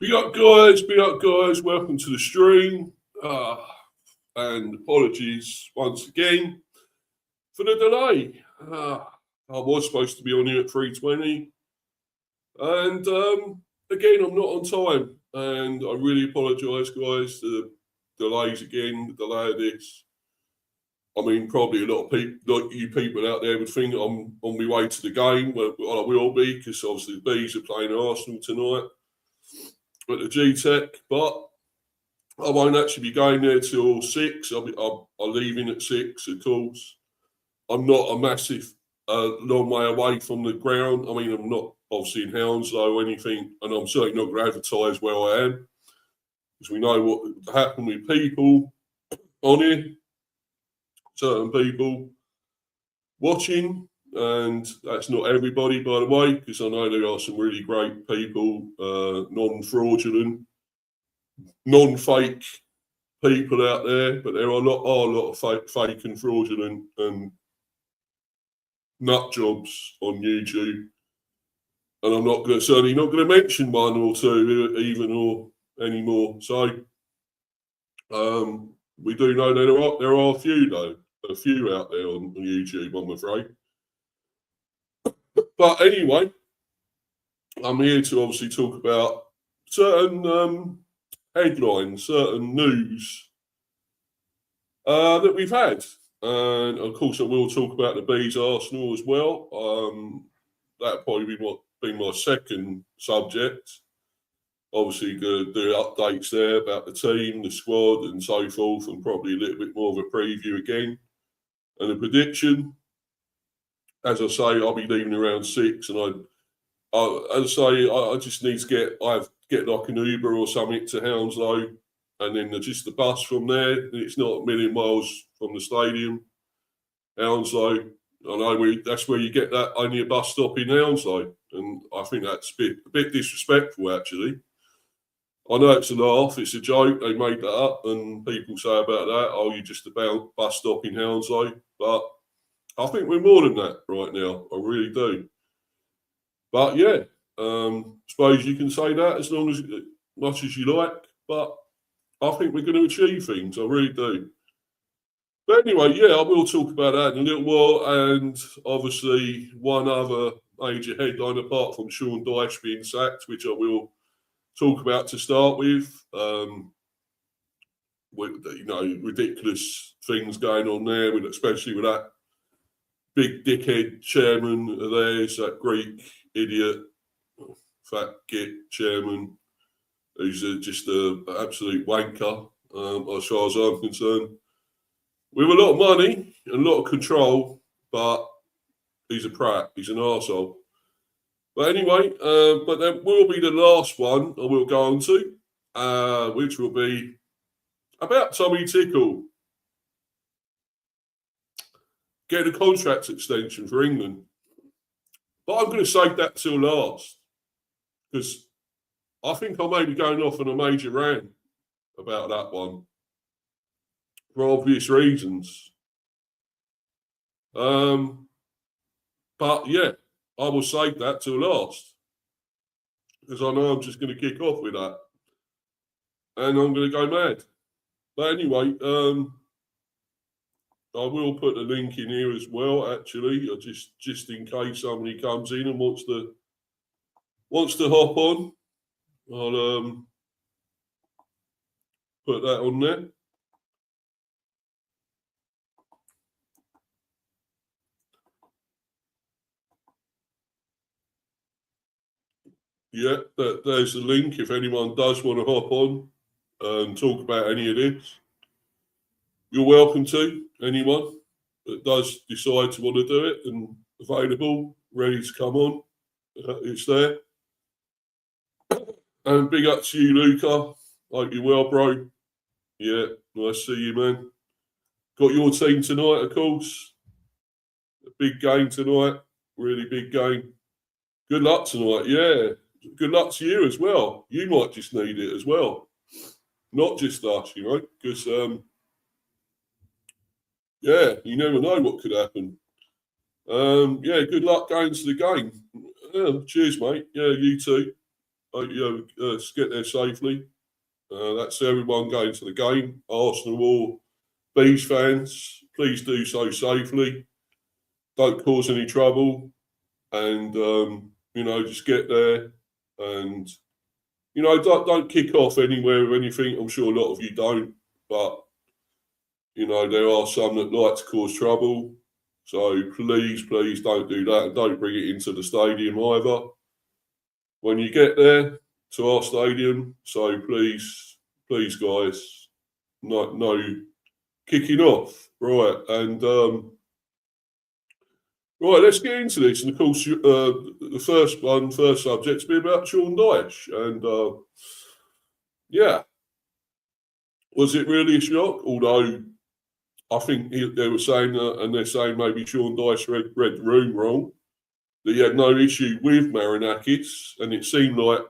Big up, guys. Big up, guys. Welcome to the stream. And apologies once again for the delay. I was supposed to be on here at 3:20. And again, I'm not on time. And I really apologise, guys, for the delays again, the delay of this. I mean, probably a lot of people, like you people out there, would think I'm on my way to the game. Well, I will be, because obviously the Bees are playing Arsenal tonight at the G-Tech, but I won't actually be going there till 6. I'll leaving at 6, of course. I'm not a massive long way away from the ground. I mean, I'm not obviously in Hounslow or anything, and I'm certainly not going to advertise where I am, because we know what happened with people on here, certain people watching, and that's not everybody, by the way, because I know there are some really great people, non-fraudulent, non-fake people out there, but there are a lot of fake and fraudulent and nut jobs on YouTube, and I'm certainly not going to mention one or two even or anymore. So we do know that there are a few out there on YouTube, I'm afraid. But anyway, I'm here to obviously talk about certain headlines, certain news that we've had. And of course, I will talk about the Bees Arsenal as well. That'll probably be my second subject. Obviously, going to do updates there about the team, the squad, and so forth, and probably a little bit more of a preview again. And a prediction. As I say, I'll be leaving around 6, and I just need to get like an Uber or something to Hounslow, and then just the bus from there. It's not a million miles from the stadium, Hounslow. I know that's where you get that, only a bus stop in Hounslow, and I think that's a bit disrespectful, actually. I know it's a laugh, it's a joke, they made that up, and people say about that, oh, you're just a bus stop in Hounslow, but I think we're more than that right now. I really do. But yeah, suppose you can say that as much as you like, but I think we're going to achieve things. I really do. But anyway, yeah, I will talk about that in a little while. And obviously, one other major headline apart from Sean Dyche being sacked, which I will talk about to start with. Ridiculous things going on there, especially with that big dickhead chairman of theirs, that Greek idiot, fat git chairman, who's just an absolute wanker, as far as I'm concerned. With a lot of money and a lot of control, but he's a prat, he's an arsehole. But anyway, but there will be the last one I will go on to, which will be about Tommy Tuchel getting a contract extension for England. But I'm going to save that till last, because I think I may be going off on a major rant about that one for obvious reasons. But yeah, I will save that till last, because I know I'm just going to kick off with that, and I'm going to go mad. But anyway, I will put the link in here as well, actually, just in case somebody comes in and wants to hop on. I'll put that on there. Yeah, there's the link if anyone does want to hop on and talk about any of this. You're welcome to, anyone that does decide to want to do it, and available, ready to come on. It's there. And big up to you, Luca. Hope you're well, bro. Yeah, nice to see you, man. Got your team tonight, of course. A big game tonight. Really big game. Good luck tonight, yeah. Good luck to you as well. You might just need it as well. Not just us, because, yeah, you never know what could happen. Yeah, good luck going to the game. Yeah, cheers, mate. Yeah, you too. get there safely. That's everyone going to the game. Arsenal or Bees fans, please do so safely. Don't cause any trouble, and just get there, and don't kick off anywhere or anything. I'm sure a lot of you don't, but there are some that like to cause trouble. So please don't do that, and don't bring it into the stadium either when you get there to our stadium. So please, guys, no kicking off, right? And right, let's get into this. And of course, the first subject's be about Sean Dyche, and was it really a shock? Although I think they were saying, and they're saying maybe Sean Dyche read the room wrong, that he had no issue with Marinakis, and it seemed like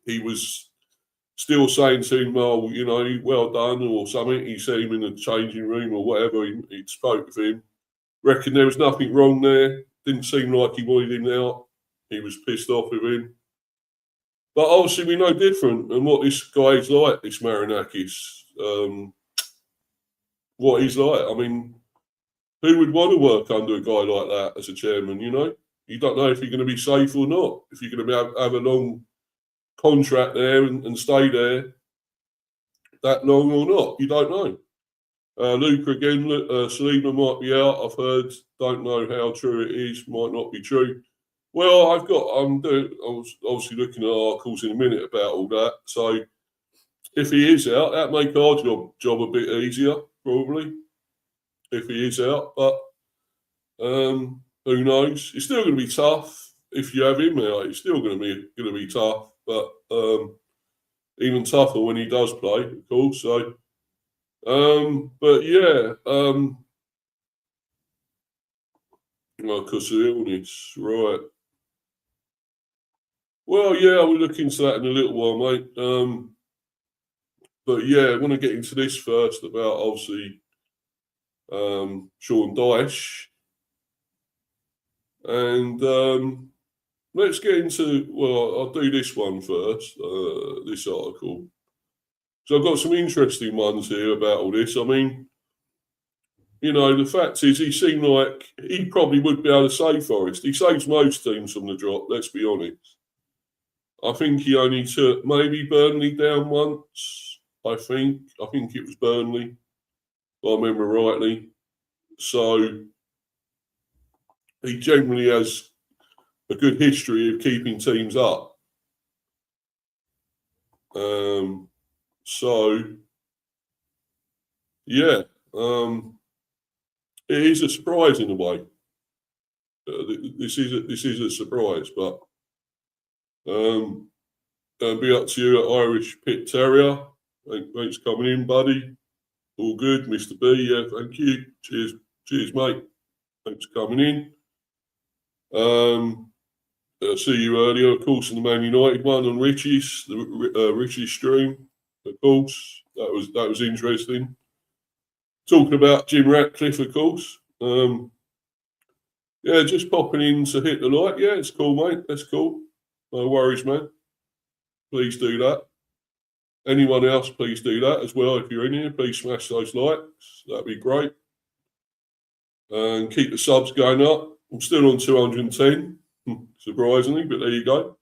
he was still saying to him, well, well done, or something. He said him in the changing room or whatever. He spoke with him. Reckon there was nothing wrong there. Didn't seem like he wanted him out. He was pissed off with him. But obviously we know different, and what this guy's like, this Marinakis, what he's like. I mean, who would want to work under a guy like that as a chairman, You don't know if you're going to be safe or not, if you're going to have a long contract there and stay there that long or not. You don't know. Luca again, Salima might be out, I've heard. Don't know how true it is, might not be true. Well, I was obviously looking at articles in a minute about all that. So if he is out, that make our job a bit easier, probably, if he is out. But who knows? It's still going to be tough if you have him out. It's still going to be tough, but even tougher when he does play, of course. So, but yeah, because of illness, right? Well, yeah, we'll look into that in a little while, mate. But yeah, I want to get into this first about obviously Sean Dyche, and let's get into. Well, I'll do this one first. This article. So I've got some interesting ones here about all this. I mean, the fact is, he seemed like he probably would be able to save Forest. He saves most teams from the drop. Let's be honest. I think he only took maybe Burnley down once. I think it was Burnley, if I remember rightly. So he generally has a good history of keeping teams up. So yeah, it is a surprise in a way. This is a surprise, but be up to you, Irish Pit Terrier. Thanks for coming in, buddy. All good, Mr. B. Yeah, thank you. Cheers, mate. Thanks for coming in. I see you earlier, of course, in the Man United one on Richie's stream. Of course, that was interesting. Talking about Jim Ratcliffe, of course. Yeah, just popping in to hit the like. Yeah, it's cool, mate. That's cool. No worries, man. Please do that. Anyone else, please do that as well. If you're in here, please smash those likes. That'd be great. And keep the subs going up. I'm still on 210, surprisingly, but there you go.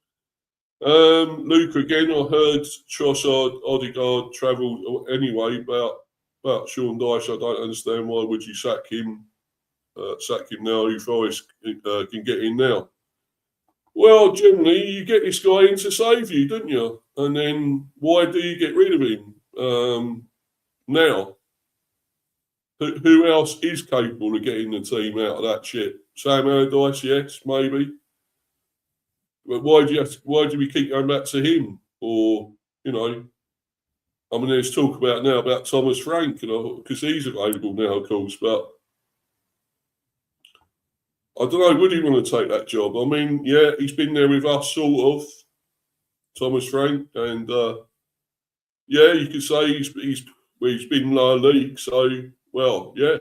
Luke, again, I heard Trossard, Odegaard travelled anyway about Sean Dyche. I don't understand why would you sack him now who Forest can get in now. Well, generally, you get this guy in to save you, don't you? And then why do you get rid of him now? Who else is capable of getting the team out of that shit? Sam Allardyce, yes, maybe. But why do we keep going back to him? Or, I mean, there's talk about Thomas Frank, because he's available now, of course, but I don't know, would he want to take that job? I mean, yeah, he's been there with us, sort of, Thomas Frank, and yeah, you could say he's been lower league, so, well, yeah.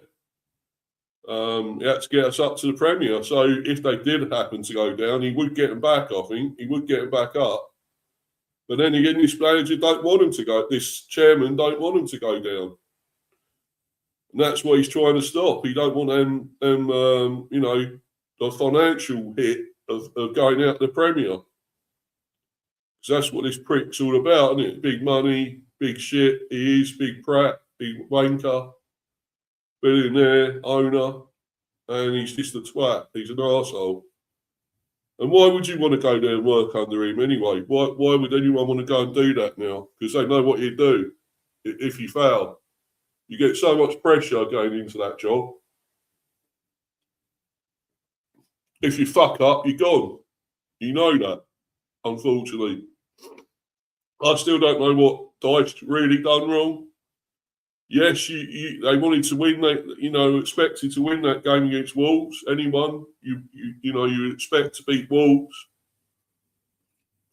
He had to get us up to the Premier. So if they did happen to go down, he would get them back, I think. He would get them back up. But then again, this manager don't want him to go. This chairman don't want him to go down, and that's what he's trying to stop. He don't want them the financial hit of going out the Premier. So that's what this prick's all about, isn't it? Big money, big shit. He is big prat, big wanker, billionaire, owner, and he's just a twat. He's an arsehole. And why would you want to go there and work under him anyway? Why would anyone want to go and do that now? Because they know what you do if you fail. You get so much pressure going into that job. If you fuck up, you're gone. You know that, unfortunately. I still don't know what Dyche really done wrong. Yes, they wanted to win. They, expected to win that game against Wolves. Anyone, you expect to beat Wolves,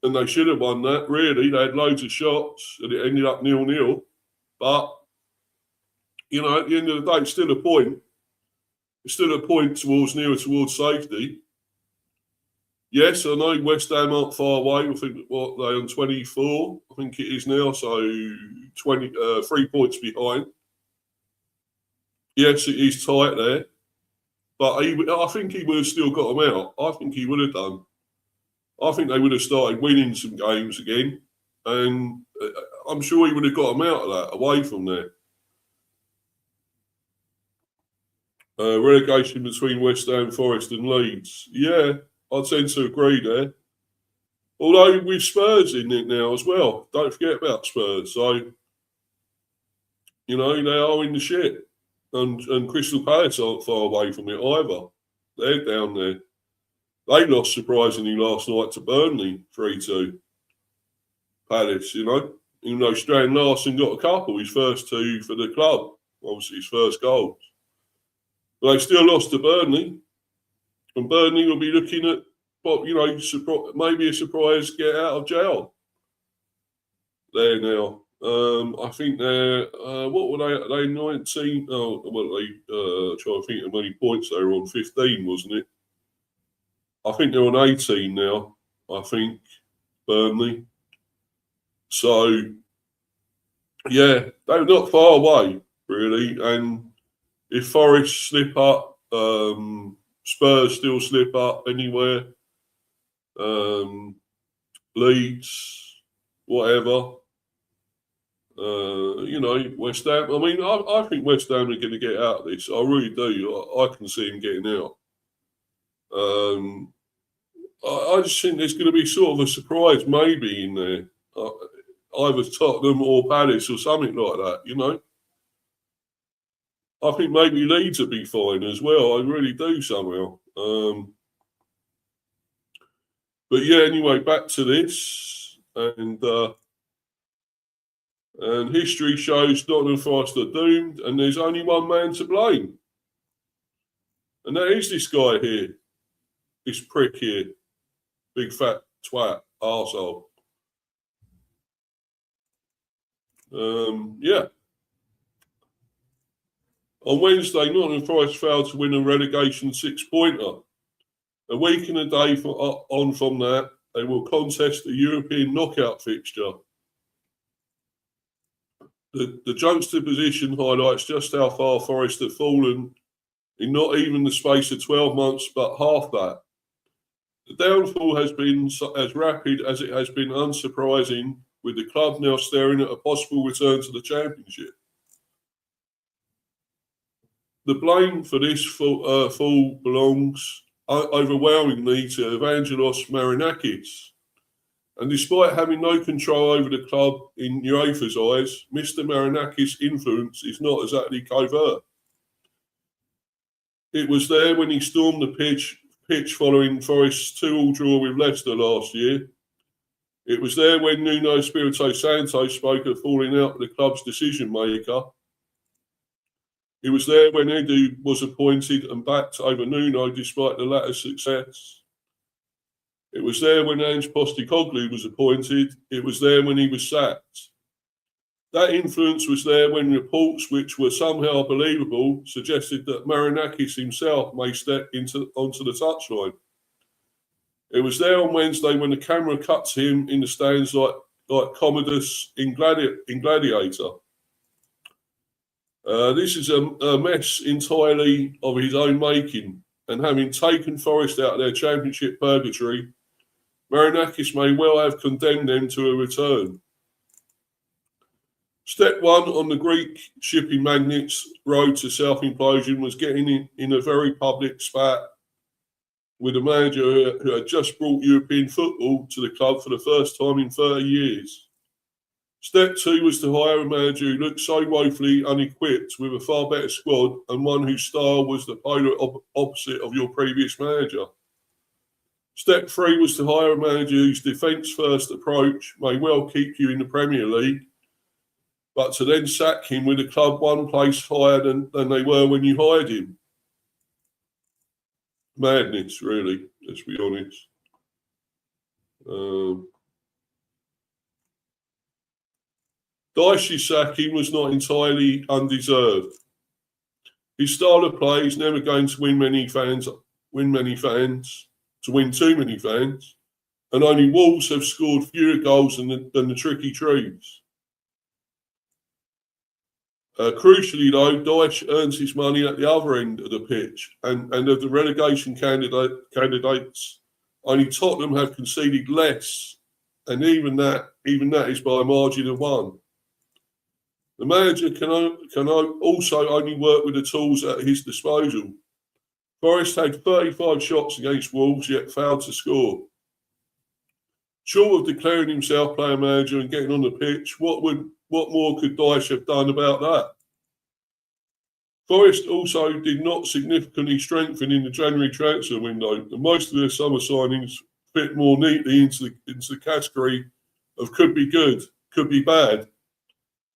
and they should have won that. Really, they had loads of shots, and it ended up 0-0. But at the end of the day, it's still a point. It's still a point towards safety. Yes, I know West Ham aren't far away. I think they're on 24. I think it is now, so 3 points behind. Yes, it is tight there, but I think he would have still got them out. I think he would have done. I think they would have started winning some games again, and I'm sure he would have got them out of that, away from there. Relegation between West Ham, Forest and Leeds. Yeah, I tend to agree there. Although with Spurs in it now as well. Don't forget about Spurs. So, they are in the shit. And Crystal Palace aren't far away from it either. They're down there. They lost surprisingly last night to Burnley, 3-2. Palace, Even though Strand Larsen got a couple, his first two for the club. Obviously his first goals. But they still lost to Burnley. And Burnley will be looking at, maybe a surprise get out of jail. There now. I think they're, what were they? Are they 19? Oh, what are they? Trying to think how many points they were on. 15, wasn't it? I think they're on 18 now. I think, Burnley. So, yeah, they're not far away, really. And if Forest slip up, Spurs still slip up anywhere. Leeds, whatever. West Ham. I mean, I think West Ham are going to get out of this. I really do. I can see them getting out. I just think there's going to be sort of a surprise maybe in there. Either Tottenham or Palace or something like that, I think maybe Leeds will be fine as well. I really do somehow. But yeah, anyway, back to this. And history shows Nottingham Forest are doomed, and there's only one man to blame. And that is this guy here. This prick here. Big fat twat, arsehole. Yeah. On Wednesday, Nottingham Forest failed to win a relegation 6-pointer. A week and a day on from that, they will contest the European knockout fixture. The juxtaposition highlights just how far Forest have fallen in not even the space of 12 months, but half that. The downfall has been as rapid as it has been unsurprising, with the club now staring at a possible return to the Championship. The blame for this fall belongs overwhelmingly to Evangelos Marinakis. And despite having no control over the club in UEFA's eyes, Mr. Marinakis' influence is not exactly covert. It was there when he stormed the pitch following Forest's 2-2 draw with Leicester last year. It was there when Nuno Espirito Santo spoke of falling out with the club's decision maker. It was there when Edu was appointed and backed over Nuno despite the latter's success. It was there when Ange Postecoglou was appointed. It was there when he was sacked. That influence was there when reports, which were somehow believable, suggested that Marinakis himself may step onto the touchline. It was there on Wednesday when the camera cut to him in the stands like Commodus in Gladiator. This is a mess entirely of his own making, and having taken Forest out of their championship purgatory, Marinakis may well have condemned them to a return. Step one on the Greek shipping magnate's road to self-implosion was getting in a very public spat with a manager who had just brought European football to the club for the first time in 30 years. Step two was to hire a manager who looked so woefully unequipped with a far better squad and one whose style was the polar opposite of your previous manager. Step three was to hire a manager whose defence-first approach may well keep you in the Premier League, but to then sack him with a club one place higher than they were when you hired him. Madness, really, let's be honest. Dyche's sacking was not entirely undeserved. His style of play is never going to win too many fans, and only Wolves have scored fewer goals than the Tricky Trees. Crucially, though, Dyche earns his money at the other end of the pitch, and of the relegation candidates, only Tottenham have conceded less, and even that is by a margin of one. The manager can also only work with the tools at his disposal. Forest had 35 shots against Wolves, yet failed to score. Short of declaring himself player manager and getting on the pitch, what more could Dyche have done about that? Forest also did not significantly strengthen in the January transfer window, and most of their summer signings fit more neatly into the category of could be good, could be bad,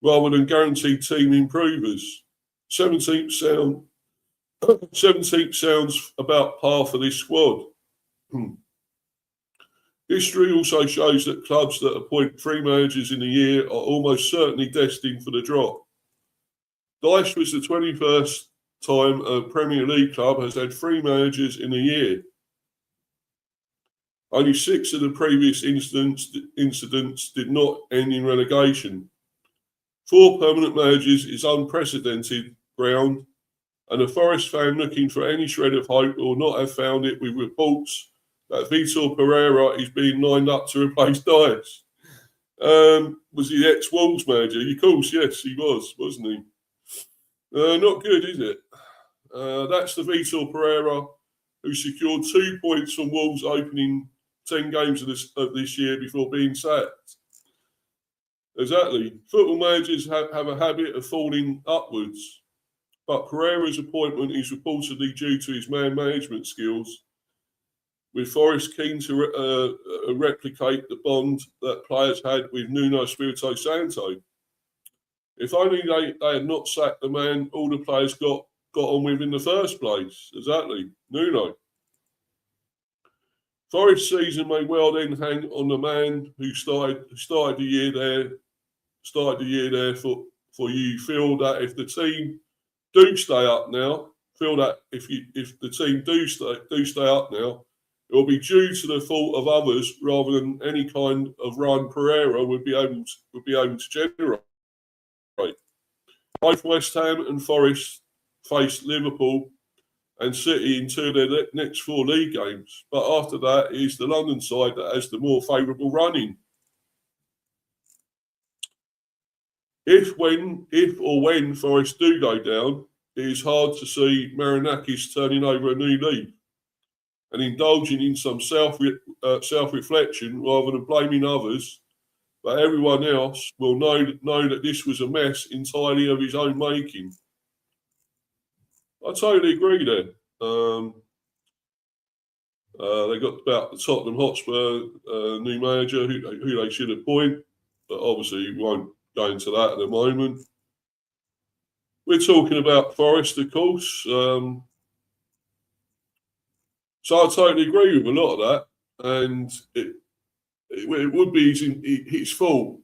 rather than guaranteed team improvers. 17th sounds about par for this squad. History also shows that clubs that appoint 3 managers in a year are almost certainly destined for the drop. Dyche was the 21st time a Premier League club has had 3 managers in a year. Only 6 of the previous incidents did not end in relegation. 4 permanent managers is unprecedented ground, and a Forest fan looking for any shred of hope will not have found it with reports that Vitor Pereira is being lined up to replace Dyche. Was he the ex-Wolves manager? Of course, yes, he was, wasn't he? Not good, is it? That's the Vitor Pereira who secured 2 points from Wolves' opening 10 games of this year before being sacked. Exactly. Football managers have a habit of falling upwards, but Pereira's appointment is reportedly due to his man management skills, with Forest keen to replicate the bond that players had with Nuno Espirito Santo. If only they had not sacked the man all the players got on with in the first place. Exactly. Nuno. Forest season may well then hang on the man who started the year there for you. Feel that if the team do stay up now, if the team do stay up now, it will be due to the fault of others rather than any kind of run Pereira would be able to generate. Both West Ham and Forest face Liverpool and City in 2 of their next 4 league games, but after that it is the London side that has the more favourable running. If or when Forest do go down, it is hard to see Marinakis turning over a new leaf and indulging in some self-reflection rather than blaming others. But everyone else will know that this was a mess entirely of his own making. I totally agree there. They got about the Tottenham Hotspur new manager who they should appoint, but obviously we won't go into that at the moment. We're talking about Forest, of course. So I totally agree with a lot of that, and it would be his fault.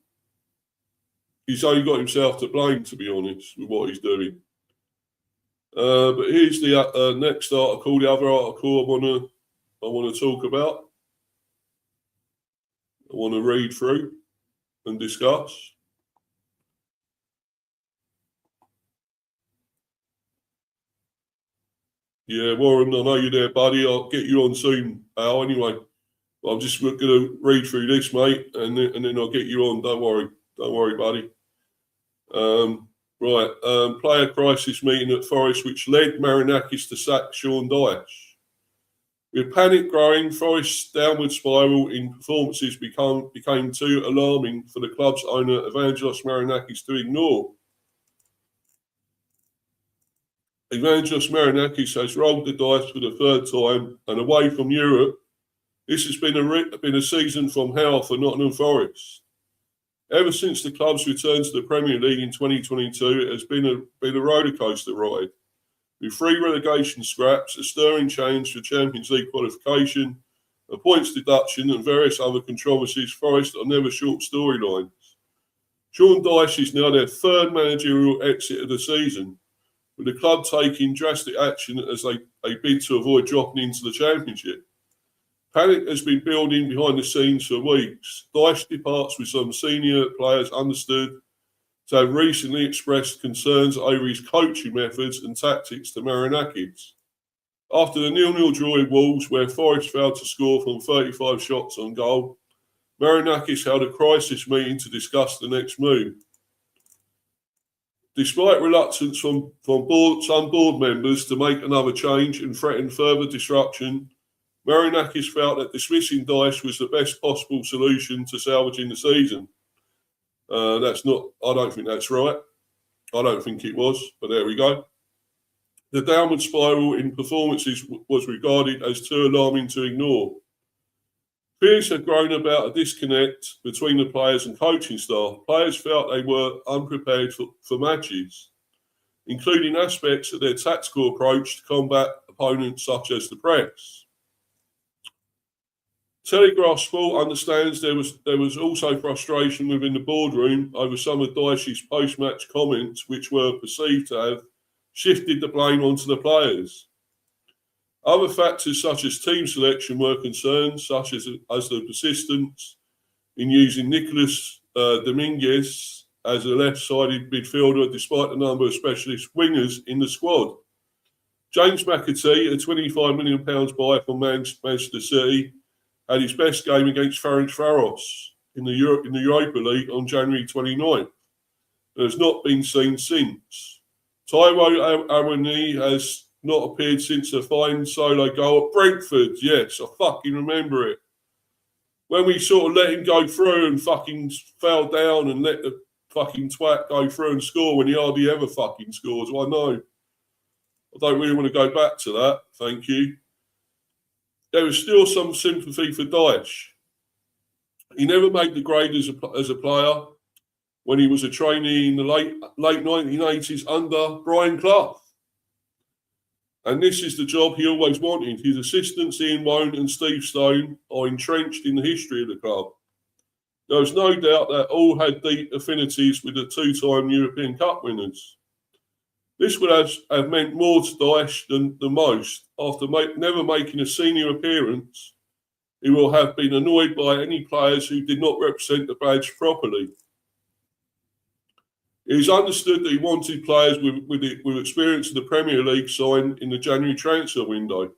He's only got himself to blame, to be honest, with what he's doing. But here's the next article, the other article I want to talk about. I want to read through. and discuss. Yeah, Warren, I know you're there, buddy. I'll get you on soon, Al, anyway. I'm just going to read through this, mate, and then I'll get you on. Don't worry, buddy. Player crisis meeting at Forest, which led Marinakis to sack Sean Dyche. With panic growing, Forest's downward spiral in performances became too alarming for the club's owner, Evangelos Marinakis, to ignore. Evangelos Marinakis has rolled the dice for the third time, and away from Europe, this has been a season from hell for Nottingham Forest. Ever since the club's return to the Premier League in 2022, it has been a rollercoaster ride. With 3 relegation scraps, a stirring change for Champions League qualification, a points deduction and various other controversies, Forest are never short storylines. Sean Dyche is now their third managerial exit of the season, with the club taking drastic action as they bid to avoid dropping into the Championship. Panic has been building behind the scenes for weeks. Dyche departs with some senior players understood to have recently expressed concerns over his coaching methods and tactics to Marinakis. After the 0-0 draw with Wolves, where Forest failed to score from 35 shots on goal, Marinakis held a crisis meeting to discuss the next move. Despite reluctance from some board members to make another change and threaten further disruption, Marinakis felt that dismissing Dyche was the best possible solution to salvaging the season. I don't think that's right. I don't think it was, but there we go. The downward spiral in performances was regarded as too alarming to ignore. Fears had grown about a disconnect between the players and coaching staff. Players felt they were unprepared for matches, including aspects of their tactical approach to combat opponents such as the press. Telegraph Sport understands there was also frustration within the boardroom over some of Dyche's post-match comments, which were perceived to have shifted the blame onto the players. Other factors such as team selection were concerned, such as the persistence in using Nicolas Dominguez as a left-sided midfielder despite the number of specialist wingers in the squad. James McAtee, a £25 million buy from Manchester City, had his best game against Ferencvaros in the Europa League on January 29th. It has not been seen since. Taiwo Awoniyi has not appeared since a fine solo goal at Brentford. Yes, I fucking remember it. When we sort of let him go through and fucking fell down and let the fucking twat go through and score when he hardly ever fucking scores. I know. I don't really want to go back to that. Thank you. There was still some sympathy for Dyche. He never made the grade as a player when he was a trainee in the late 1980s under Brian Clough. And this is the job he always wanted. His assistants Ian Wone and Steve Stone are entrenched in the history of the club. There was no doubt that all had deep affinities with the 2-time European Cup winners. This would have meant more to Dyche than most. After never making a senior appearance, he will have been annoyed by any players who did not represent the badge properly. It is understood that he wanted players with experience in the Premier League signed in the January transfer window.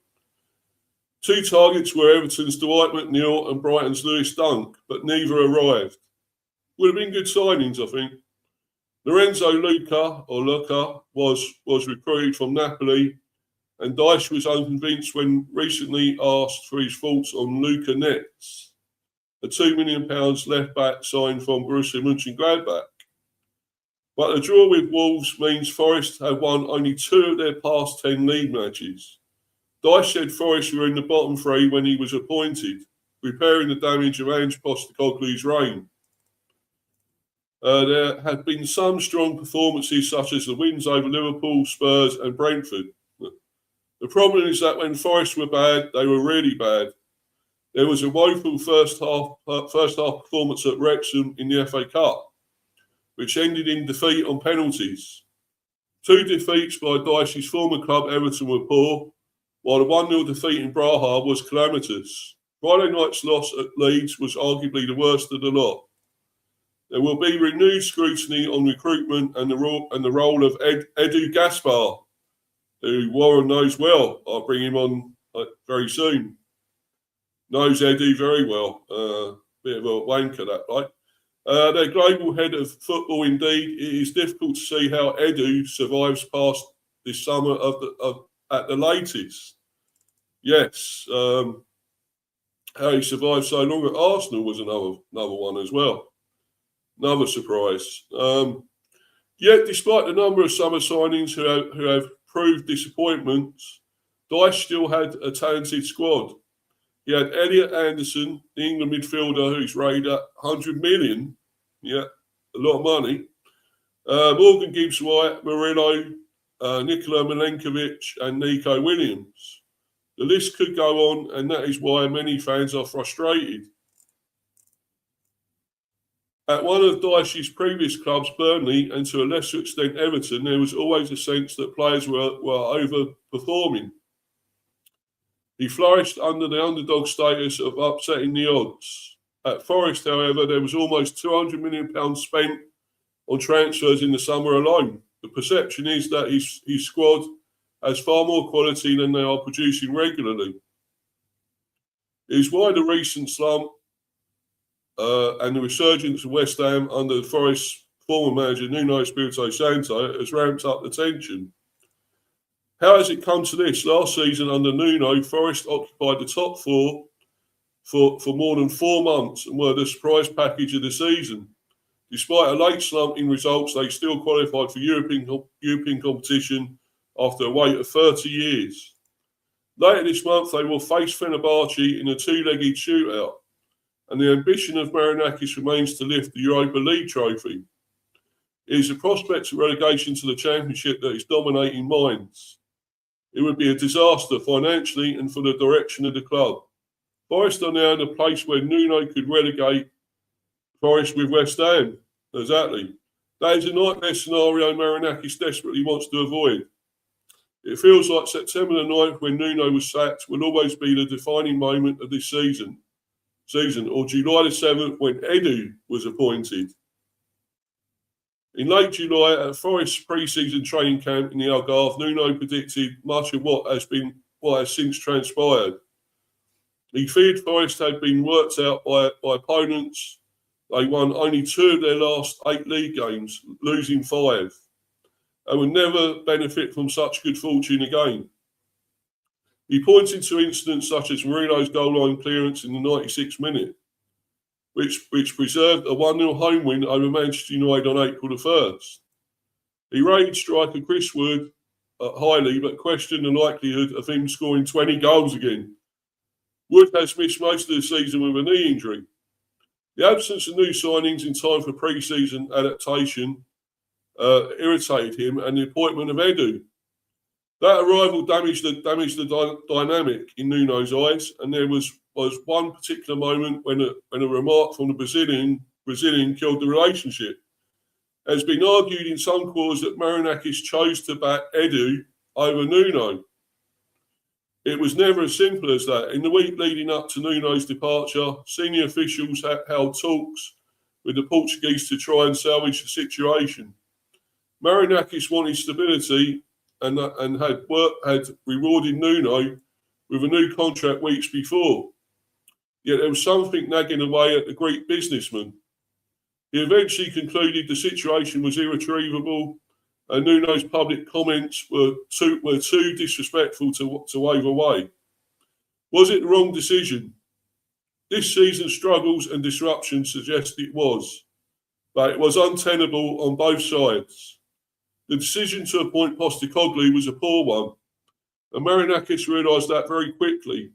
2 targets were Everton's Dwight McNeil and Brighton's Lewis Dunk, but neither arrived. Would have been good signings, I think. Lorenzo Luca was recruited from Napoli, and Dyche was unconvinced when recently asked for his thoughts on Luca Netz, a £2 million left back signed from Borussia Mönchengladbach. But the draw with Wolves means Forest have won only 2 of their past 10 league matches. Dyche said Forest were in the bottom 3 when he was appointed, repairing the damage of Ange Postecoglou's reign. There have been some strong performances, such as the wins over Liverpool, Spurs and Brentford. The problem is that when Forest were bad, they were really bad. There was a woeful first half performance at Wrexham in the FA Cup, which ended in defeat on penalties. 2 defeats by Dyche's former club Everton were poor, while the 1-0 defeat in Braha was calamitous. Friday night's loss at Leeds was arguably the worst of the lot. There will be renewed scrutiny on recruitment and the role of Edu Gaspar, who Warren knows well. I'll bring him on very soon. Knows Edu very well. Bit of a wanker, that right? Their global head of football, indeed. It is difficult to see how Edu survives past this summer at the latest. Yes, how he survived so long at Arsenal was another one as well. Another surprise. Yet, despite the number of summer signings who have proved disappointments, Dyche still had a talented squad. He had Elliot Anderson, the England midfielder, who's rated at 100 million. Yeah, a lot of money. Morgan Gibbs-White, Murillo, Nikola Milenkovic, and Nico Williams. The list could go on, and that is why many fans are frustrated. At one of Dyche's previous clubs, Burnley, and to a lesser extent Everton, there was always a sense that players were overperforming. He flourished under the underdog status of upsetting the odds. At Forest, however, there was almost £200 million spent on transfers in the summer alone. The perception is that his squad has far more quality than they are producing regularly. It is why the recent slump and the resurgence of West Ham under Forest's former manager Nuno Espirito Santo has ramped up the tension. How has it come to this? Last season under Nuno, Forest occupied the top four for more than 4 months and were the surprise package of the season. Despite a late slump in results, they still qualified for European competition after a wait of 30 years. Later this month, they will face Fenerbahce in a two-legged shootout, and the ambition of Marinakis remains to lift the Europa League trophy. It is the prospect of relegation to the Championship that is dominating minds. It would be a disaster financially and for the direction of the club. Forest are now in a place where Nuno could relegate Forest with West Ham. Exactly. That is a nightmare scenario Marinakis desperately wants to avoid. It feels like September the 9th, when Nuno was sacked, will always be the defining moment of this season, or July the 7th, when Edu was appointed. In late July, at Forest's pre-season training camp in the Algarve, Nuno predicted much of what has since transpired. He feared Forest had been worked out by opponents. They won only 2 of their last 8 league games, losing 5, and would never benefit from such good fortune again. He pointed to incidents such as Murillo's goal line clearance in the 96th minute, which preserved a 1-0 home win over Manchester United on April the 1st. He rated striker Chris Wood highly, but questioned the likelihood of him scoring 20 goals again. Wood has missed most of the season with a knee injury. The absence of new signings in time for pre-season adaptation irritated him, and the appointment of Edu. That arrival damaged the dynamic in Nuno's eyes, and there was one particular moment when a remark from the Brazilian killed the relationship. It has been argued in some quarters that Marinakis chose to back Edu over Nuno. It was never as simple as that. In the week leading up to Nuno's departure, senior officials held talks with the Portuguese to try and salvage the situation. Marinakis wanted stability and had rewarded Nuno with a new contract weeks before. Yet there was something nagging away at the Greek businessman. He eventually concluded the situation was irretrievable, and Nuno's public comments were too disrespectful to wave away. Was it the wrong decision? This season's struggles and disruptions suggest it was, but it was untenable on both sides. The decision to appoint Postecoglou was a poor one, and Marinakis realised that very quickly.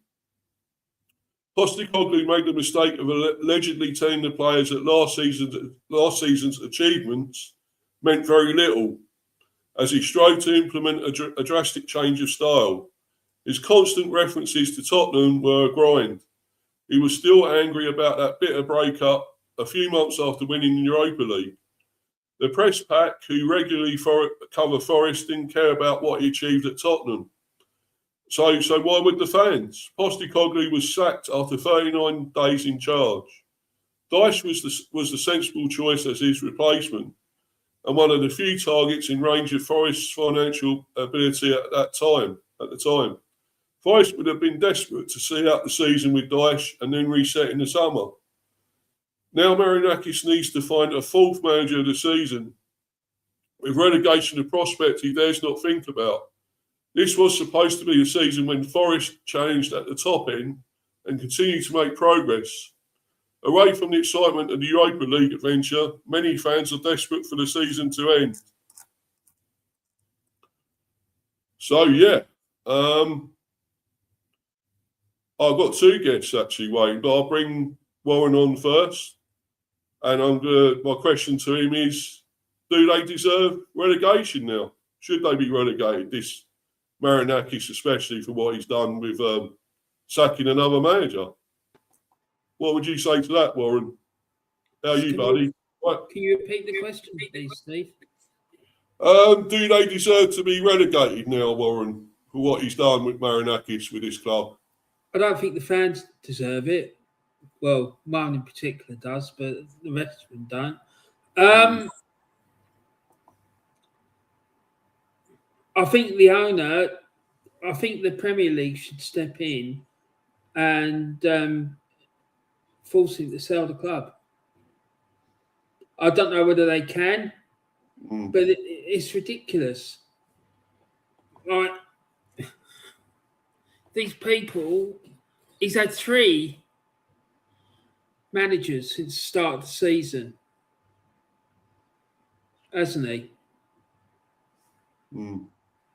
Postecoglou made the mistake of allegedly telling the players that last season's achievements meant very little, as he strove to implement a drastic change of style. His constant references to Tottenham were a grind. He was still angry about that bitter breakup a few months after winning the Europa League. The press pack, who regularly cover Forest, didn't care about what he achieved at Tottenham. So why would the fans? Postecoglou was sacked after 39 days in charge. Dyche was the sensible choice as his replacement, and one of the few targets in range of Forest's financial ability at the time. Forest would have been desperate to see out the season with Dyche and then reset in the summer. Now Marinakis needs to find a fourth manager of the season. With relegation a prospect he dares not think about. This was supposed to be a season when Forest challenged at the top end and continued to make progress. Away from the excitement of the Europa League adventure, many fans are desperate for the season to end. So, yeah. I've got two guests actually, Wayne, but I'll bring Warren on first. And my question to him is, do they deserve relegation now? Should they be relegated? This Marinakis, especially for what he's done with sacking another manager. What would you say to that, Warren? How are you, buddy? Can you repeat the question, please, Steve? Do they deserve to be relegated now, Warren, for what he's done with Marinakis with his club? I don't think the fans deserve it. Well, mine in particular does, but the rest of them don't. I think the owner, I think the Premier League should step in and force him to sell the club. I don't know whether they can, but it's ridiculous. Like, these people, he's had 3 managers since the start of the season, hasn't he?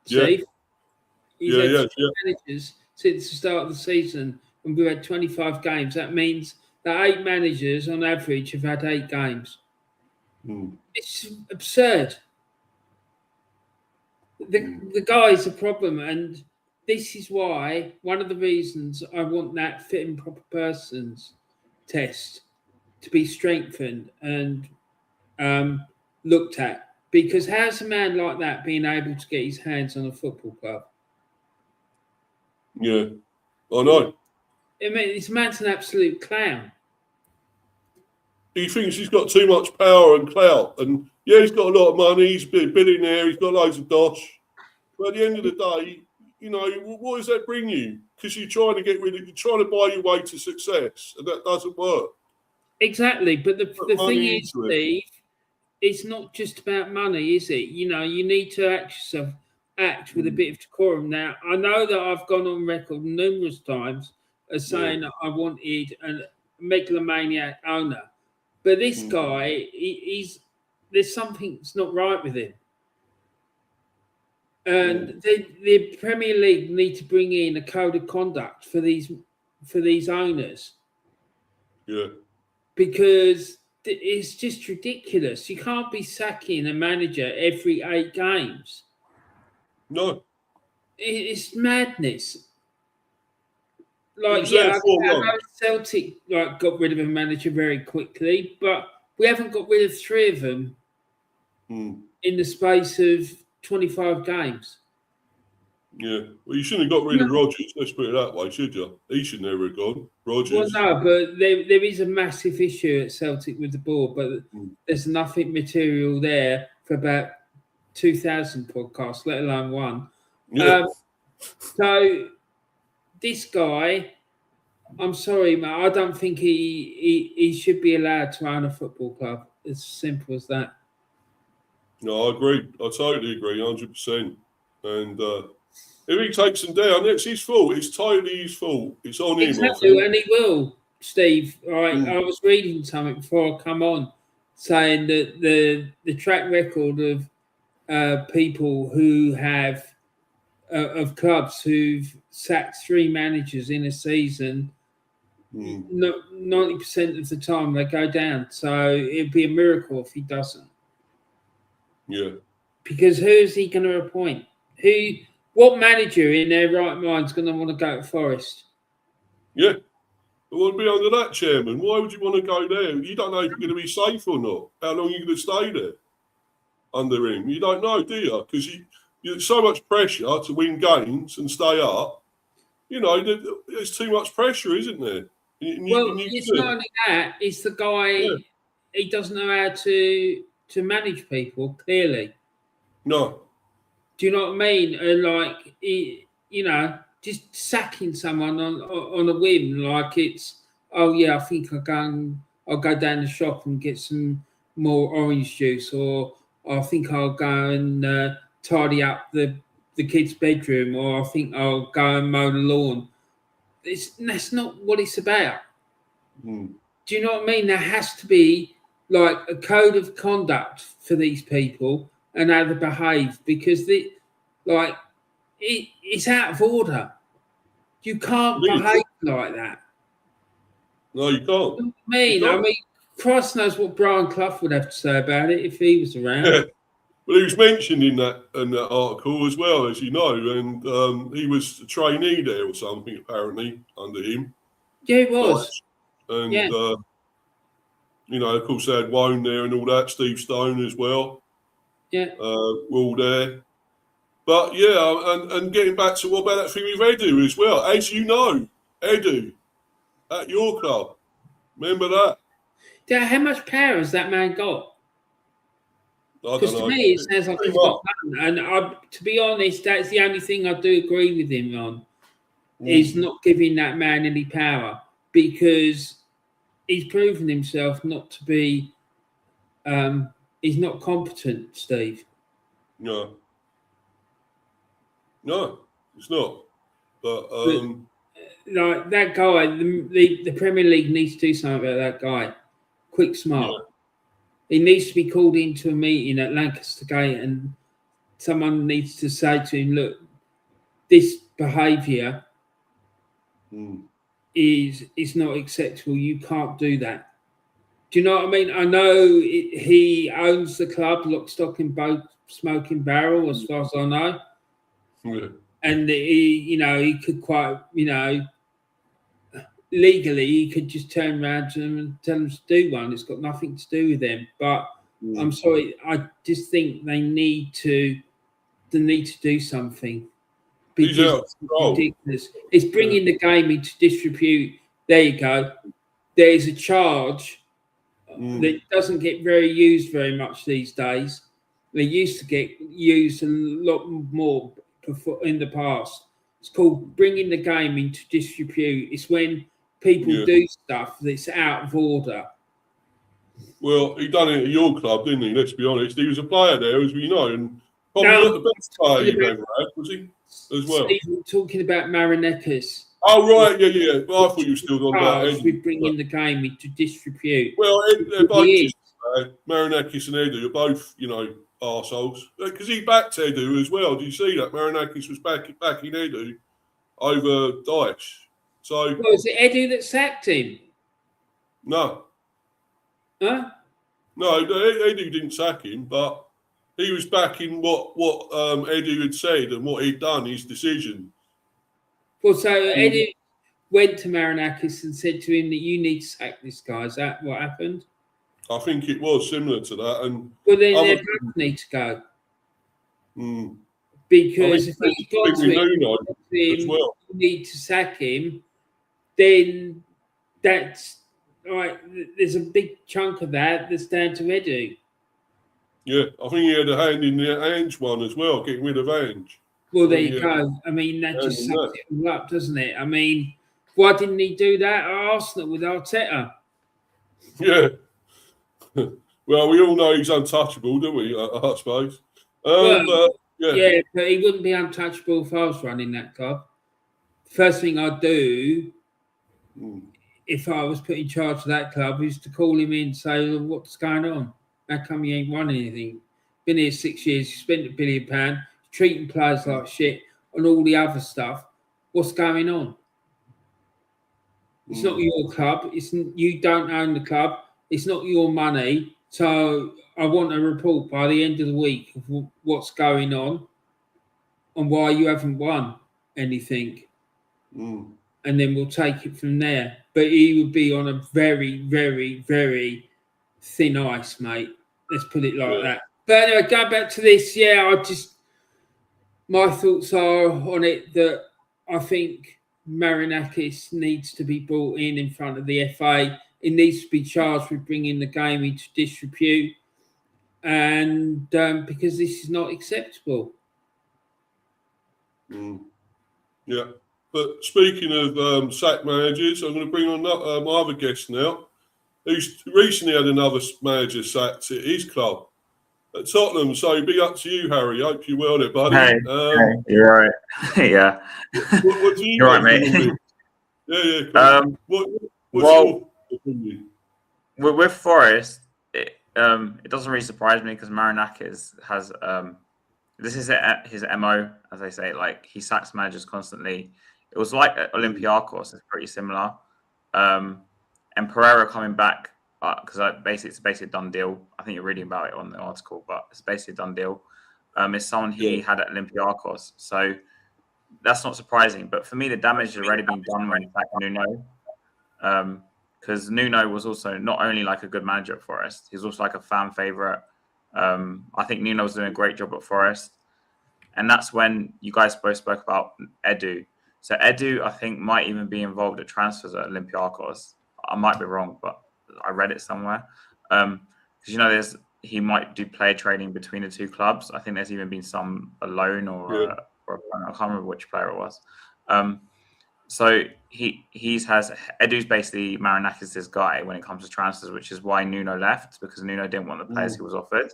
Steve? He's had 3 managers since the start of the season, and we've had 25 games. That means that 8 managers on average have had 8 games. It's absurd. The guy's a problem, and this is why one of the reasons I want that fit and proper persons test to be strengthened and looked at. Because how's a man like that being able to get his hands on a football club? Yeah, I know. I mean, this man's an absolute clown. He thinks he's got too much power and clout. And yeah, he's got a lot of money. He's a billionaire. He's got loads of dosh. But at the end of the day, you know, what does that bring you? Because you're trying to you're trying to buy your way to success, and that doesn't work. Exactly. But the thing is, Steve, it's not just about money, is it? You know, you need to act with a bit of decorum. Now, I know that I've gone on record numerous times as saying that I wanted a megalomaniac owner. But this guy, there's something that's not right with him. And the Premier League need to bring in a code of conduct for these owners. Yeah. Because it's just ridiculous. You can't be sacking a manager every 8 games. No. It's madness. Like, I know Celtic got rid of a manager very quickly, but we haven't got rid of 3 of them in the space of 25 games. Yeah. Well, you shouldn't have got rid of Rodgers, let's put it that way, should you? He should never have gone. Rodgers. Well, no, but there is a massive issue at Celtic with the board, but there's nothing material there for about 2,000 podcasts, let alone one. Yeah. So this guy, I'm sorry, mate, I don't think he should be allowed to own a football club. It's simple as that. No, I agree. I totally agree, 100%. And if he takes them down, it's his fault. It's totally his fault. It's on him. Exactly, and he will, Steve. Right, I was reading something before I come on, saying that the track record of people who have of clubs who've sacked 3 managers in a season, 90% of the time they go down. So it'd be a miracle if he doesn't. Yeah. Because who's he going to appoint? What manager in their right mind is going to want to go to Forest? Yeah. I want to be under that chairman. Why would you want to go there? You don't know if you're going to be safe or not. How long are you going to stay there under him? You don't know, do you? Because there's so much pressure to win games and stay up. You know, there's too much pressure, isn't there? It's not only that; it's the guy. Yeah. He doesn't know how to manage people. Clearly, no. Do you know what I mean? Like, just sacking someone on a whim, like it's, oh yeah, I think I'll go down the shop and get some more orange juice, or I think I'll go and tidy up the kid's bedroom, or I think I'll go and mow the lawn. That's not what it's about. Mm. Do you know what I mean? There has to be like a code of conduct for these people and how they behave, because it's out of order. You can't behave like that. No, you can't. You know what I mean, Christ knows what Brian Clough would have to say about it if he was around. Yeah. Well, he was mentioned in that article as well, as you know, and he was a trainee there or something apparently under him. Yeah, he was. And of course, they had Wone there and all that. Steve Stone as well. Yeah, were all there. But yeah, and getting back to what about that thing with Edu as well? As you know, Edu at your club, remember that? Yeah, how much power has that man got? Because to me, it sounds like he's got none. And to be honest, that's the only thing I do agree with him on, is not giving that man any power, because he's proven himself not to be. He's not competent, Steve. No, it's not. But like that guy, the Premier League needs to do something about that guy. Quick, smart. Yeah. He needs to be called into a meeting at Lancaster Gate, and someone needs to say to him, "Look, this behaviour is not acceptable. You can't do that." Do you know what I mean? I know he owns the club, lock, stock, and both smoking barrel, as far as I know. Yeah. And he could quite, legally, he could just turn around to them and tell them to do one. It's got nothing to do with them. But I'm sorry, I just think they need to do something, because it's ridiculous. It's bringing the game into disrepute. There you go. There's a charge that doesn't get used very much these days. They used to get used a lot more in the past. It's called bringing the game into disrepute. It's when people do stuff that's out of order. Well, he done it at your club, didn't he? Let's be honest. He was a player there, as we know, and probably not the best player you've ever had, was he? As well. Steve, talking about Marinakis. Oh, right, yeah. But I thought you were still on about Edu. With bringing the game into disrepute. Well, they're both Marinakis and Edu are both, arseholes. Because he backed Edu as well. Do you see that? Marinakis was backing Edu over Dyche. So, was it Edu that sacked him? No. Huh? No, Edu didn't sack him, but he was backing what Edu had said and what he'd done, his decision. Well, so Edu went to Marinakis and said to him that you need to sack this guy. Is that what happened? I think it was similar to that. And well, then they both need to go. Because if he's got to him, you need to sack him, then that's right. There's a big chunk of that's down to Edu. Yeah, I think he had a hand in the Ange one as well, getting rid of Ange. Well, there you go. I mean, that just sums it all up, doesn't it? I mean, why didn't he do that at Arsenal with Arteta? Yeah. Well, we all know he's untouchable, don't we? I suppose. But he wouldn't be untouchable if I was running that club. First thing I'd do, if I was put in charge of that club, is to call him in and say, well, what's going on? How come you ain't won anything? Been here 6 years, you spent £1 billion, treating players like shit and all the other stuff. What's going on? It's not your club. You don't own the club. It's not your money. So I want a report by the end of the week of what's going on and why you haven't won anything. And then we'll take it from there. But he would be on a very, very, very thin ice, mate. Let's put it like that. But anyway, going back to this, my thoughts are on it that I think Marinakis needs to be brought in front of the FA. He needs to be charged with bringing the game into disrepute, and because this is not acceptable. Yeah. But speaking of sack managers, I'm going to bring on my other guest now, who's recently had another manager sacked at his club at Tottenham. So big up to you, Harry. Hope you're well there, buddy. Hey, you're right. Yeah. What do you You're right, mate. Yeah. What's your opinion? With Forest, it doesn't really surprise me because Marinakis has this is his MO, as they say. Like, he sacks managers constantly. It was like at Olympiacos, it's pretty similar. And Pereira coming back because it's basically a done deal. I think you're reading about it on the article, but it's basically a done deal. It's someone he had at Olympiacos, so that's not surprising. But for me, the damage has already been done when he sacked Nuno. Because Nuno was also not only like a good manager at Forest, he's also like a fan favourite. I think Nuno was doing a great job at Forest. And that's when you guys both spoke about Edu. So Edu, I think, might even be involved at transfers at Olympiacos. I might be wrong, but I read it somewhere. Because, he might do player trading between the two clubs. I think there's even been some a loan or I can't remember which player it was. So Edu's basically Marinakis' guy when it comes to transfers, which is why Nuno left, because Nuno didn't want the players he was offered.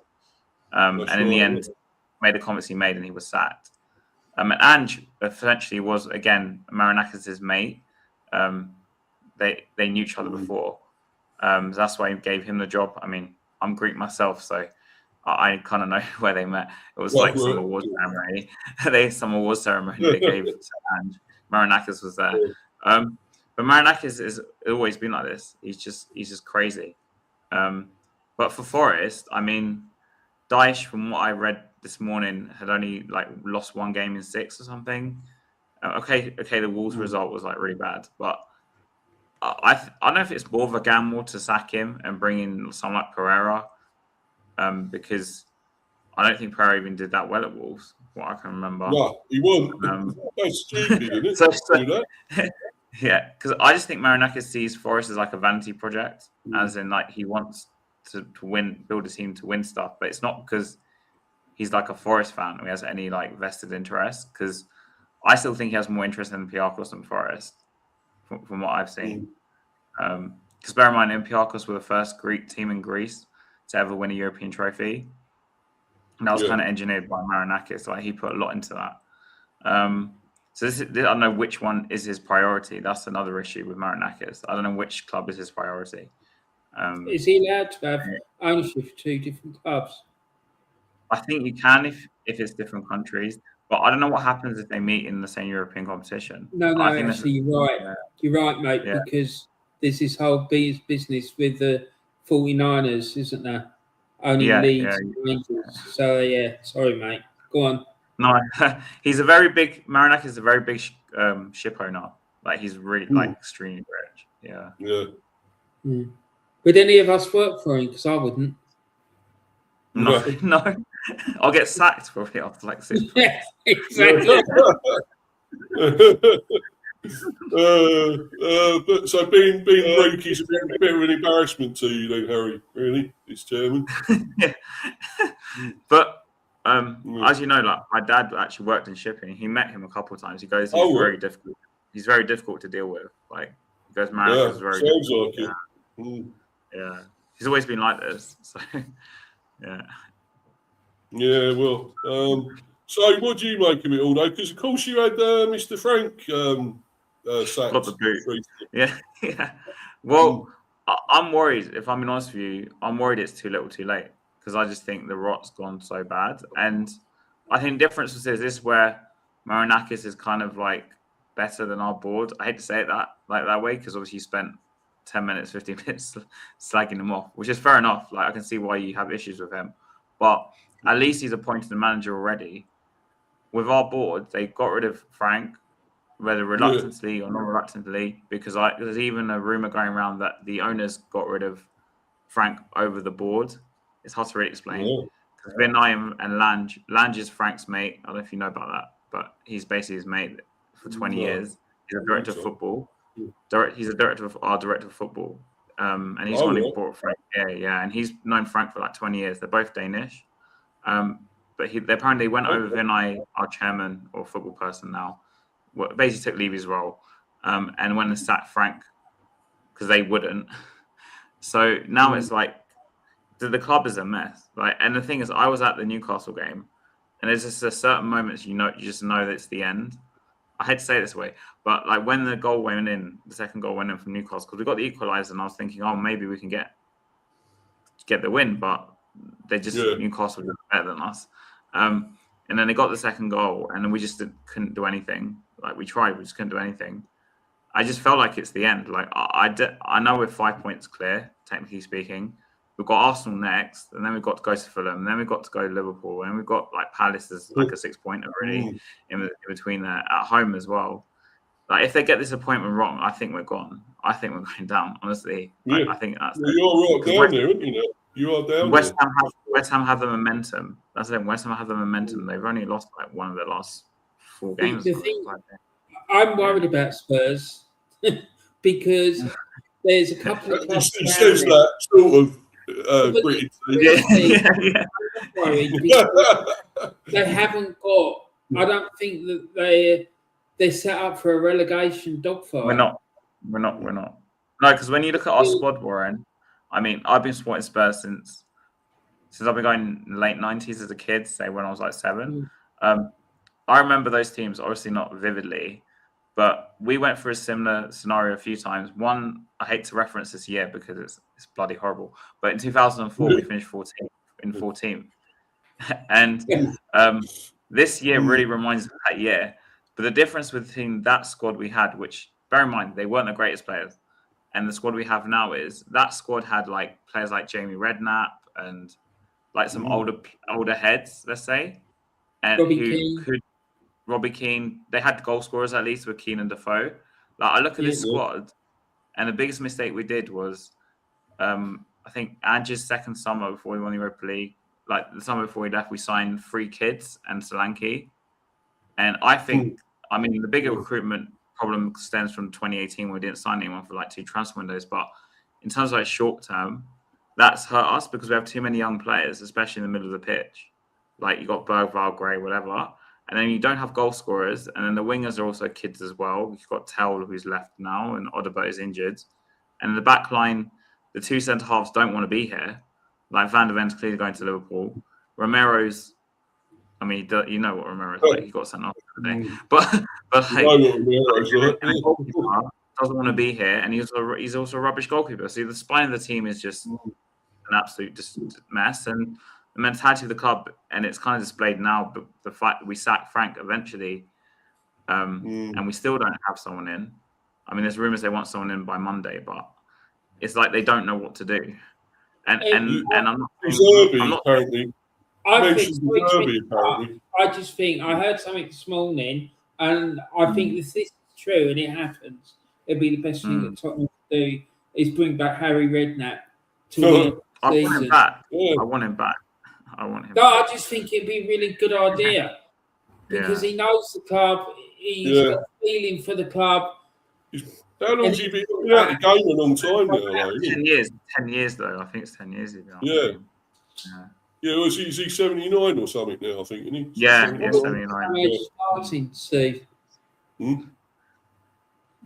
And in the end, made the comments he made and he was sacked. And Ange essentially was, again, Marinakis' mate. They knew each other before. So that's why he gave him the job. I mean, I'm Greek myself, so I kind of know where they met. It was some award ceremony. Some award ceremony they gave to Ange. Marinakis was there. But Marinakis has always been like this. He's just crazy. But for Forest, I mean, Dyche, from what I read this morning, had only lost one game in 6 or something. Okay, the Wolves result was really bad, but I don't know if it's more of a gamble to sack him and bring in someone like Pereira, because I don't think Pereira even did that well at Wolves, what I can remember. No, he won. That's stupid, isn't it? Yeah, because I just think Marinakis sees Forest as like a vanity project, as in he wants to win, build a team to win stuff, but it's not because he's like a Forest fan or he has any vested interest, because I still think he has more interest in Olympiacos than Forest, from what I've seen. Because bear in mind, Olympiacos were the first Greek team in Greece to ever win a European trophy. And that was kind of engineered by Marinakis. He put a lot into that. So I don't know which one is his priority. That's another issue with Marinakis. I don't know which club is his priority. Is he allowed to have ownership of 2 different clubs? I think you can if it's different countries. But I don't know what happens if they meet in the same European competition. No, actually, you're right. Yeah. You're right, mate, because there's this whole business with the 49ers, isn't there? Owning Leeds and Rangers. So, sorry, mate. Go on. No, he's a very big, Marinakis is a very big ship owner. He's really, extremely rich. Yeah. Yeah. Would any of us work for him? Because I wouldn't. No. I'll get sacked probably after 6 months. Yeah, exactly. But so being rookie's a bit of an embarrassment to you then, Harry, really, this chairman. Yeah. But as you know, my dad actually worked in shipping. He met him a couple of times. He goes, he's very difficult. He's very difficult to deal with. He goes, Marinakis is very difficult. Sounds like it. Yeah. He's always been like this. So yeah. Yeah, well, so what do you make of it all, though? Because, of course, you had Mr. Frank sacked. Got the boot. Yeah. Well, I'm worried, if I'm being honest with you, I'm worried it's too little too late, because I just think the rot's gone so bad. And I think the difference is this where Marinakis is kind of better than our board. I hate to say it that way, because obviously you spent 10 minutes, 15 minutes slagging him off, which is fair enough. I can see why you have issues with him. But at least he's appointed a manager already. With our board, they got rid of Frank, whether reluctantly or not reluctantly, because there's even a rumor going around that the owners got rid of Frank over the board. It's hard to really explain. Because Vinay and Lange is Frank's mate. I don't know if you know about that, but he's basically his mate for 20 years. He's a director of football. He's our director of football. And he's one who brought Frank. Yeah, and he's known Frank for like 20 years. They're both Danish. But they apparently went over Vinay, our chairman or football person now, basically took Levy's role, and went and sacked Frank because they wouldn't. So now it's like the club is a mess. Like, and the thing is, I was at the Newcastle game, and there's just a certain moments you just know that it's the end. I hate to say it this way, but like when the second goal went in from Newcastle, because we got the equaliser, and I was thinking, oh, maybe we can get the win, but Newcastle were better than us. And then they got the second goal, and then we just couldn't do anything. Like we tried, we just couldn't do anything. I just felt like it's the end. Like I know we're 5 points clear, technically speaking. We've got Arsenal next, and then we've got to go to Fulham, and then we've got to go to Liverpool, and we've got like Palace as like a 6-pointer really in between there at home as well. Like if they get this appointment wrong, I think we're gone. I think we're going down. Honestly, I think that's. Well, you're right down there, aren't you? You are down West Ham have the momentum. That's it. West Ham have the momentum. They've only lost like one of their last 4 games. I'm worried about Spurs because there's a couple of clubs. It says that sort of pretty. They haven't got. I don't think that they're set up for a relegation dogfight. We're not. No, because when you look at our squad, Warren. I mean, I've been supporting Spurs since I've been going in the late 90s as a kid, say when I was like 7. I remember those teams, obviously not vividly, but we went through a similar scenario a few times. One, I hate to reference this year because it's bloody horrible, but in 2004, we finished 14th. And this year really reminds me of that year. But the difference between that squad we had, which, bear in mind, they weren't the greatest players, and the squad we have now is that squad had like players like Jamie Redknapp and like some older heads, let's say, and Robbie Keane. They had goal scorers at least with Keane and Defoe. Like I look at this squad, and the biggest mistake we did was, I think Ange's second summer before we won the Europa League, like the summer before we left, we signed 3 kids and Solanke, and I think the bigger recruitment problem stems from 2018 when we didn't sign anyone for like 2 transfer windows. But in terms of like short term, that's hurt us because we have too many young players, especially in the middle of the pitch. Like you got Bergvall, Gray, whatever, and then you don't have goal scorers, and then the wingers are also kids as well. You've got Tell, who's left now, and Odegaard is injured, and in the back line, the 2 centre halves don't want to be here. Like Van der Ven's clearly going to Liverpool. Romero's. I mean, you know what Romero's like. He got sent off today, but like, doesn't want to be here, and he's also a rubbish goalkeeper. So the spine of the team is just an absolute mess, and the mentality of the club, and it's kind of displayed now. But the fact that we sacked Frank eventually, and we still don't have someone in. I mean, there's rumours they want someone in by Monday, but it's like they don't know what to do. And I'm not apparently. I just think I heard something this morning, and I think if this is true and it happens, it'd be the best thing that Tottenham can do is bring back Harry Redknapp to the I want him back. I want him back. No, I just think it'd be a really good idea because he knows the club. He's got a feeling for the club. How long has he been out the game? A long time now. 10 years. 10 years though. I think it's 10 years ago. Yeah, is he 79 or something now, I think, isn't he? Yeah, 79. Martin, Steve.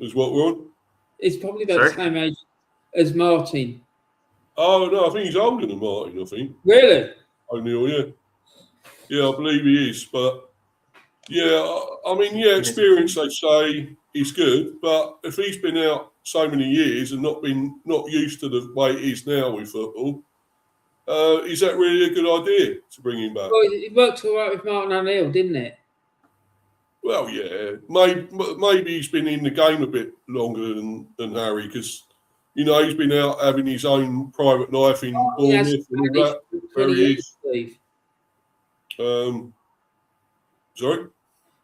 Is what we're on? It's probably about the same age as Martin. Oh, no, I think he's older than Martin, I think. Really? O'Neill, yeah. Yeah, I believe he is. But, experience, they say, is good. But if he's been out so many years and not used to the way it is now with football, is that really a good idea to bring him back? Well, it worked all right with Martin O'Neill, didn't it? Well, yeah. Maybe he's been in the game a bit longer than Harry because, he's been out having his own private life in Bournemouth and all that. Where he is. Sorry?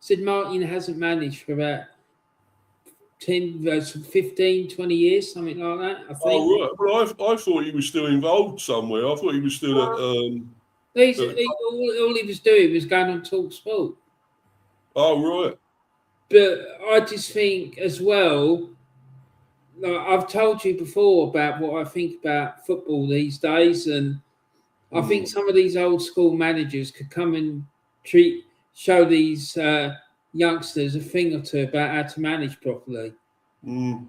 Said Martin hasn't managed for about 15, 20 years, something like that, I think. Oh, right. Well, I thought he was still involved somewhere. I thought he was still at... all he was doing was going on Talk Sport. Oh, right. But I just think as well, like I've told you before about what I think about football these days, and I think some of these old school managers could come and show these youngsters a thing or two about how to manage properly. Do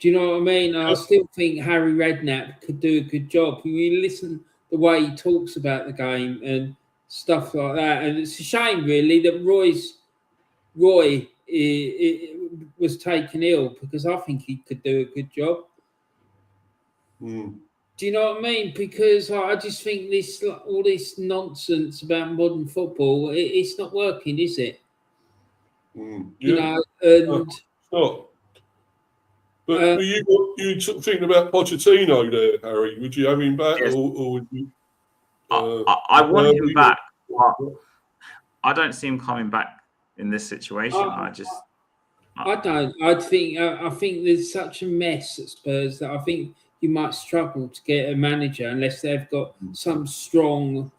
you know what I mean? I still think Harry Redknapp could do a good job. You listen the way he talks about the game and stuff like that, and it's a shame really that Roy was taken ill, because I think he could do a good job. Do you know what I mean? Because I just think all this nonsense about modern football, it's not working, is it? You know, and it's not. But were you thinking about Pochettino there, Harry? Would you have him back, yes. or would you? I want him back. I don't see him coming back in this situation. I don't. I think there's such a mess at Spurs that I think you might struggle to get a manager unless they've got some strong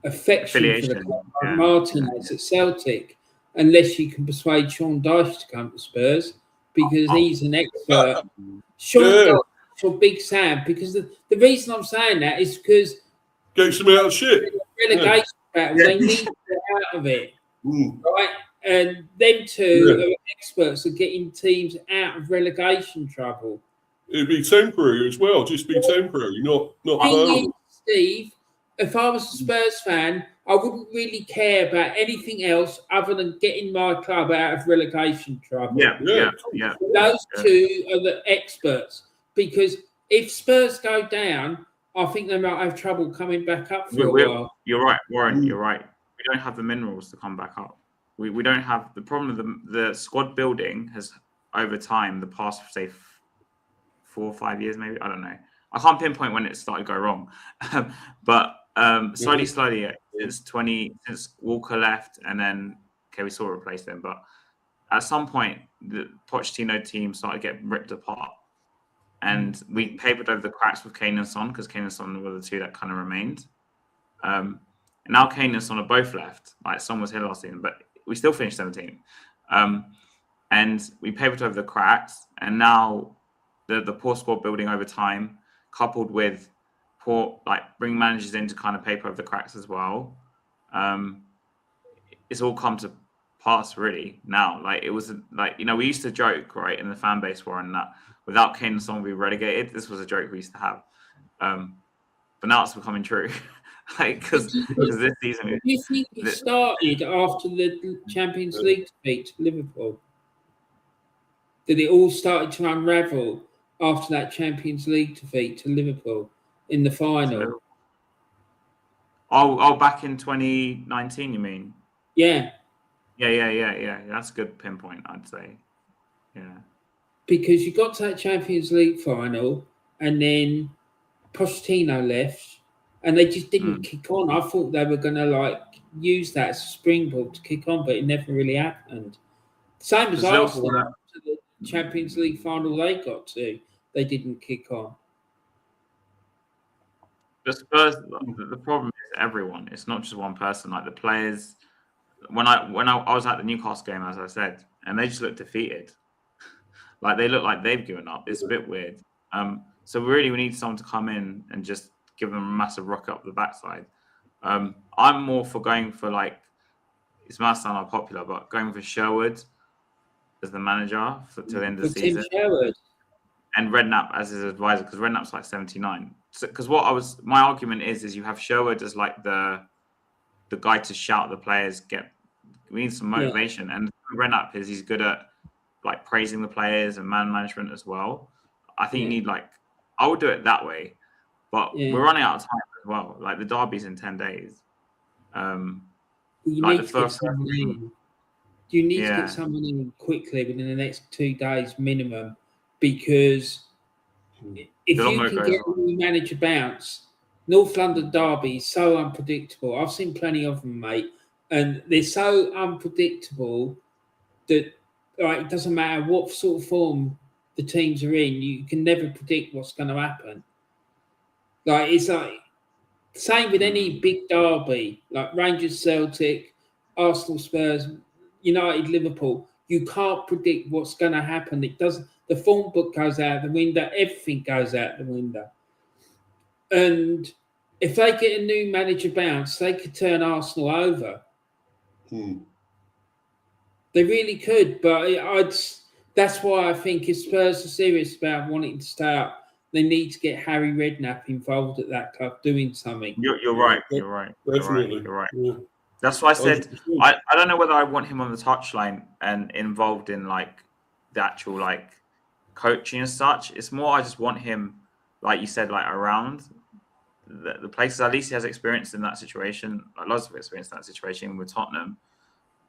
affection for the club, like Martinez at Celtic, unless you can persuade Sean Dyche to come to Spurs, because he's an expert. Sean Dyche or Big Sam, because the reason I'm saying that is because gets them out of shit. Relegation battle, they need to get out of it. Right? And them two are experts at getting teams out of relegation trouble. It'd be temporary as well, just be temporary, not permanent. Steve, if I was a Spurs fan, I wouldn't really care about anything else other than getting my club out of relegation trouble. Those two are the experts, because if Spurs go down, I think they might have trouble coming back up for a while. You're right, Warren. You're right. We don't have the minerals to come back up. We don't have the problem with the squad building has over time, the past say 4 or 5 years, maybe, I don't know. I can't pinpoint when it started to go wrong, but slowly, since Walker left, and then we saw replace them. But at some point, the Pochettino team started getting ripped apart, and we papered over the cracks with Kane and Son, because Kane and Son were the two that kind of remained. And now Kane and Son are both left. Like Son was here last season, but we still finished 17th. And we papered over the cracks, and now the poor squad building over time, coupled with bring managers in to kind of paper over the cracks as well. It's all come to pass really now. Like it was we used to joke, right, in the fan base, Warren, that without Kane and Son, we relegated. This was a joke we used to have. But now it's becoming true. Because this season... Do you think it started after the Champions League defeat to Liverpool? That it all started to unravel after that Champions League defeat to Liverpool in the final? Oh, back in 2019, you mean? Yeah. Yeah. That's a good pinpoint, I'd say. Yeah. Because you got to that Champions League final, and then Pochettino left, and they just didn't kick on. I thought they were going to use that as a springboard to kick on, but it never really happened. Same as Arsenal, to the Champions League final they got to, they didn't kick on. The Spurs, the problem is everyone. It's not just one person. Like the players, when I was at the Newcastle game, as I said, and they just looked defeated. Like they look like they've given up. It's a bit weird. So we need someone to come in and just give them a massive rock up the backside. I'm more for going for it might sound unpopular, but going for Sherwood as the manager till the end of the season. Sherwood. And Redknapp as his advisor, because Redknapp's 79. Because my argument is you have Sherwood as the guy to shout at the players. We need some motivation, and Redknapp he's good at praising the players and man management as well. I think you need I would do it that way, but we're running out of time as well. The derby's in 10 days. You need to get someone in. You need to get someone in quickly within the next 2 days minimum, because if you can get a new manager bounce, North London derby is so unpredictable. I've seen plenty of them, mate, and they're so unpredictable that it doesn't matter what sort of form the teams are in, you can never predict what's going to happen. It's same with any big derby, like Rangers, Celtic, Arsenal, Spurs. United, Liverpool, you can't predict what's going to happen. It doesn't. The form book goes out the window. Everything goes out the window. And if they get a new manager bounce, they could turn Arsenal over. They really could. But that's why I think if Spurs are serious about wanting to stay up, they need to get Harry Redknapp involved at that club doing something. You're right. You're right. Definitely. You're right. Yeah. That's why I said 100%. I don't know whether I want him on the touchline and involved in like the actual like coaching and such. It's more I just want him, like you said, like around the places. At least he has experience in that situation, like lots of experience in that situation with Tottenham.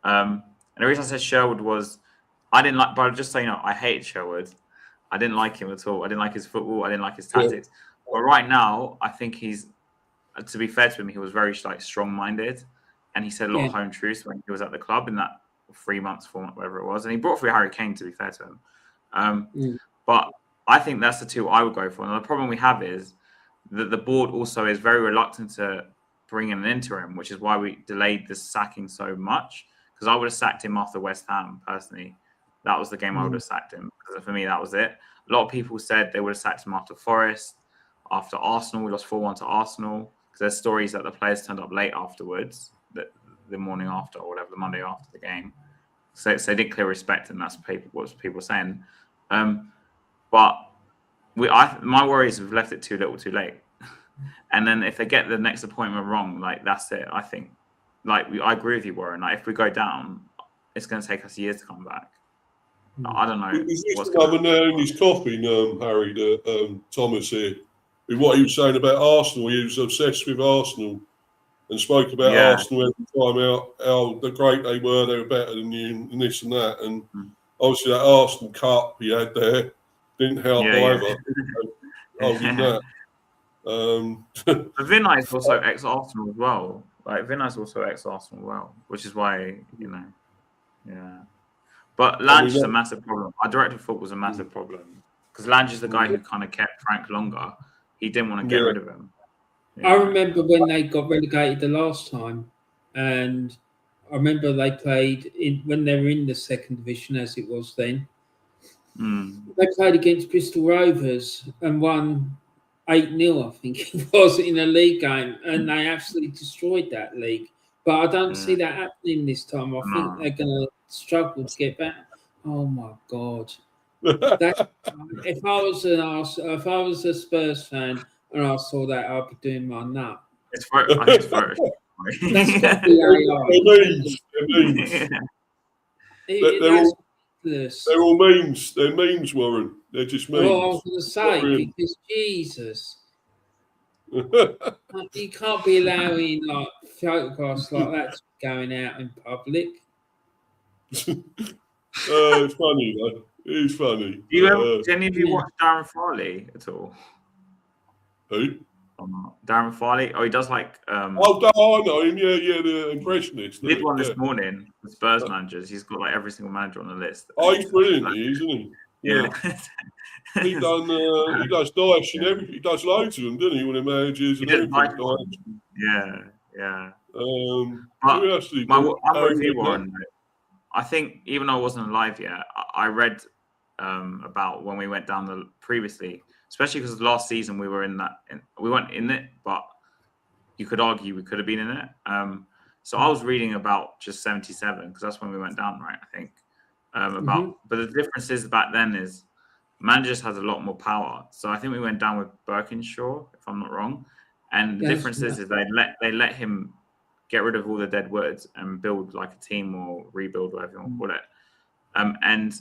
And the reason I said Sherwood was I didn't like, but just so you know, I hated Sherwood. I didn't like him at all. I didn't like his football. I didn't like his tactics. Yeah. But right now, I think he's, to be fair to him, he was very like strong-minded, and he said a lot of home truths when he was at the club in that 3 months, 4 months, whatever it was. And he brought through Harry Kane, to be fair to him. But I think that's the two I would go for. And the problem we have is that the board also is very reluctant to bring in an interim, which is why we delayed the sacking so much. Because I would have sacked him after West Ham, personally. That was the game I would have sacked him. Because for me, that was it. A lot of people said they would have sacked him after Forest, after Arsenal. We lost 4-1 to Arsenal. Because there's stories that the players turned up late afterwards, the morning after or whatever, the Monday after the game. So they did clear respect, and that's what people were saying. But my worry is we've left it too little, too late. And then if they get the next appointment wrong, like that's it. I think, I agree with you, Warren. Like if we go down, it's going to take us years to come back. I don't know. Is this coming in his coffin, Harry, Thomas here, with what he was saying about Arsenal? He was obsessed with Arsenal and spoke about Arsenal every time, how great they were better than you, and this and that. And obviously that Arsenal Cup he had there didn't help either. Holding that. But Vinay is also ex-Arsenal as well. Like Vinay is also ex-Arsenal as well, which is why, But Lange is a massive problem. Our director of football was a massive problem because Lange is the guy who kind of kept Frank longer. He didn't want to get rid of him. I remember when they got relegated the last time, and I remember they played when they were in the second division, as it was then. They played against Bristol Rovers and won 8-0, I think it was, in a league game, and they absolutely destroyed that league. But I don't see that happening this time. I think they're going to struggle to get back. Oh my God! If I was a Spurs fan and I saw that, I'd be doing my nut. It's Photoshop. They're all memes. They're memes, Warren. They're just memes. Well, I was going to say, because Jesus, you can't be allowing like photographs like that going out in public. It's funny though. It's funny. Did any of you watch Darren Farley at all? Who? Darren Farley. Oh, he does like. I know him. Yeah, the impressionist. He did one this morning with Spurs managers. He's got like every single manager on the list. Oh, he's brilliant, isn't he? Yeah. He does Dyche and everything. He does loads of them, doesn't he? When he manages and everything. Yeah. I'm with you, Warren. I think even though I wasn't alive yet, I read about when we went down previously, especially because last season we were we weren't in it, but you could argue we could have been in it. So I was reading about just 77 because that's when we went down, right? I think but the difference is back then is managers has a lot more power. So I think we went down with Birkinshaw, if I'm not wrong, and the difference is they let him get rid of all the dead words and build like a team or rebuild, whatever you want to call it. And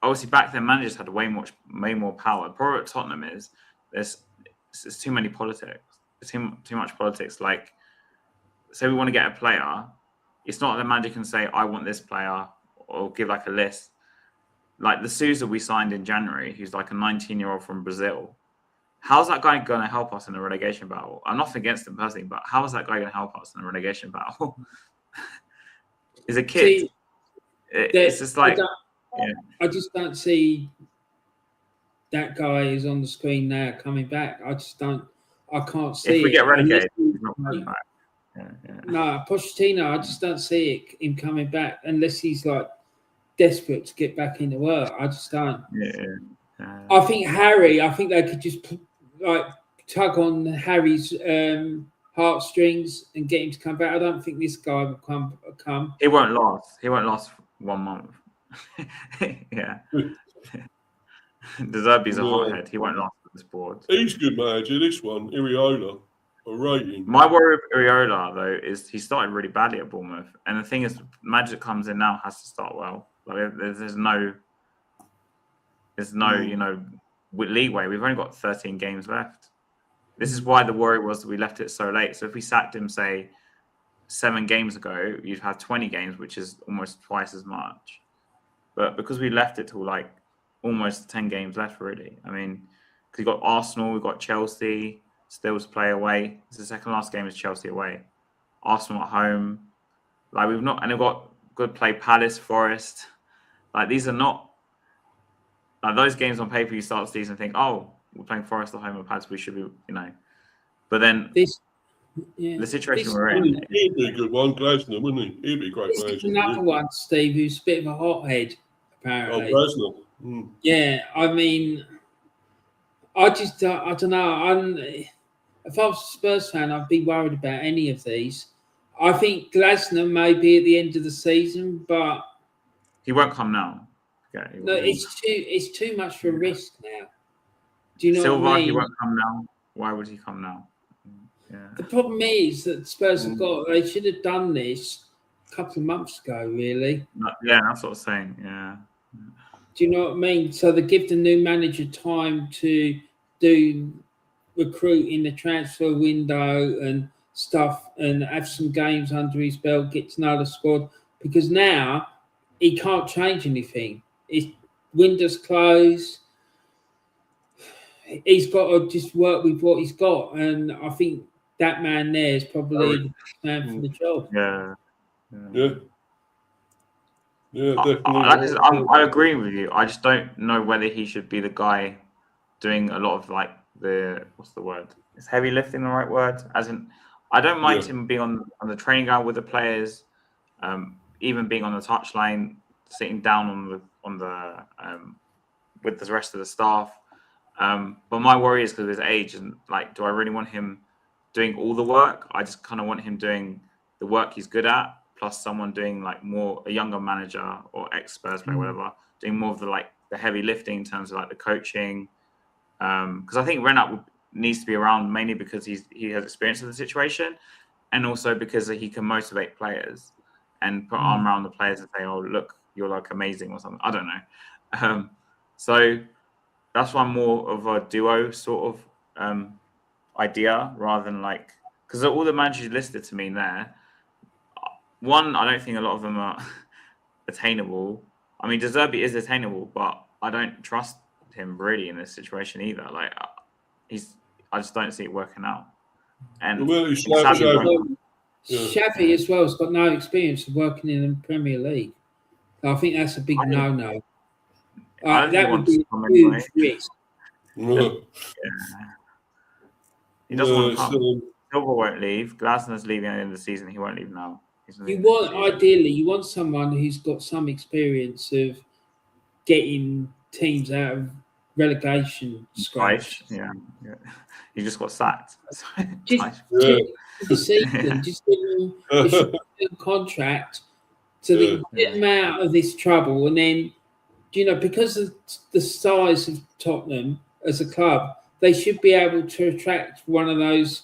obviously back then managers had way more power. The problem at Tottenham is there's too many politics. There's too much politics. Like, say we want to get a player, it's not that the manager can say, I want this player, or give like a list. Like the Sousa we signed in January, who's like a 19-year-old from Brazil. How's that guy going to help us in a relegation battle? I'm not against him personally, but how is that guy going to help us in a relegation battle? He's a kid. See, it's just like... I just don't see that guy is on the screen now coming back. I can't see it. If we get relegated, he's not coming back. No, Pochettino, I just don't see him coming back unless he's like desperate to get back into work. I just don't. I think they could just like tug on Harry's heartstrings and get him to come back. I don't think this guy will come. He won't last. He won't last 1 month. Yeah. De Zerbi's a hothead. He won't last at this board. He's good manager. This one, Iriola, a rating. My worry with Iriola though is he started really badly at Bournemouth, and the thing is, manager that comes in now has to start well. Like there's no leeway. We've only got 13 games left. This is why the worry was we left it so late. So if we sacked him, say, 7 games ago, you'd have 20 games, which is almost twice as much. But because we left it till like almost 10 games left, really. I mean, because we've got Arsenal, we've got Chelsea still to play away. It's the second last game is Chelsea away. Arsenal at home. Like we've got good play Palace, Forest. Like these are not like those games on paper you start the season and think, oh, we're playing Forest at home and Palace, we should be, But then the situation we're in. He'd be a good one, Glasner, wouldn't he? He'd be a great manager. There's another one, Steve, who's a bit of a hothead, apparently. Oh, Glasner. Mm. Yeah, I mean, I don't know. If I was a Spurs fan, I'd be worried about any of these. I think Glasner may be at the end of the season, but he won't come now. Yeah, no, it's too much for a risk now. Do you know Silva, what I mean? He won't come now. Why would he come now? Yeah. The problem is that Spurs they should have done this a couple of months ago, really. Yeah, that's what I'm saying. Yeah. Do you know what I mean? So they give the new manager time to do recruit in the transfer window and stuff and have some games under his belt, get to know the squad, because now he can't change anything. His window's closed. He's got to just work with what he's got, and I think that man there is probably the man for the job. Yeah, definitely. I agree with you. I just don't know whether he should be the guy doing a lot of like what's the word? Is heavy lifting the right word? As in, I don't mind him being on the training ground with the players, even being on the touchline, sitting down on the with the rest of the staff. But my worry is because of his age, and like, do I really want him doing all the work? I just kind of want him doing the work he's good at, plus someone doing like a younger manager or ex-Spurs player, whatever, doing more of the heavy lifting in terms of like the coaching. Because I think Rant needs to be around mainly because he has experience of the situation, and also because he can motivate players and put arm around the players and say, "Oh, look, you're like amazing" or something. I don't know. So that's why I'm more of a duo sort of idea rather than like, because all the managers listed to me there, one, I don't think a lot of them are attainable. I mean, De Zerbi is attainable, but I don't trust him really in this situation either. Like, I just don't see it working out. And Xavi as well has got no experience of working in the Premier League. So I think that's a big no-no. That would be a huge risk. He doesn't want to come. Silva won't leave. Glasner's leaving at the end of the season. He won't leave now. You want someone who's got some experience of getting teams out of relegation scratch. Yeah. He just got sacked. Just the season, just give them a contract so they can get them out of this trouble, and then because of the size of Tottenham as a club, they should be able to attract one of those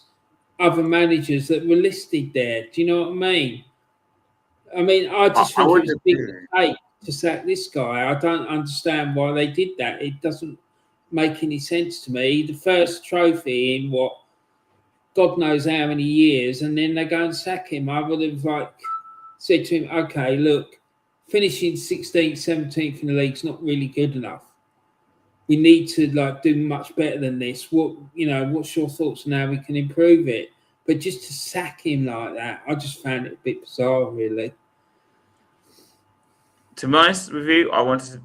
other managers that were listed there. Do you know what I mean? I just think it was a big mistake to sack this guy. I don't understand why they did that. It doesn't make any sense to me. The first trophy in God knows how many years, and then they go and sack him. I would have said to him, okay, look, finishing 16th, 17th in the league is not really good enough. We need to do much better than this. What's your thoughts on how we can improve it? But just to sack him like that, I just found it a bit bizarre, really. To be honest with you, I wanted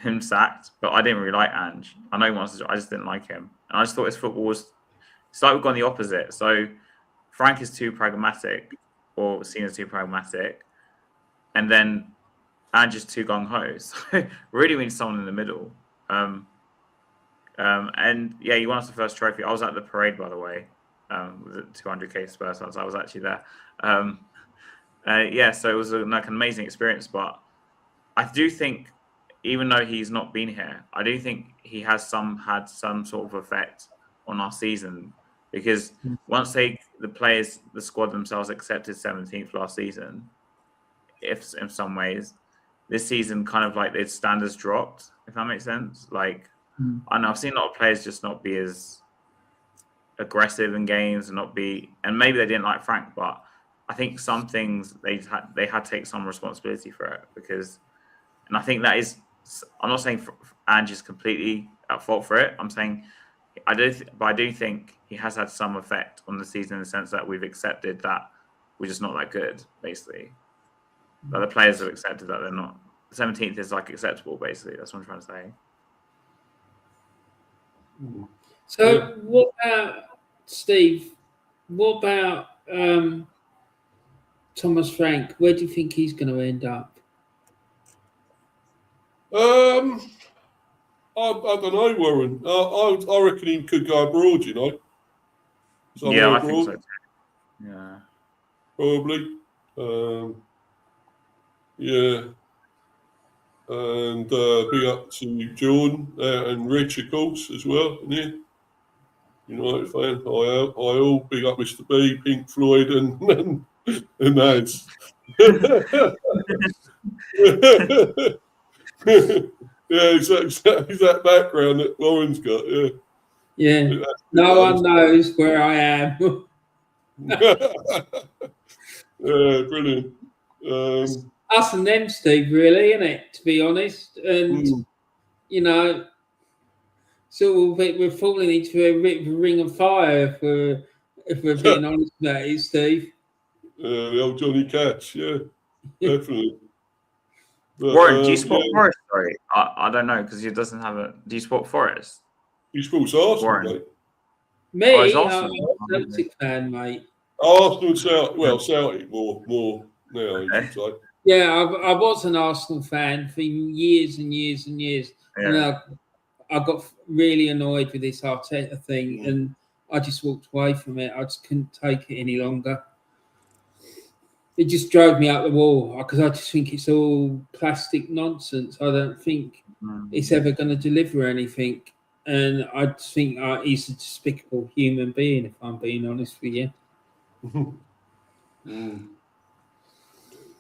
him sacked, but I didn't really like Ange. I know he wants to. I just didn't like him, and I just thought his football was. It's like we've gone the opposite. So Frank is too pragmatic, or seen as too pragmatic, and then Ange is too gung ho. So really, we need someone in the middle. And yeah, you won us the first trophy. I was at the parade, by the way, with the 200k Spurs fans. I was actually there. Yeah, so it was like an amazing experience. But I do think, even though he's not been here, I do think he has had some sort of effect on our season, because once the squad themselves accepted 17th last season, if in some ways, this season kind of like their standards dropped, if that makes sense. Like, I know I've seen a lot of players just not be as aggressive in games and and maybe they didn't like Frank, but I think some things they had to take some responsibility for it, and I think that is, I'm not saying Ange is completely at fault for it. I'm saying but I do think he has had some effect on the season in the sense that we've accepted that we're just not that good, basically. But the players have accepted that they're not. 17th is like acceptable, basically. That's what I'm trying to say. So what about Steve? What about Thomas Frank? Where do you think he's going to end up? I don't know, Warren. I reckon he could go abroad, you know. Yeah, I think so too. Yeah. Probably. Yeah. And big up to John and Rich, of course, as well. Yeah. United fan. I all big up Mr. B, Pink Floyd, and Nads. Yeah, exactly that background that Warren's got. Yeah. Yeah. No one knows where I am. Yeah, brilliant. Us and them, Steve, really, isn't it? To be honest, and you know, so we're falling into a ring of fire if we're being honest about it, Steve. The old Johnny Cash, yeah, definitely. But, Warren, do you support Forest? Sorry, I don't know, because he doesn't have a. Do you support Forest? He supports Arsenal, Warren. mate. Me, I'm a Celtic fan, mate. Arsenal and Celtic. Well, Celtic more now, you should say. Yeah, I was an Arsenal fan for years and years and years, and I got really annoyed with this Arteta thing, and I just walked away from it. I just couldn't take it any longer. It just drove me out the wall, because I just think it's all plastic nonsense. I don't think it's ever going to deliver anything, and I just think he's a despicable human being, if I'm being honest with you.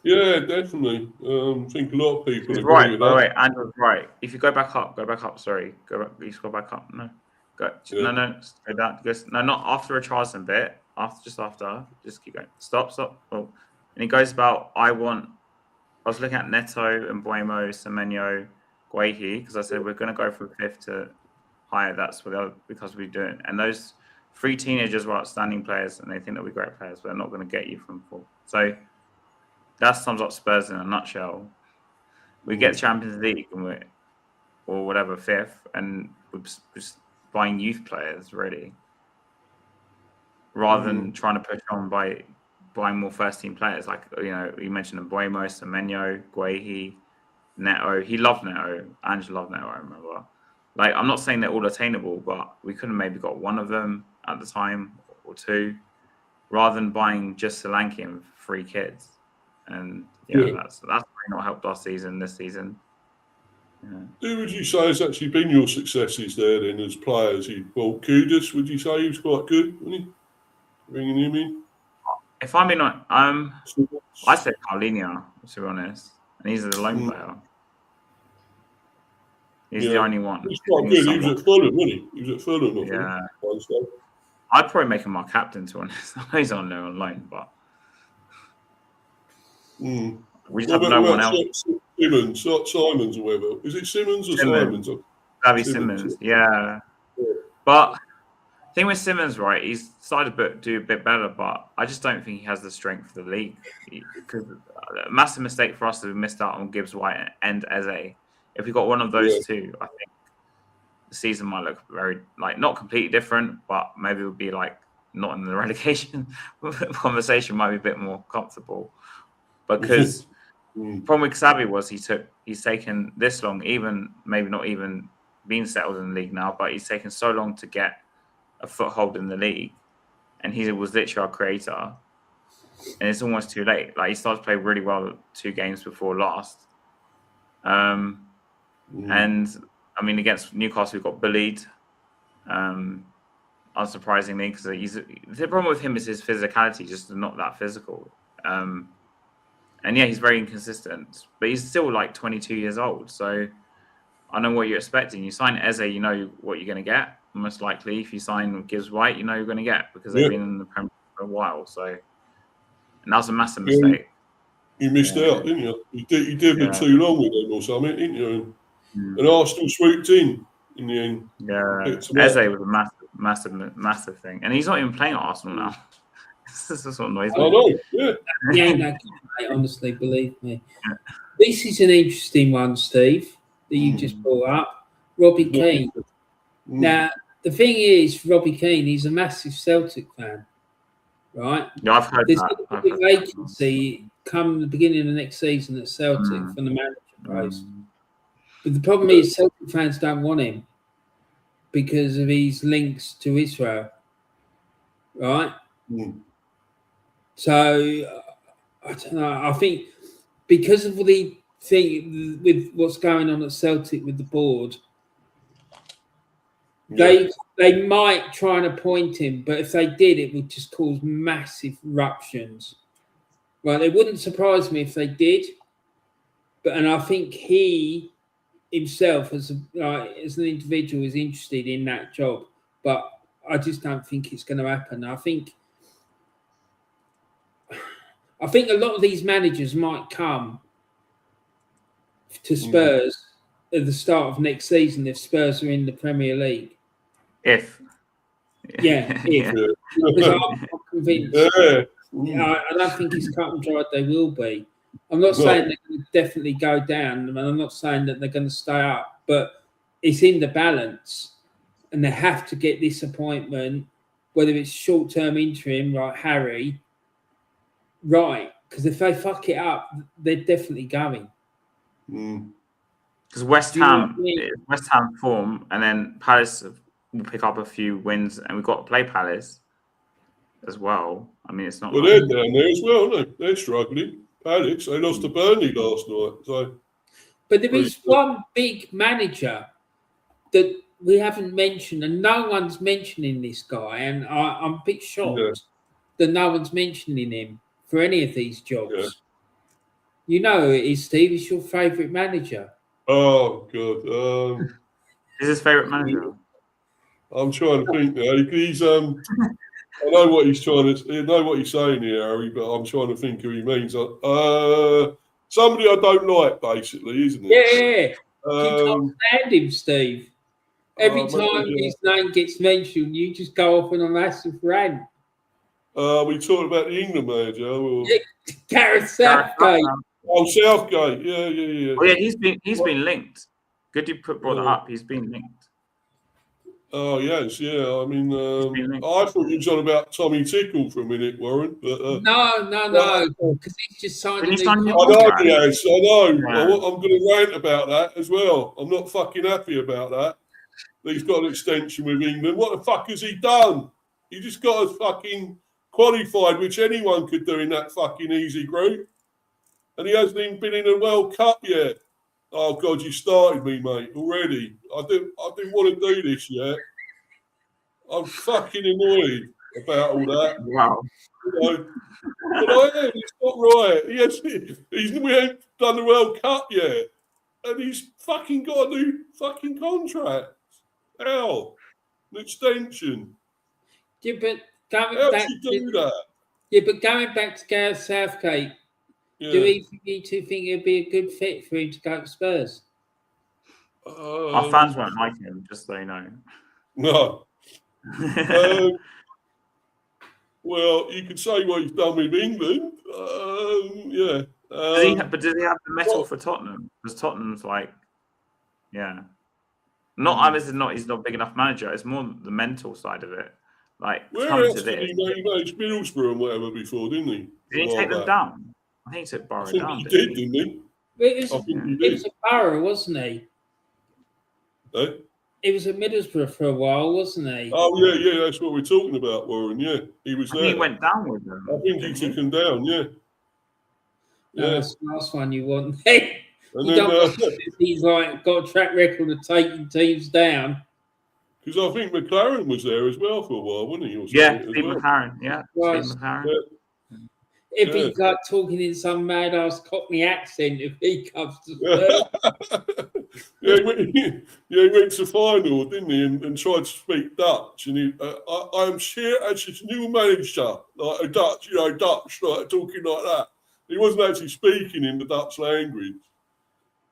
Yeah, definitely. I think a lot of people agree right, with by the that. way, Andrew's right. If you go back up. Sorry, please go back up. No, go. Yeah. No, go down. No, not after a Charleston bit. Just after. Just keep going. Stop. Oh, and he goes about. I was looking at Neto and Buemo, Semenyo, Guehi, because I said we're going to go from 5th to higher. That's because we're doing. And those 3 teenagers were outstanding players, and they think that we're great players, but they're not going to get you from 4. So that sums up Spurs in a nutshell. We get Champions League and or whatever 5th, and we're just buying youth players really, rather than trying to push on by buying more first-team players. Like, you know, you mentioned Buemo, Semenyo, Guehi, Neto. He loved Neto. Ange loved Neto, I remember. Like, I'm not saying they're all attainable, but we could have maybe got one of them at the time or 2, rather than buying just Solanke and 3 kids. And that's really not helped our season this season. Yeah. Who would you say has actually been your successes there then as players? Kudus, would you say he was quite good, wasn't he? Bringing him in? If I'm being honest, I said Paulinho, to be honest. And he's the lone player. He's the only one. He's quite good. He was at Fulham, wasn't he? He was at Fulham, I think. I'd probably make him our captain, to be honest. I know he's on there on loan, but we just have no one else. Simons or whatever. Is it Simons or Simons? That'd be Simons, yeah. But the thing with Simons, right, he's started to do a bit better, but I just don't think he has the strength for the league. Because a massive mistake for us to have missed out on Gibbs White and Eze. If we got one of those two, I think the season might look very, like, not completely different, but maybe it would be like not in the relegation conversation might be a bit more comfortable. Because the problem with Xavi was he's taken this long, even maybe not even being settled in the league now, but he's taken so long to get a foothold in the league, and he was literally our creator. And it's almost too late. Like, he started to play really well 2 games before last. And I mean, against Newcastle, we got bullied, unsurprisingly, because the problem with him is his physicality, just not that physical. And yeah, he's very inconsistent, but he's still like 22 years old. So I know what you're expecting. You sign Eze, you know what you're going to get. Most likely, if you sign Gibbs White, you know you're going to get, because they've been in the Premier League for a while. So, and that was a massive mistake. You missed out, didn't you? You did it too long with them or something, didn't you? And Arsenal swooped in the end. Yeah, Eze was a massive thing, and he's not even playing at Arsenal now. This is what annoys me. I know, yeah. Yeah, no, mate, honestly, believe me. Yeah. This is an interesting one, Steve, that you just brought up. Robbie Keane. Now, the thing is, Robbie Keane, he's a massive Celtic fan, right? Yeah, I've heard There's that. a big vacancy come the beginning of the next season at Celtic from the manager post. But the problem is Celtic fans don't want him because of his links to Israel, right? So, I don't know. I think because of the thing with what's going on at Celtic with the board, they might try and appoint him, but if they did, it would just cause massive ruptions. Well, it wouldn't surprise me if they did, and I think he himself, as an individual, is interested in that job, but I just don't think it's going to happen. I think a lot of these managers might come to Spurs at the start of next season if Spurs are in the Premier League. If. Because I'm convinced. I don't think it's cut and dried they will be. I'm not saying they're going to definitely go down, and I'm not saying that they're going to stay up, but it's in the balance, and they have to get this appointment, whether it's short-term interim like Harry, right, because if they fuck it up, they're definitely going. Because West Ham form, and then Palace will pick up a few wins, and we've got to play Palace as well. I mean, it's not. Well, they're down there as well, aren't they? They're struggling. Palace, they lost to Burnley last night. So, but there is one big manager that we haven't mentioned, and no one's mentioning this guy, and I'm a bit shocked that no one's mentioning him for any of these jobs. Yeah. You know, it is, Steve. It's your favourite manager. Oh God! Is his favourite manager? I'm trying to think now. He's I know what he's trying to. I know what he's saying here, Harry, but I'm trying to think who he means. Somebody I don't like, basically, isn't it? Yeah. You can't stand him, Steve. Every time his name gets mentioned, you just go off on a massive rant. We talked about the England manager. Or... Gareth Southgate. Oh, Southgate. Yeah. Oh, yeah, he's been linked. Good you brought that up. He's been linked. Oh, yes, yeah. I mean, I thought you was on about Tommy Tuchel for a minute, Warren. But, no, because he's just signed a new contract. I know he has, I know. Yeah. I'm going to rant about that as well. I'm not fucking happy about that. He's got an extension with England. What the fuck has he done? He just got us fucking qualified, which anyone could do in that fucking easy group. And he hasn't even been in a World Cup yet. Oh God, you started me, mate, already. I didn't want to do this yet. I'm fucking annoyed about all that. Wow. You know, but I am. It's not right. We ain't done the World Cup yet, and he's fucking got a new fucking contract. How? An extension. Yeah, but how does he do that? Yeah, but going back to Gareth Southgate. Yeah. Do you two think it'd be a good fit for him to go to Spurs? Our fans won't like him, just so you know. No. Well, you could say what he's done with England. Does he have the metal for Tottenham? Because Tottenham's like, he's not a big enough manager. It's more the mental side of it. Like, Where come else to did this. he manage Middlesbrough and whatever before, didn't he? Did he take them down? I think he took I Borough think down. he did, didn't he? It I think he it did. was a Borough, wasn't he? Eh? It was at Middlesbrough for a while, wasn't he? Oh, yeah, that's what we're talking about, Warren. Yeah, he was I there. think he went down with them. I think he took him down, yeah. No, Yeah. that's the last one you want. And You then, don't want he's like got a track record of taking teams down. because I think McLaren was there as well for a while, wasn't he? Or Yeah, something Steve as well. McLaren. Yeah, Right. Steve McLaren. Yeah. If he's like talking in some mad ass Cockney accent, if he comes to Spurs. he went to final, didn't he? And tried to speak Dutch. And I'm here as his new manager, like a Dutch, Dutch, like talking like that. He wasn't actually speaking in the Dutch language.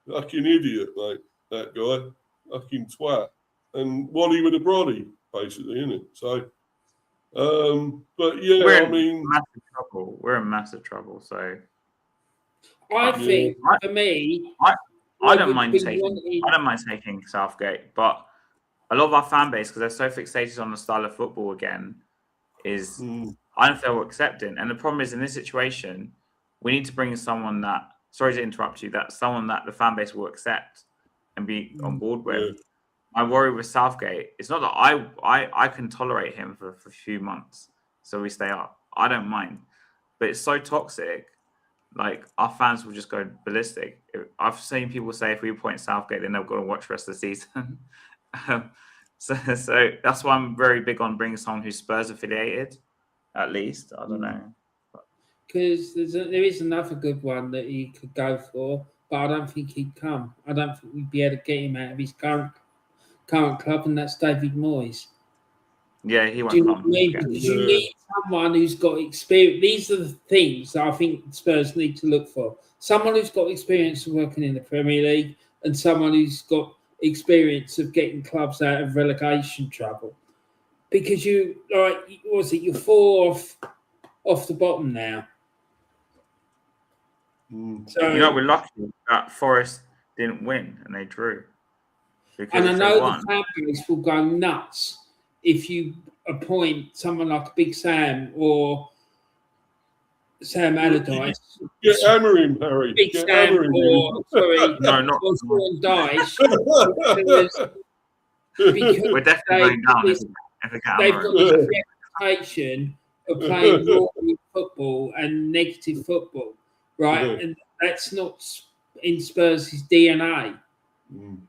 Fucking idiot, mate, that guy. Fucking twat. And Wally with a brody, basically, isn't it? So, but yeah, We're I mean, massive trouble. We're in massive trouble. So I think for me, I don't mind taking Southgate, but a lot of our fan base, because they're so fixated on the style of football again, is I don't feel accepting. And the problem is, in this situation, we need to bring in someone that, sorry to interrupt you, that's someone that the fan base will accept and be on board with. Yeah. My worry with Southgate, it's not that I can tolerate him for a few months, so we stay up. I don't mind, but it's so toxic. Like, our fans will just go ballistic. I've seen people say if we appoint Southgate, then they're going to watch the rest of the season. So that's why I'm very big on bringing someone who's Spurs affiliated, at least. I don't know. Because there is another good one that he could go for, but I don't think he'd come. I don't think we'd be able to get him out of his current club, and that's David Moyes. Yeah, he won't Do you know come. what I mean? Because you need someone who's got experience. These are the things that I think Spurs need to look for. Someone who's got experience of working in the Premier League and someone who's got experience of getting clubs out of relegation trouble. Because you're 4 off the bottom now. So, we're lucky that Forest didn't win and they drew. And I know the fan base will go nuts if you appoint someone like Big Sam or Sam Allardyce. Get hammer him, Harry. Big Get Sam hammer him. or Sean Dyche. We're definitely going down. They've got this reputation of playing raw football and negative football, right? Yeah. And that's not in Spurs' DNA,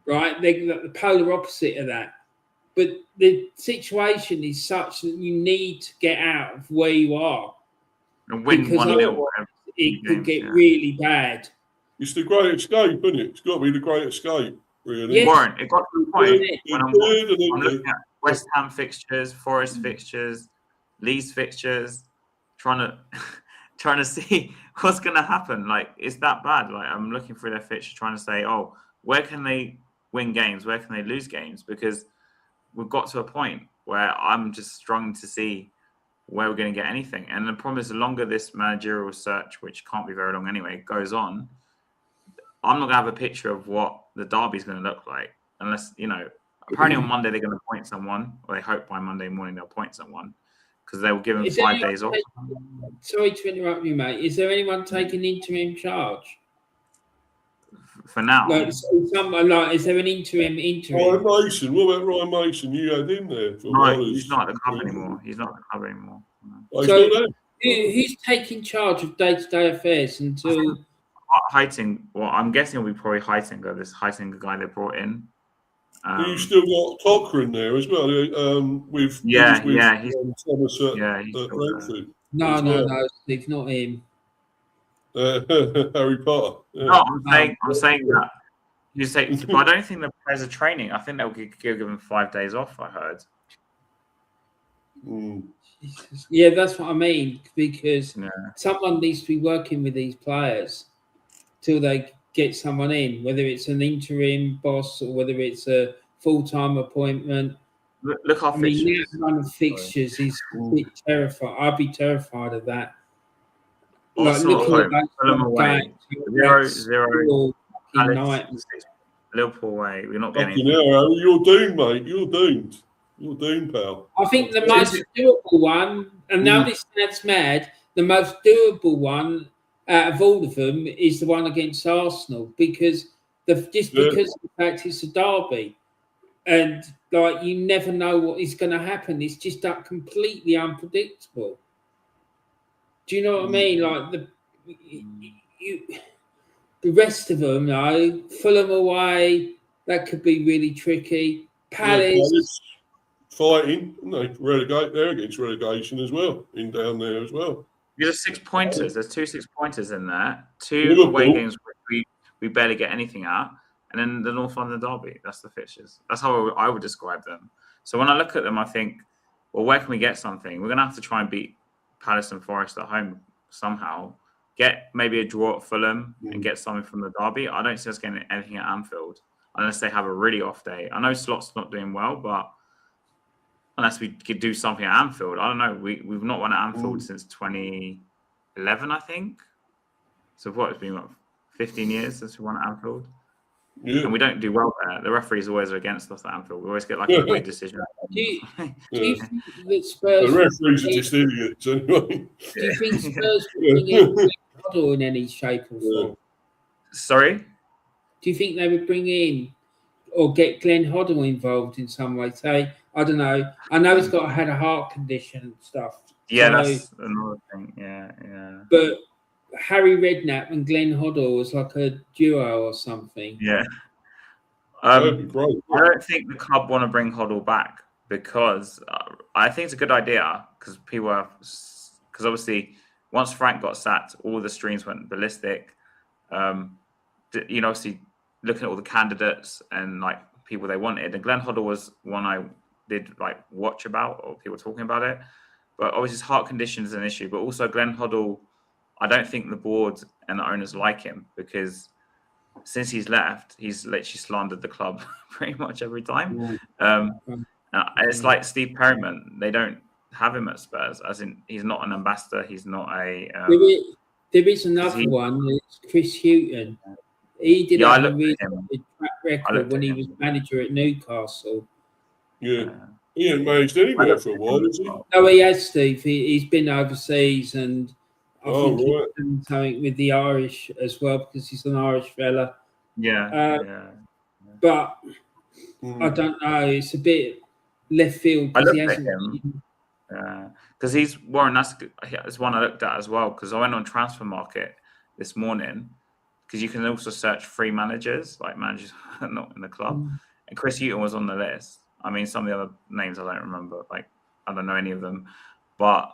right? They're the polar opposite of that. But the situation is such that you need to get out of where you are. And win 1-0. It could get really bad. It's the great escape, isn't it? It's got to be the great escape, really. Yes. Warren, it got to the point when I'm looking at West Ham fixtures, Forest fixtures, Leeds fixtures, trying to see what's going to happen. Like, it's that bad. Like, I'm looking through their fixtures, trying to say, oh, where can they win games? Where can they lose games? Because we've got to a point where I'm just struggling to see where we're going to get anything. And the problem is, the longer this managerial search, which can't be very long anyway, goes on, I'm not going to have a picture of what the derby is going to look like unless, apparently on Monday they're going to appoint someone, or they hope by Monday morning they'll appoint someone because they will give them 5 days off. Sorry to interrupt you, mate. Is there anyone taking interim charge? For now. Is there an interim? Ryan Mason. What about Ryan Mason? You had him there. No, he's not at the club anymore. Oh, so who's taking charge of day-to-day affairs until... Heitinga. Well, I'm guessing it'll be probably Heitinga, this Heitinga guy they brought in. You've still got Cochran there as well. With Somerset. No, Steve, not him. Harry Potter. Yeah. No, I'm saying that. But I don't think the players are training. I think they'll give them 5 days off. I heard. Yeah, that's what I mean. Because someone needs to be working with these players till they get someone in, whether it's an interim boss or whether it's a full-time appointment. Look, our fixtures. That kind of fixtures is a bit terrifying. I'd be terrified of that. Arsenal at home, Fulham away, 0-0. Liverpool away. We're not getting. You're doomed, mate. You're doomed. You're doomed, pal. I think the most doable one, and now this sounds mad, the most doable one out of all of them is the one against Arsenal because because of the fact it's a derby, and like you never know what is going to happen. It's just that completely unpredictable. Do you know what I mean? Like the rest of them, though, Fulham away, that could be really tricky. Palace fighting, relegate there against relegation as well, down there as well. These are 6 pointers. There's 2 6-pointers in there. 2 away games where we barely get anything at, and then the North London derby. That's the fixtures. That's how I would describe them. So when I look at them, I think, well, where can we get something? We're gonna have to try and beat Palace and Forest at home somehow. Get maybe a draw at Fulham and get something from the derby. I don't see us getting anything at Anfield unless they have a really off day. I know Slot's not doing well, but unless we could do something at Anfield, I don't know. We've not won at Anfield since 2011, I think. So what, it's been 15 years since we won at Anfield. Yeah. And we don't do well there. The referees always are against us at Anfield. We always get like a weird decision. Do you think that Spurs? The referees are just idiots anyway. Do you think Spurs will bring in Hoddle in any shape or form? Sorry? Do you think they would bring in or get Glenn Hoddle involved in some way? Say, I don't know. I know he's had a heart condition and stuff. Yeah, that's another thing. Yeah. But Harry Redknapp and Glenn Hoddle was like a duo or something. Yeah. I don't think the club want to bring Hoddle back because I think it's a good idea because obviously once Frank got sacked, all the streams went ballistic. Obviously looking at all the candidates and like people they wanted, and Glenn Hoddle was one I did like watch about or people talking about it. But obviously his heart condition is an issue, but also Glenn Hoddle, I don't think the board and the owners like him because since he's left, he's literally slandered the club pretty much every time. It's like Steve Perryman. They don't have him at Spurs, as in he's not an ambassador. He's not a... there is another one. It's Chris Hughton. He did have a really good track record when he was manager at Newcastle. Yeah. He hasn't managed anywhere for a while, has he? No, he has, Steve. He's been overseas and I think he's done something with the Irish as well because he's an Irish fella. Yeah. But I don't know. It's a bit left field. I looked at him. Because he's Warren. That's one I looked at as well because I went on Transfer Market this morning because you can also search free managers, like managers not in the club. And Chris Hughton was on the list. I mean, some of the other names I don't remember. Like, I don't know any of them. But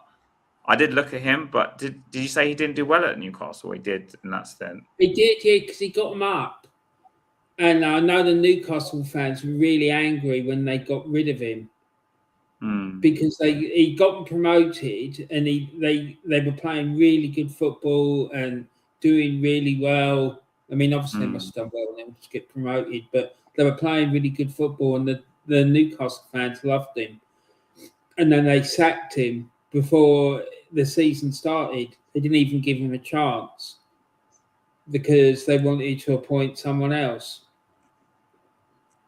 I did look at him. But did you say he didn't do well at Newcastle? He did in that stint. He did, yeah, because he got them up. And I know the Newcastle fans were really angry when they got rid of him. Because he got promoted and they were playing really good football and doing really well. I mean, obviously they must have done well and to get promoted, but they were playing really good football and the Newcastle fans loved him. And then they sacked him before the season started. They didn't even give him a chance because they wanted to appoint someone else.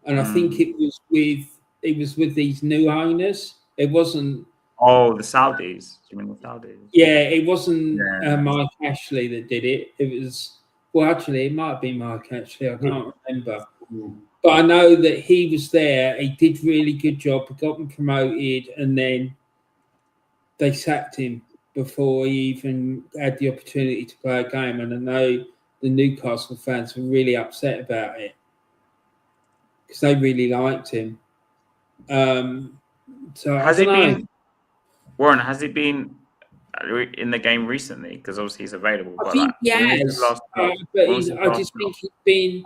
And I think it was with these new owners. It wasn't. Oh, the Saudis. Do you mean the Saudis? Yeah, it wasn't Mike Ashley that did it. It was, well, actually, it might have been Mike Ashley. I can't remember. But I know that he was there. He did really good job. He got him promoted, and then they sacked him before he even had the opportunity to play a game. And I know the Newcastle fans were really upset about it because they really liked him. So has he been, Warren? Has he been in the game recently? Because obviously he's available. I think he has, but I just think he's been.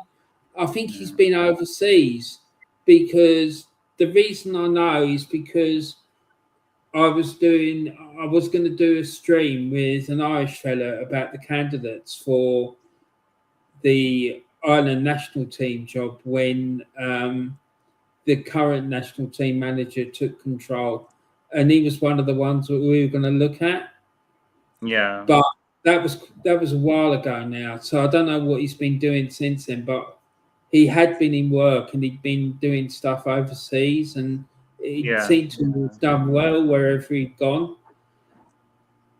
I think he's been overseas because the reason I know is because I was going to do a stream with an Irish fella about the candidates for the Ireland national team job when the current national team manager took control, and he was one of the ones that we were going to look at. Yeah, but that was a while ago now, so I don't know what he's been doing since then. But he had been in work and he'd been doing stuff overseas, and He seemed to have done well wherever he'd gone.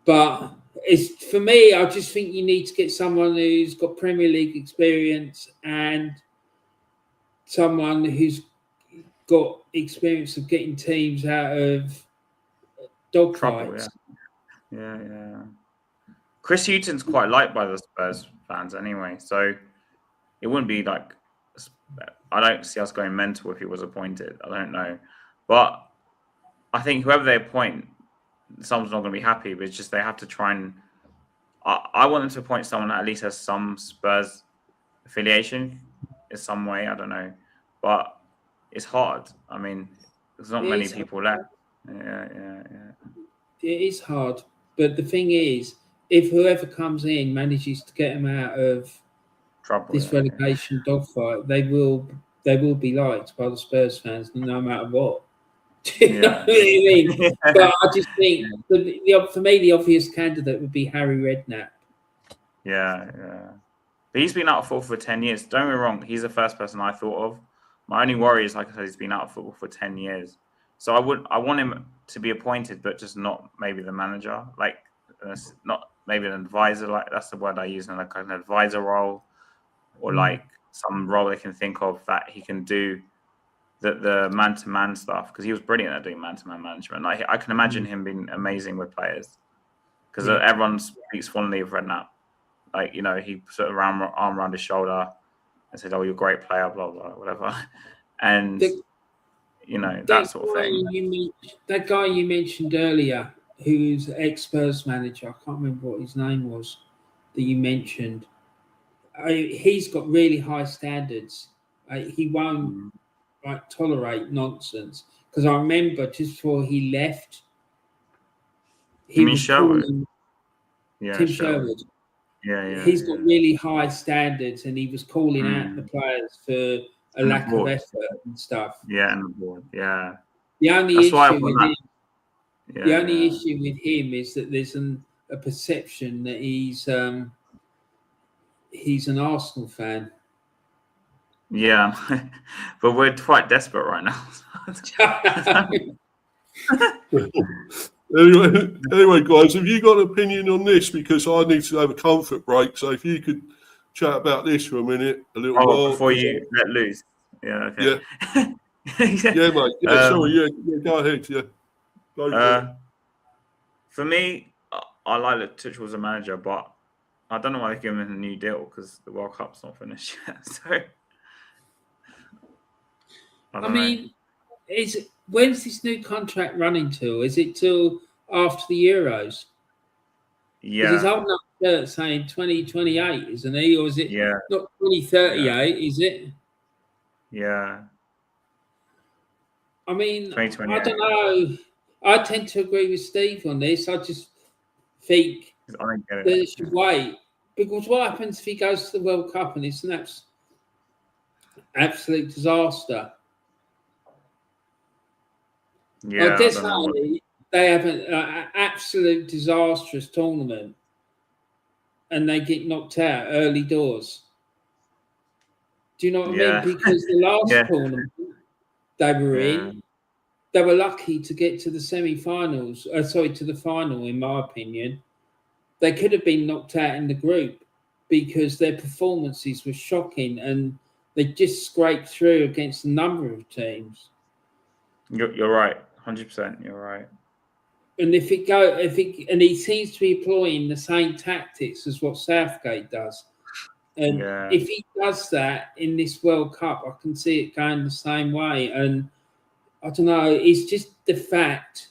But for me, I just think you need to get someone who's got Premier League experience and someone who's got experience of getting teams out of dogfights. Yeah. Chris Hughton's quite liked by the Spurs fans anyway, so it wouldn't be like, I don't see us going mental if he was appointed. I don't know, but I think whoever they appoint, someone's not going to be happy. But it's just they have to try and. I want them to appoint someone that at least has some Spurs affiliation in some way. I don't know, but it's hard. I mean, there's not many people left. Yeah. It is hard, but the thing is, if whoever comes in manages to get them out of this relegation dogfight, they will be liked by the Spurs fans, no matter what. Do you know what I mean? But I just think for me, the obvious candidate would be Harry Redknapp. Yeah. But he's been out of football for 10 years. Don't get me wrong, he's the first person I thought of. My only worry is, like I said, he's been out of football for 10 years. So I want him to be appointed, but just not maybe the manager, like not maybe an advisor. Like that's the word I use, in like an advisor role, or like some role they can think of that he can do the man-to-man stuff, because he was brilliant at doing man-to-man management. Like I can imagine him being amazing with players, because everyone speaks fondly of Redknapp. Like, you know, he put an arm around his shoulder and said, "Oh, you're a great player," blah blah, whatever, and you know, that sort of thing. That guy you mentioned earlier, who's ex-Spurs manager, I can't remember what his name was, that you mentioned. He's got really high standards. He won't tolerate nonsense. Because I remember just before he left, he was calling Tim Sherwood. Yeah. He's got really high standards, and he was calling out the players for a lack of effort and stuff. Yeah, and the board. Yeah. The only issue with him is that there's a perception that he's an Arsenal fan. Yeah, but we're quite desperate right now. Anyway, guys, have you got an opinion on this? Because I need to have a comfort break. So if you could chat about this for a minute, a little while before you let loose. Yeah. Okay. Yeah, mate. Yeah, sorry. Yeah, go ahead. Yeah. For me, I like that Tuchel was a manager, but I don't know why they give him a new deal, because the World Cup's not finished yet. So. I mean, when's this new contract running till? Is it till after the Euros? Yeah. He's holding up a shirt saying 2028, isn't he? Or is it not 2038, is it? Yeah. I mean, I don't know. I tend to agree with Steve on this. I just think they should wait. Because what happens if he goes to the World Cup and it's an absolute disaster? Yeah, they have an absolute disastrous tournament and they get knocked out early doors. Do you know what I mean? Because the last tournament they were in, they were lucky to get to the semi-finals. To the final, in my opinion. They could have been knocked out in the group because their performances were shocking and they just scraped through against a number of teams. You're right, 100%. You're right. And and he seems to be employing the same tactics as what Southgate does. And if he does that in this World Cup, I can see it going the same way. And I don't know, it's just the fact,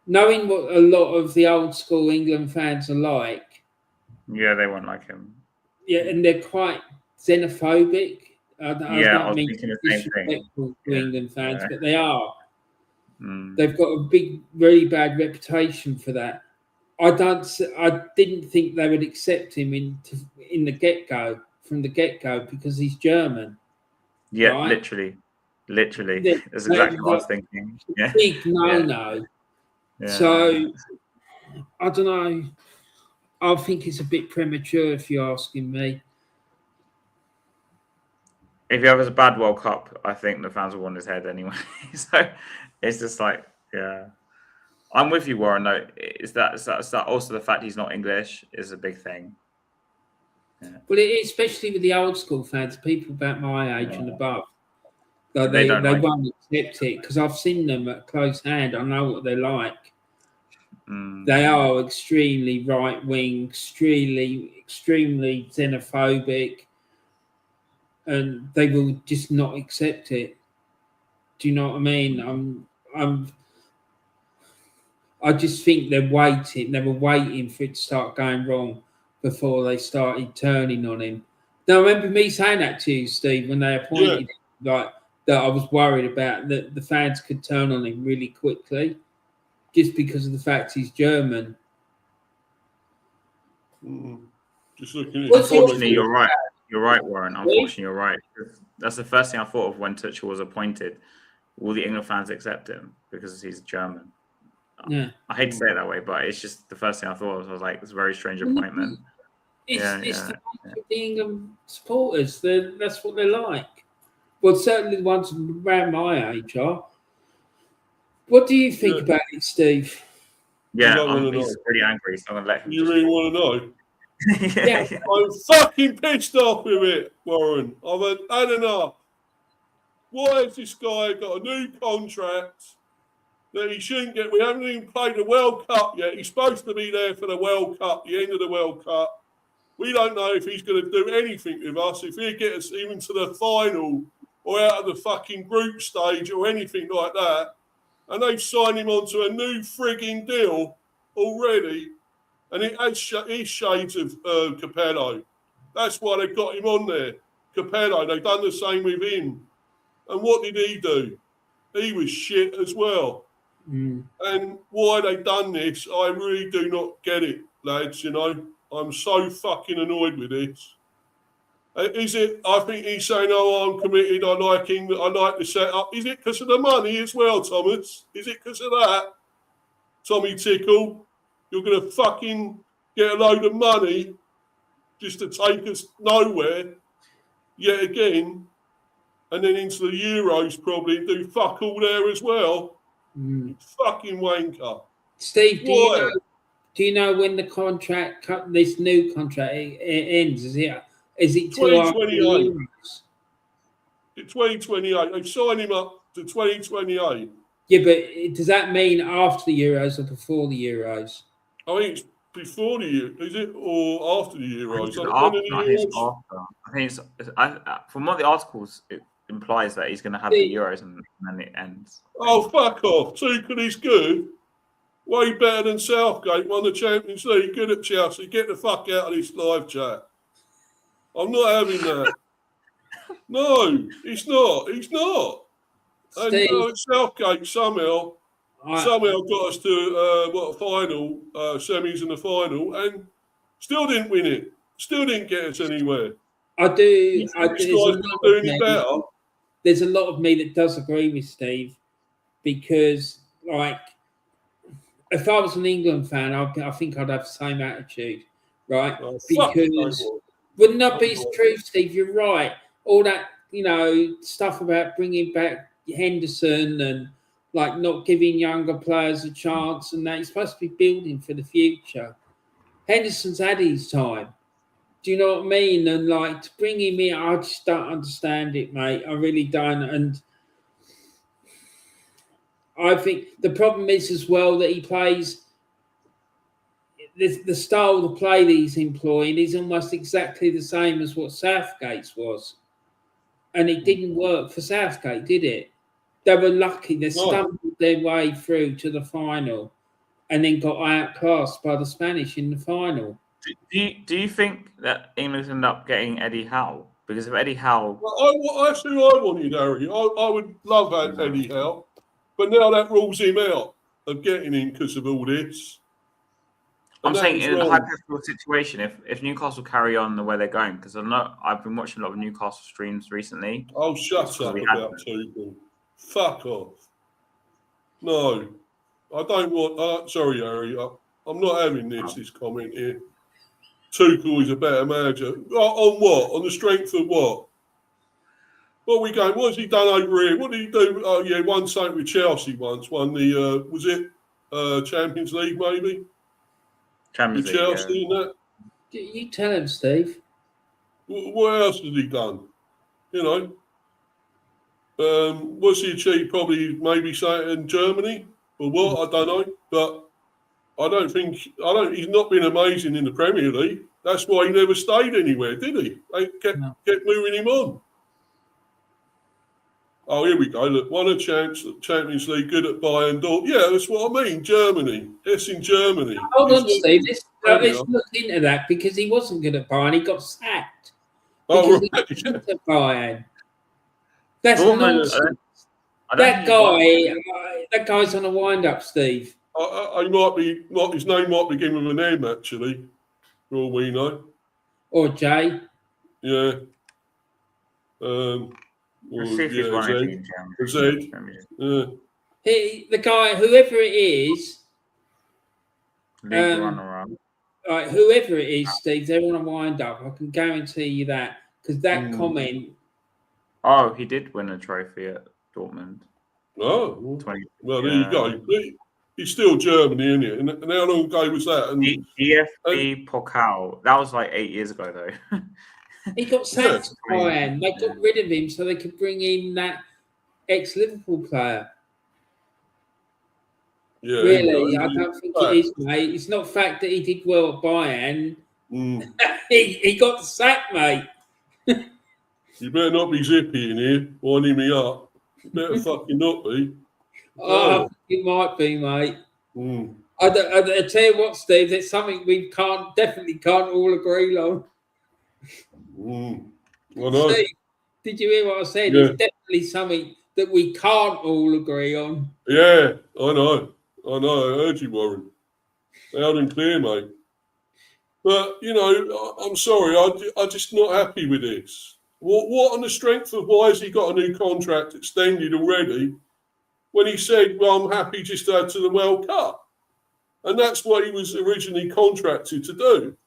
knowing what a lot of the old school England fans are like. Yeah, they won't like him. Yeah, and they're quite xenophobic. I don't mean disrespectful to England fans, but they are. They've got a really bad reputation for that. I didn't think they would accept him from the get go, because he's German. Yeah, right? literally. That's exactly what I was thinking. Yeah, big no. Yeah. So I don't know. I think it's a bit premature, if you're asking me. if he has a bad World Cup, I think the fans will want his head anyway. So it's just like, yeah. I'm with you, Warren. Though, is that also the fact he's not English is a big thing. Yeah. Well, it is, especially with the old school fans, people about my age and above. Like They they like won't accept it because I've seen them at close hand. I know what they're like. They are extremely right wing, extremely xenophobic, and they will just not accept it. Do you know what I mean? I just think they're waiting. They were waiting for it to start going wrong before they started turning on him. Now, I remember me saying that to you, Steve, when they appointed him, like that. I was worried about that the fans could turn on him really quickly, just because of the fact he's German. Just looking at unfortunately, you're right. You're right, Warren. Unfortunately, you're right. That's the first thing I thought of when Tuchel was appointed. Will the England fans accept him because he's German? Yeah, I hate to say it that way, but it's just the first thing I thought of. I was like, it's a very strange appointment. It's the England supporters. That's what they're like. Well, certainly the ones around my age are. What do you think about it, Steve? Yeah, he's pretty angry, so I'm gonna let him. You really want to know? Yeah. I'm fucking pissed off with it, Warren. I've had enough. Why has this guy got a new contract that he shouldn't get? We haven't even played the World Cup yet. He's supposed to be there for the World Cup, the end of the World Cup. We don't know if he's going to do anything with us, if he'll get us even to the final or out of the fucking group stage or anything like that. And they've signed him onto a new frigging deal already. And it has his shades of Capello. That's why they've got him on there. Capello, they've done the same with him. And what did he do? He was shit as well. And why they done this, I really do not get it, lads, you know. I'm so fucking annoyed with this. Is it, I think he's saying, oh, I'm committed, I like England, I like the setup. Is it because of the money as well, Thomas? Is it because of that? Tommy Tickle, you're going to fucking get a load of money just to take us nowhere yet again, and then into the Euros probably do fuck all there as well. Fucking wanker. Steve, do you know when the contract, this new contract, it ends? Is it 2028? It's 2028. They've signed him up to 2028. Yeah, but does that mean after the Euros or before the Euros? I think it's before the Euros, is it, or after the Euros? I think it's from what the articles, it implies that he's going to have the Euros and then it ends. Oh, fuck off. Tuchel is good. Way better than Southgate, won the Champions League, good at Chelsea. Get the fuck out of this live chat. I'm not having that. No, he's not. He's not. Steve, and Southgate somehow got us to a final, semis and the final, and still didn't win it. Still didn't get us anywhere. There's a lot of me that does agree with Steve, because, like, if I was an England fan, I think I'd have the same attitude, right? Because wouldn't that be the truth, Steve? You're right. All that, stuff about bringing back Henderson and like not giving younger players a chance and that, you're supposed to be building for the future. Henderson's had his time. Do you know what I mean? And like to bring him in, I just don't understand it, mate. I really don't. And I think the problem is as well that he plays, the style of play that he's employing is almost exactly the same as what Southgate's was. And it didn't work for Southgate, did it? They were lucky. They stumbled their way through to the final and then got outclassed by the Spanish in the final. Do you think that England end up getting Eddie Howe? Because if Eddie Howe... Well, that's who I wanted, Harry. I would love Eddie Howe. But now that rules him out of getting in because of all this. I'm saying in a hypothetical situation, if Newcastle carry on the way they're going, because I know I've been watching a lot of Newcastle streams recently. Oh, shut up about Tuchel. Fuck off. No, I don't want... sorry, Harry. I'm not having this comment here. Tuchel is a better manager. On what? On the strength of what? What are we going? What has he done over here? What did he do? Oh, yeah, won something with Chelsea once. Won the, was it Champions League, maybe? Champions With League, Chelsea and that? You tell him, Steve. What else has he done? You know? What's he achieved? Probably maybe something in Germany or what? I don't know. But he's not been amazing in the Premier League. That's why he never stayed anywhere, did he? They kept moving him on. Oh, here we go. Look, won a Champions League, good at Bayern. Yeah, that's what I mean. Germany. It's in Germany. Hold on, Steve. Let's look into that because he wasn't good at Bayern. He got sacked. Oh, Because right. he was good at Bayern. That's Dortmund, nonsense. I don't That guy's on a wind-up, Steve. He might be. His name might begin with an M, actually, for all we know. Or Jay. Yeah. Let's see if he's won anything in Z. Yeah. The guy, whoever it is, League runner-up. whoever it is, Steve, they're on a wind-up. I can guarantee you that because that comment. Oh, he did win a trophy at Dortmund. Oh, well, there you go. He's still Germany, isn't he? And how long ago was that? And DFB Pokal. That was like 8 years ago, though. He got sacked to Bayern. They got rid of him so they could bring in that ex-Liverpool player. Yeah, really, I don't think it is, mate. It's not fact that he did well at Bayern. He got sacked, mate. You better not be zippy in here, winding me up. You better fucking not be. Oh, it might be, mate. I tell you what, Steve, there's something we definitely can't all agree on. I know. Steve, did you hear what I said? Yeah. It's definitely something that we can't all agree on. Yeah, I know. I heard you, Warren. Loud and clear, mate. But, you know, I'm sorry. I'm just not happy with this. What on the strength of why has he got a new contract extended already when he said, well, I'm happy just to add to the World Cup? And that's what he was originally contracted to do.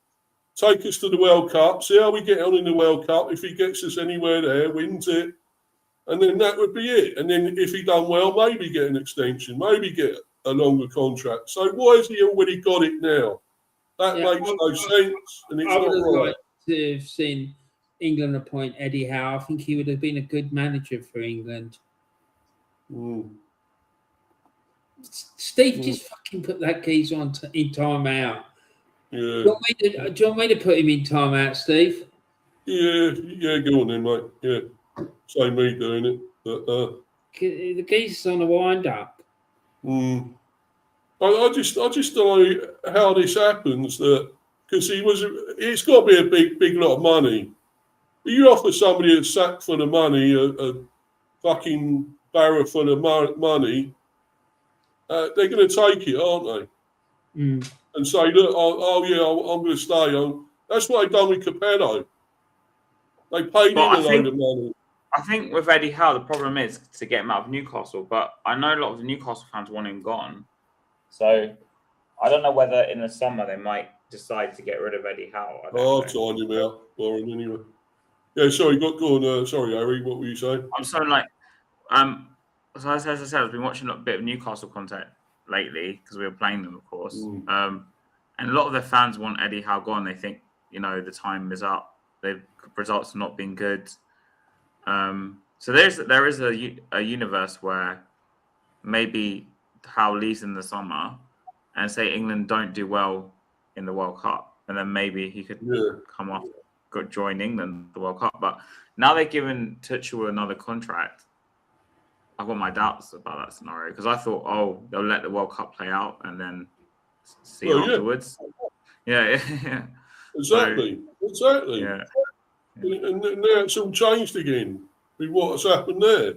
Take us to the World Cup, see how we get on in the World Cup. If he gets us anywhere there, wins it, and then that would be it. And then if he done well, maybe get an extension, maybe get a longer contract. So why has he already got it now? That makes no sense, and it's I would not have right. liked to have seen England appoint Eddie Howe. I think he would have been a good manager for England. Steve, just fucking put that geezer on in time out. Yeah. Do you want me to put him in time out, Steve? Yeah, go on then, mate. Yeah. Same me doing it. But the geezer's on a wind up. I just don't know how this happens, that because it's got to be a big lot of money. You offer somebody a sack full of money, a fucking barrel full of money, they're going to take it, aren't they? And say, look, I'm going to stay. That's what they've done with Capello. They paid him a load of money. I think with Eddie Howe, the problem is to get him out of Newcastle. But I know a lot of the Newcastle fans want him gone. So I don't know whether in the summer they might decide to get rid of Eddie Howe. I'll sign him out, Warren, anyway. Yeah, sorry, go on. Sorry, Harry, what were you saying? I'm so so as I said, I've been watching a bit of Newcastle content lately because we were playing them, of course. And a lot of their fans want Eddie Howe gone. They think, the time is up. The results have not been good. So there is a universe where maybe Howe leaves in the summer and say England don't do well in the World Cup, and then maybe he could come off, join England the World Cup. But now they've given Tuchel another contract. I've got my doubts about that scenario because I thought, they'll let the World Cup play out and then see afterwards. Yeah. Exactly. Yeah. And now it's all changed again with what's happened there.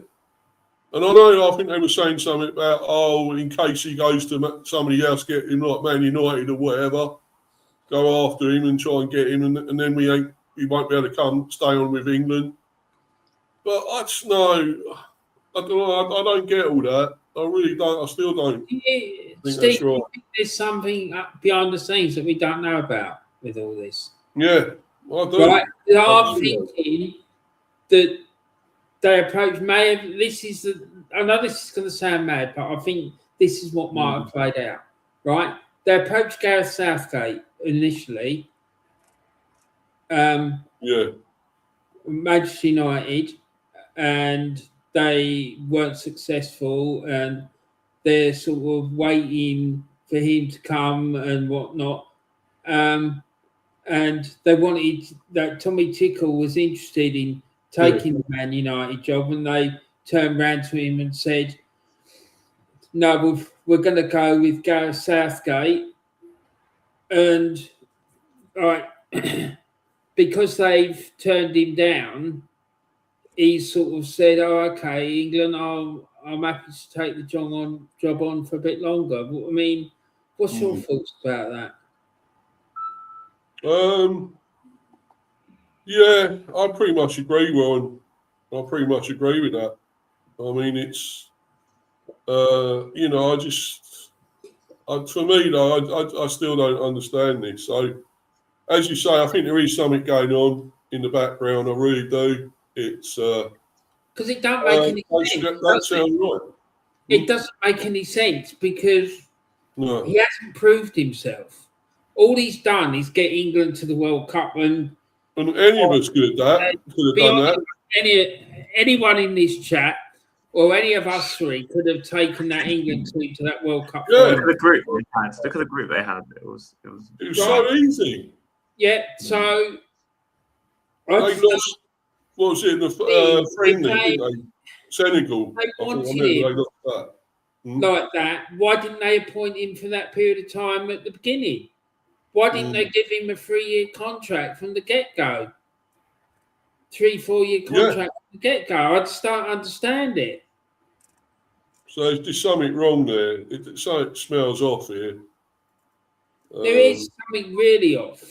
And I think they were saying something about, in case he goes to somebody else, get him like Man United or whatever, go after him and try and get him, and then we won't be able to stay on with England. But I just know, I don't get all that. I really don't. I still don't think Steve, that's right. I think there's something behind the scenes that we don't know about with all this. Yeah, I do. Right? I'm thinking that they approached May. I know this is going to sound mad, but I think this is what might have played out, right? They approached Gareth Southgate initially. Manchester United, and they weren't successful, and they're sort of waiting for him to come and whatnot. And they wanted that Tommy Tuchel was interested in taking the Man United job, and they turned around to him and said, "No, we're going to go with Gareth Southgate." And because they've turned him down, he sort of said, "Oh, okay, England, I'm happy to take the job on for a bit longer." I mean, what's your thoughts about that? Yeah, I pretty much agree, Warren. I pretty much agree with that. I mean, it's, for me, though, I still don't understand this. So, as you say, I think there is something going on in the background. I really do. It's because it don't make any sense. That sounds right. It doesn't make any sense because he hasn't proved himself. All he's done is get England to the World Cup, and any of us could have done that. Anyone in this chat or any of us three could have taken that England team to that World Cup. Look at the group they had. Look at the group they had. It was so easy. Yeah. So they lost. What was it? The friendly, Senegal. They wanted him like that. Why didn't they appoint him for that period of time at the beginning? Why didn't they give him a 3-year contract from the get-go? 3-4 year contract from the get-go. I just don't understand it. So there's something wrong there. Something smells off here. There is something really off.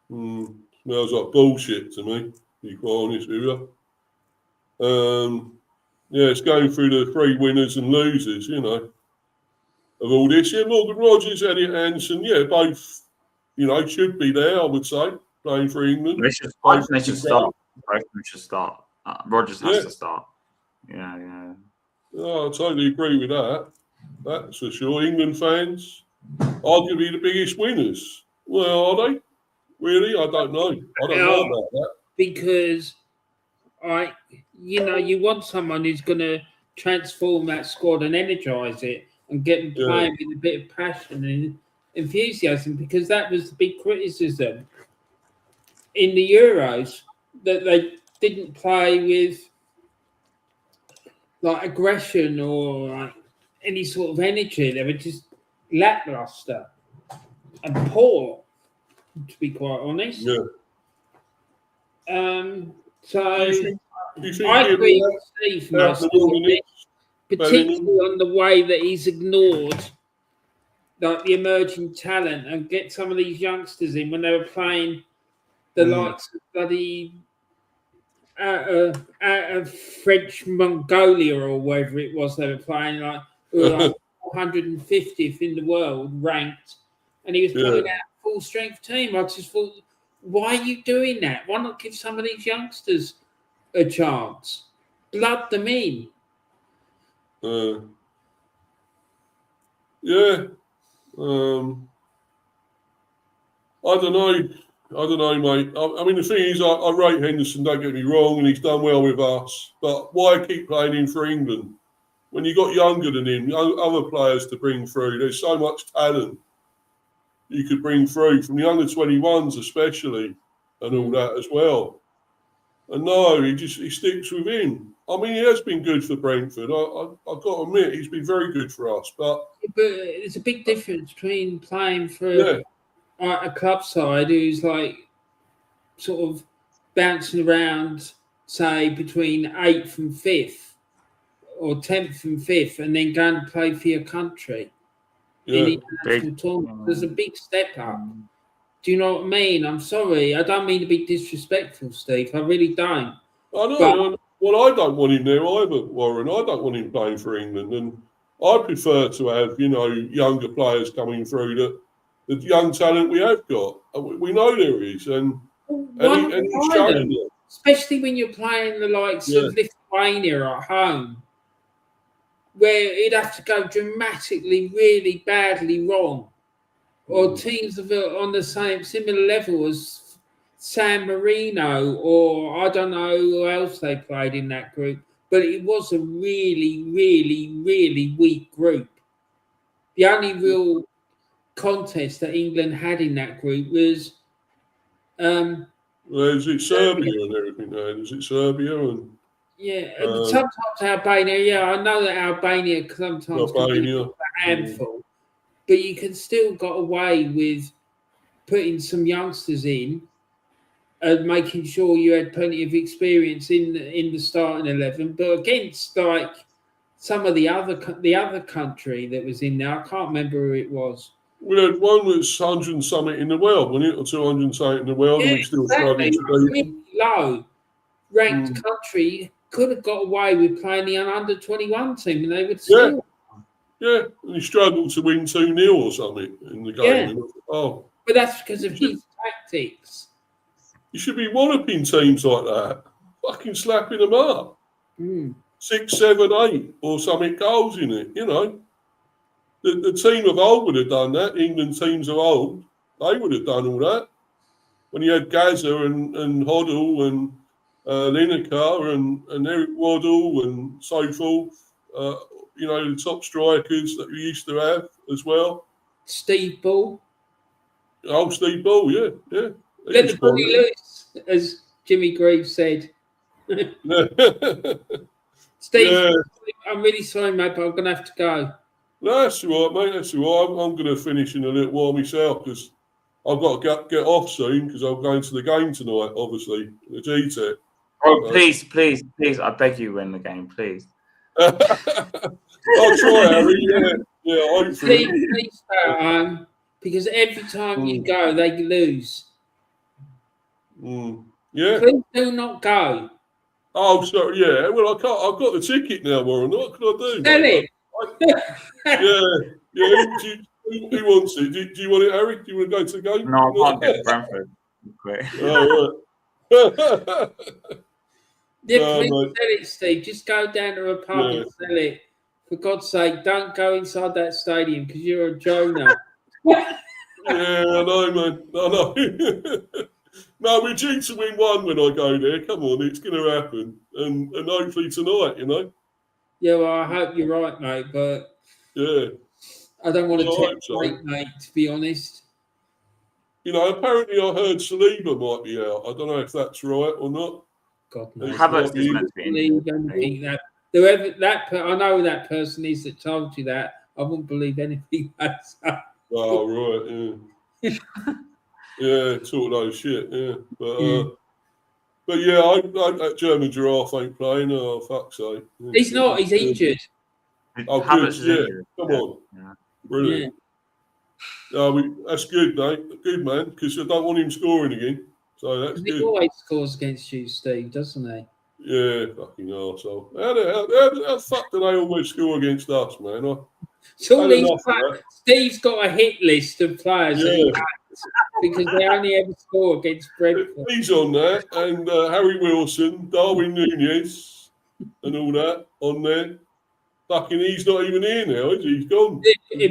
Smells like bullshit to me, to be quite honest with you. It's going through the 3 winners and losers, of all this. Yeah, Morgan Rogers, Elliot Anderson, both, should be there, I would say, playing for England. They should start. Both of them should start. Rogers has to start. Yeah. Oh, I totally agree with that. That's for sure. England fans, arguably the biggest winners. Well, are they? Really? I don't know. I don't know about that. Because, you want someone who's going to transform that squad and energise it and get them playing with a bit of passion and enthusiasm, because that was the big criticism in the Euros, that they didn't play with aggression or any sort of energy. They were just lackluster and poor, to be quite honest. Yeah. So I agree with Steve, particularly on the way that he's ignored the emerging talent and get some of these youngsters in when they were playing the likes of bloody out of French Mongolia or wherever it was they were playing, who were 450th in the world ranked, and he was playing out a full strength team. I just thought, why are you doing that? Why not give some of these youngsters a chance? Blood them in. I don't know, mate. I mean, the thing is, I rate Henderson, don't get me wrong, and he's done well with us. But why keep playing him for England when you got younger than him, other players to bring through? There's so much talent you could bring through from the under 21s, especially, and all that as well. And no, he sticks with him. I mean, he has been good for Brentford. I've got to admit, he's been very good for us. But there's a big difference between playing for a club side who's sort of bouncing around, say, between 8th and 5th or 10th and 5th, and then going to play for your country in international tournament. There's a big step up. Do you know what I mean? I'm sorry. I don't mean to be disrespectful, Steve. I really don't. I know. Well, I don't want him there either, Warren. I don't want him playing for England. And I prefer to have, younger players coming through the young talent we have got. We know there is. And he's showing it. especially when you're playing the likes of Lithuania at home, where it'd have to go dramatically, really badly wrong, or teams on the similar level as San Marino, or I don't know who else they played in that group, but it was a really, really, really weak group. The only real contest that England had in that group was is it Serbia and everything? Is it Serbia and sometimes Albania? Yeah, I know that Albania sometimes can be a handful, but you can still got away with putting some youngsters in and making sure you had plenty of experience in the starting 11. But against like some of the other country that was in there, I can't remember who it was. We had one that's 100 and something in the world, wasn't it? Or 200 something in the world, and we still struggled to do really low ranked country could have got away with playing the under 21 team, and they would still. Yeah, and he struggled to win 2-0 or something in the game. Yeah. But that's because of his tactics. You should be walloping teams like that, fucking slapping them up. 6, 7, 8 or something goals in it, you know. The team of old would have done that. England teams of old, they would have done all that. When you had Gaza and Hoddle and Lineker and Eric Waddle and so forth, you know, the top strikers that we used to have as well. Steve Ball. Oh, Steve Ball, yeah. Let the body loose, as Jimmy Greaves said. Steve, I'm really sorry, mate, but I'm going to have to go. No, that's all right, mate. That's all right. I'm going to finish in a little while myself because I've got to get off soon because I'm going to the game tonight, obviously, the Dyche. Oh, please, I beg you, win the game, please. I'll try, Harry. Yeah, hopefully. Please stay at home because every time you go, they lose. Yeah. Please do not go. Oh, sorry. Yeah. Well, I can't. I've got the ticket now, Warren. What can I do? Sell it. Yeah. Who wants it? Do you want it, Harry? Do you want to go to the game? No, I can't get Brentford. Quick. Oh, right. Please sell it, Steve. Just go down to a pub and sell it. For God's sake, don't go inside that stadium because you're a Jonah. Yeah, I know, man. I know. No, we're due to win one when I go there. Come on, it's going to happen. And hopefully tonight, you know. Yeah, well, I hope you're right, mate. But I don't want to tempt fate, mate, to be honest. You know, apparently I heard Saliba might be out. I don't know if that's right or not. God knows. Havertz is meant to be in. I know who that person is that told you that. I wouldn't believe anything that's up. Oh, right, yeah. Talk those shit, yeah. But yeah, that German giraffe ain't playing. Oh, fuck's sake. He's not, he's injured. Oh, good, injured. Come on. Yeah. Brilliant. That's good, mate. Good, man, because I don't want him scoring again. So that's good. He always scores against you, Steve, doesn't he? Yeah, fucking arsehole. How the fuck do they always score against us, man? Steve's got a hit list of players because they only ever score against Brentford. He's on there, and Harry Wilson, Darwin Nunez, and all that on there. Fucking, he's not even here now, is he? He's gone.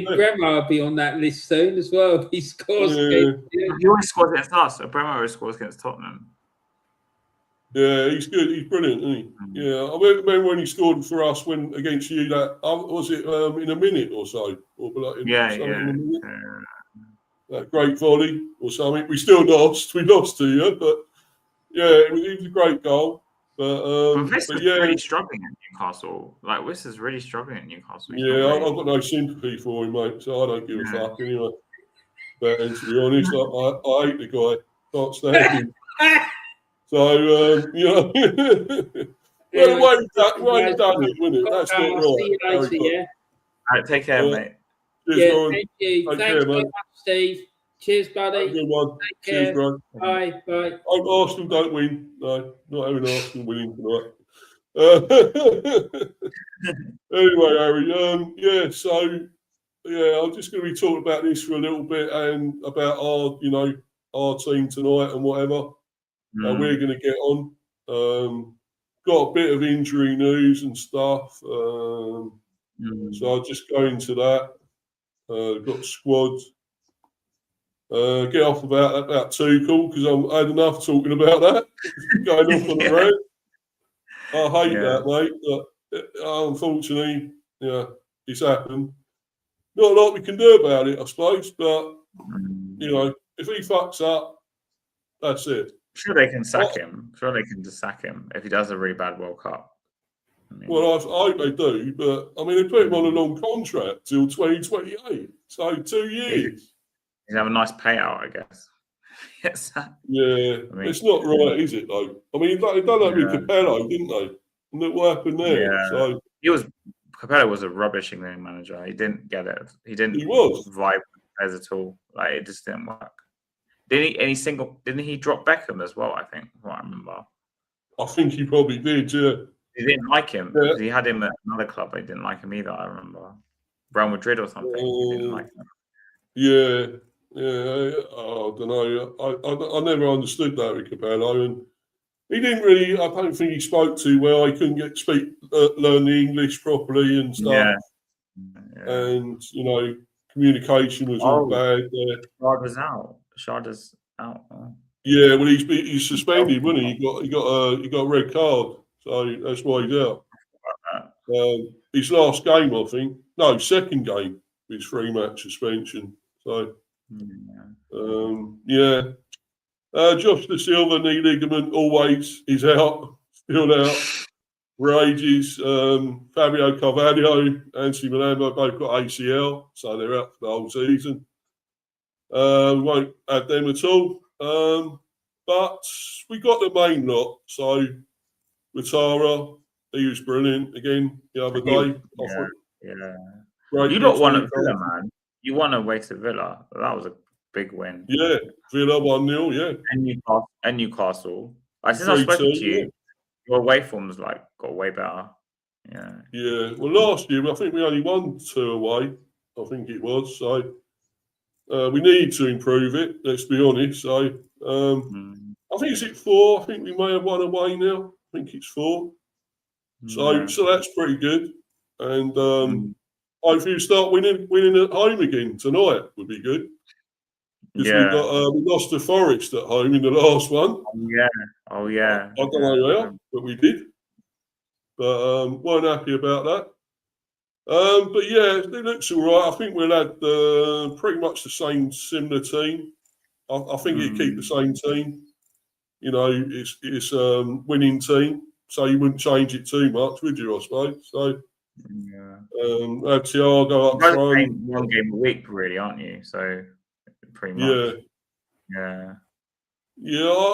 Bremer will be on that list soon as well. He scores against you. He always scores against us. So Bremer always scores against Tottenham. Yeah, he's good. He's brilliant, isn't he? Yeah, I remember when he scored for us against you. That was it in a minute or so, or like that great volley or something. We still lost. We lost to you, but yeah, it was a great goal. But This is really struggling at Newcastle. Like this is really struggling at Newcastle. Yeah, I've got no sympathy for him, mate. So I don't give a fuck anyway. But to be honest, I hate the guy. Can't stand him. So, you know, well done it, wouldn't it? That's not right. See you later, yeah? All right, take care, mate. Cheers, thank you. Thanks very much, Steve. Cheers, buddy. Have a good one. Take care. Cheers, bro. Bye. Arsenal don't win. No, not having Arsenal winning tonight. Anyway, Harry, so, I'm just going to be talking about this for a little bit and about our team tonight and whatever. We're going to get on. Got a bit of injury news and stuff. So I'll just go into that. Got squad. Get off about Tuchel because I've had enough talking about that. Going off on a rant. I hate that, mate. But unfortunately, it's happened. Not a lot we can do about it, I suppose. But if he fucks up, that's it. Sure, they can sack him. Sure, they can just sack him if he does a really bad World Cup. Well, I hope they do, but I mean, they put him on a long contract till 2028, so 2 years. He'd have a nice payout, I guess. Yes. It's not right, is it? Though I mean, they done that with Capello, didn't they? And look what happened there. Yeah. So Capello was a rubbish England manager. He didn't get it. He didn't was vibe with players at all. Like it just didn't work. Didn't he drop Beckham as well? I think. What I remember. I think he probably did. Yeah. He didn't like him. Yeah. He had him at another club. But he didn't like him either. I remember. Real Madrid or something. He didn't like him. Yeah. I don't know. I never understood that with Capello, and he didn't really. I don't think he spoke too well. He couldn't learn the English properly and stuff. Yeah. And communication was all bad there. Sharda's out. Yeah, well, he's suspended, wasn't he? He got a red card, so that's why he's out. His last game, I think. No, second game. His 3-match suspension. So. Josh Da Silva knee ligament always is out, still out for ages. Fabio Carvalho, Anthony Milambo both got ACL, so they're out for the whole season. We won't add them at all. But we got the main lot. So Watara, he was brilliant again the other day. You don't want a Villa, man. You won away to Villa. That was a big win. Yeah, Villa 1-0, yeah. And Newcastle. Since I spoke to you, your away form's got way better. Yeah. Yeah. Well, last year I think we only won 2 away. I think it was. So we need to improve it. Let's be honest. So I think it's 4. I think we may have 1 away now. I think it's 4. So that's pretty good. And hopefully we start winning at home again tonight would be good. Because we lost to Forest at home in the last one. Oh yeah. I don't know how, but we did. But weren't happy about that. But yeah, it looks all right. I think we'll add pretty much the similar team. I think he'd keep the same team. It's winning team, so you wouldn't change it too much, would you? I suppose. So add Thiago up front. 1 game a week, really, aren't you? So. Pretty much. Yeah.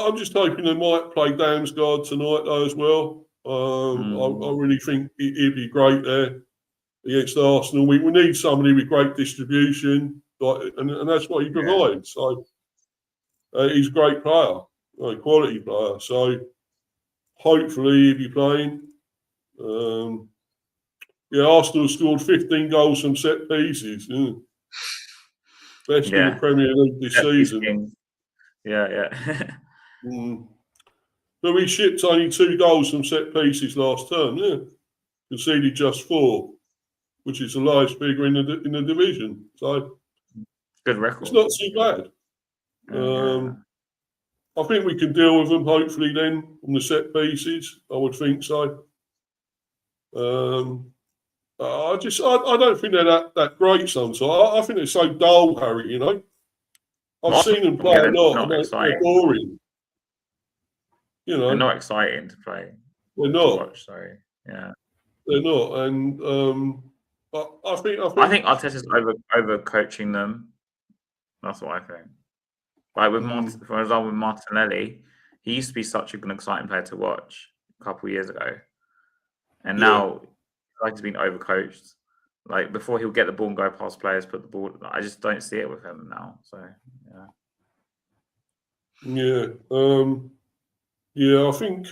I'm just hoping they might play Damsgaard tonight though as well. I really think he'd be great there against Arsenal. We need somebody with great distribution, and that's what he provides. So he's a great player, a quality player. So hopefully he'll be playing. Arsenal scored 15 goals from set pieces. Best in the Premier League this season. But we shipped only 2 goals from set pieces last term. Conceded just 4, which is the lowest figure in the division. So good record. It's not too bad. I think we can deal with them hopefully then on the set pieces. I would think so. I don't think they're that great sometimes. I think they're so dull, Harry, I've seen them play a lot and they're boring. They're not exciting to play. They're not. To watch, sorry. Yeah. They're not. And I think Arteta's over coaching them. That's what I think. Like with for example, with Martinelli, he used to be such an exciting player to watch a couple of years ago. And now he's been overcoached. Like before, he'll get the ball and go past players, put the ball. I just don't see it with him now. So I think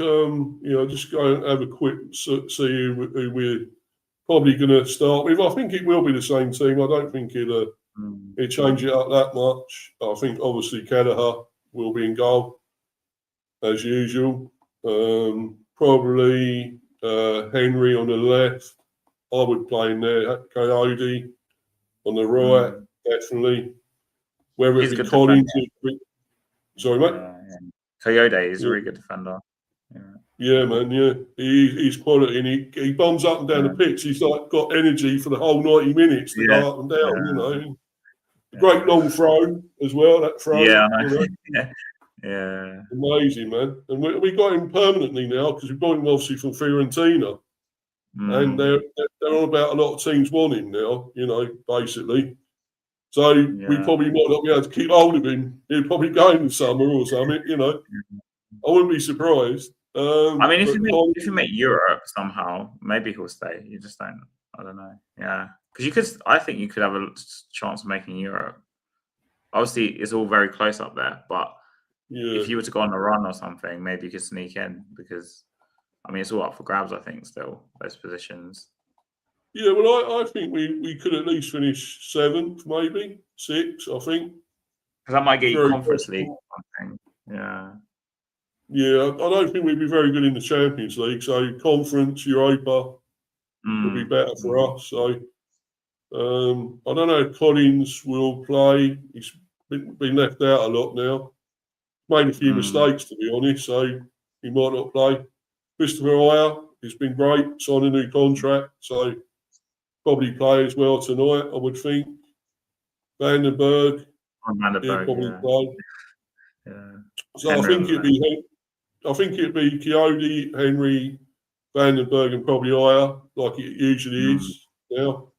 just go and have a quick see who we're probably going to start with. I think it will be the same team. I don't think he'll change it up that much. I think obviously Kelleher will be in goal as usual. Probably Henry on the left. I would play in there. Coyote on the right, definitely. Whether He's it a be good Collins. Sorry, mate. Yeah. Coyote is a really good defender. Yeah, man. Yeah, he's quality, and he bombs up and down the pitch. He's like got energy for the whole 90 minutes to go up and down. You know, great long throw as well. That throw. Yeah, you know. Yeah. Amazing, man. And we got him permanently now because we got him obviously from Fiorentina. And they're on about a lot of teams want him now, you know, basically. So we probably might not be able to keep hold of him. He'll probably go in the summer or something, you know. I wouldn't be surprised. I mean, if you make Europe somehow, maybe he'll stay. You just don't. I don't know. Yeah, because I think you could have a chance of making Europe. Obviously, it's all very close up there, but if you were to go on a run or something, maybe you could sneak in because, I mean, it's all up for grabs. I think still those positions. Yeah, well, I think we could at least finish 7th, maybe 6th. I think because that might get you Conference possible. League or something. Yeah. Yeah, I don't think we'd be very good in the Champions League. So Conference, Europa would be better for us. So I don't know if Collins will play. He's been left out a lot now. Made a few mistakes, to be honest. So he might not play. Christopher Ayer, he's been great. Signed a new contract. So probably play as well tonight, I would think. Vandenberg, he'll probably play. Yeah. So I think it'd be Coyote, Henry, Vandenberg, and probably Ayer, like it usually is now.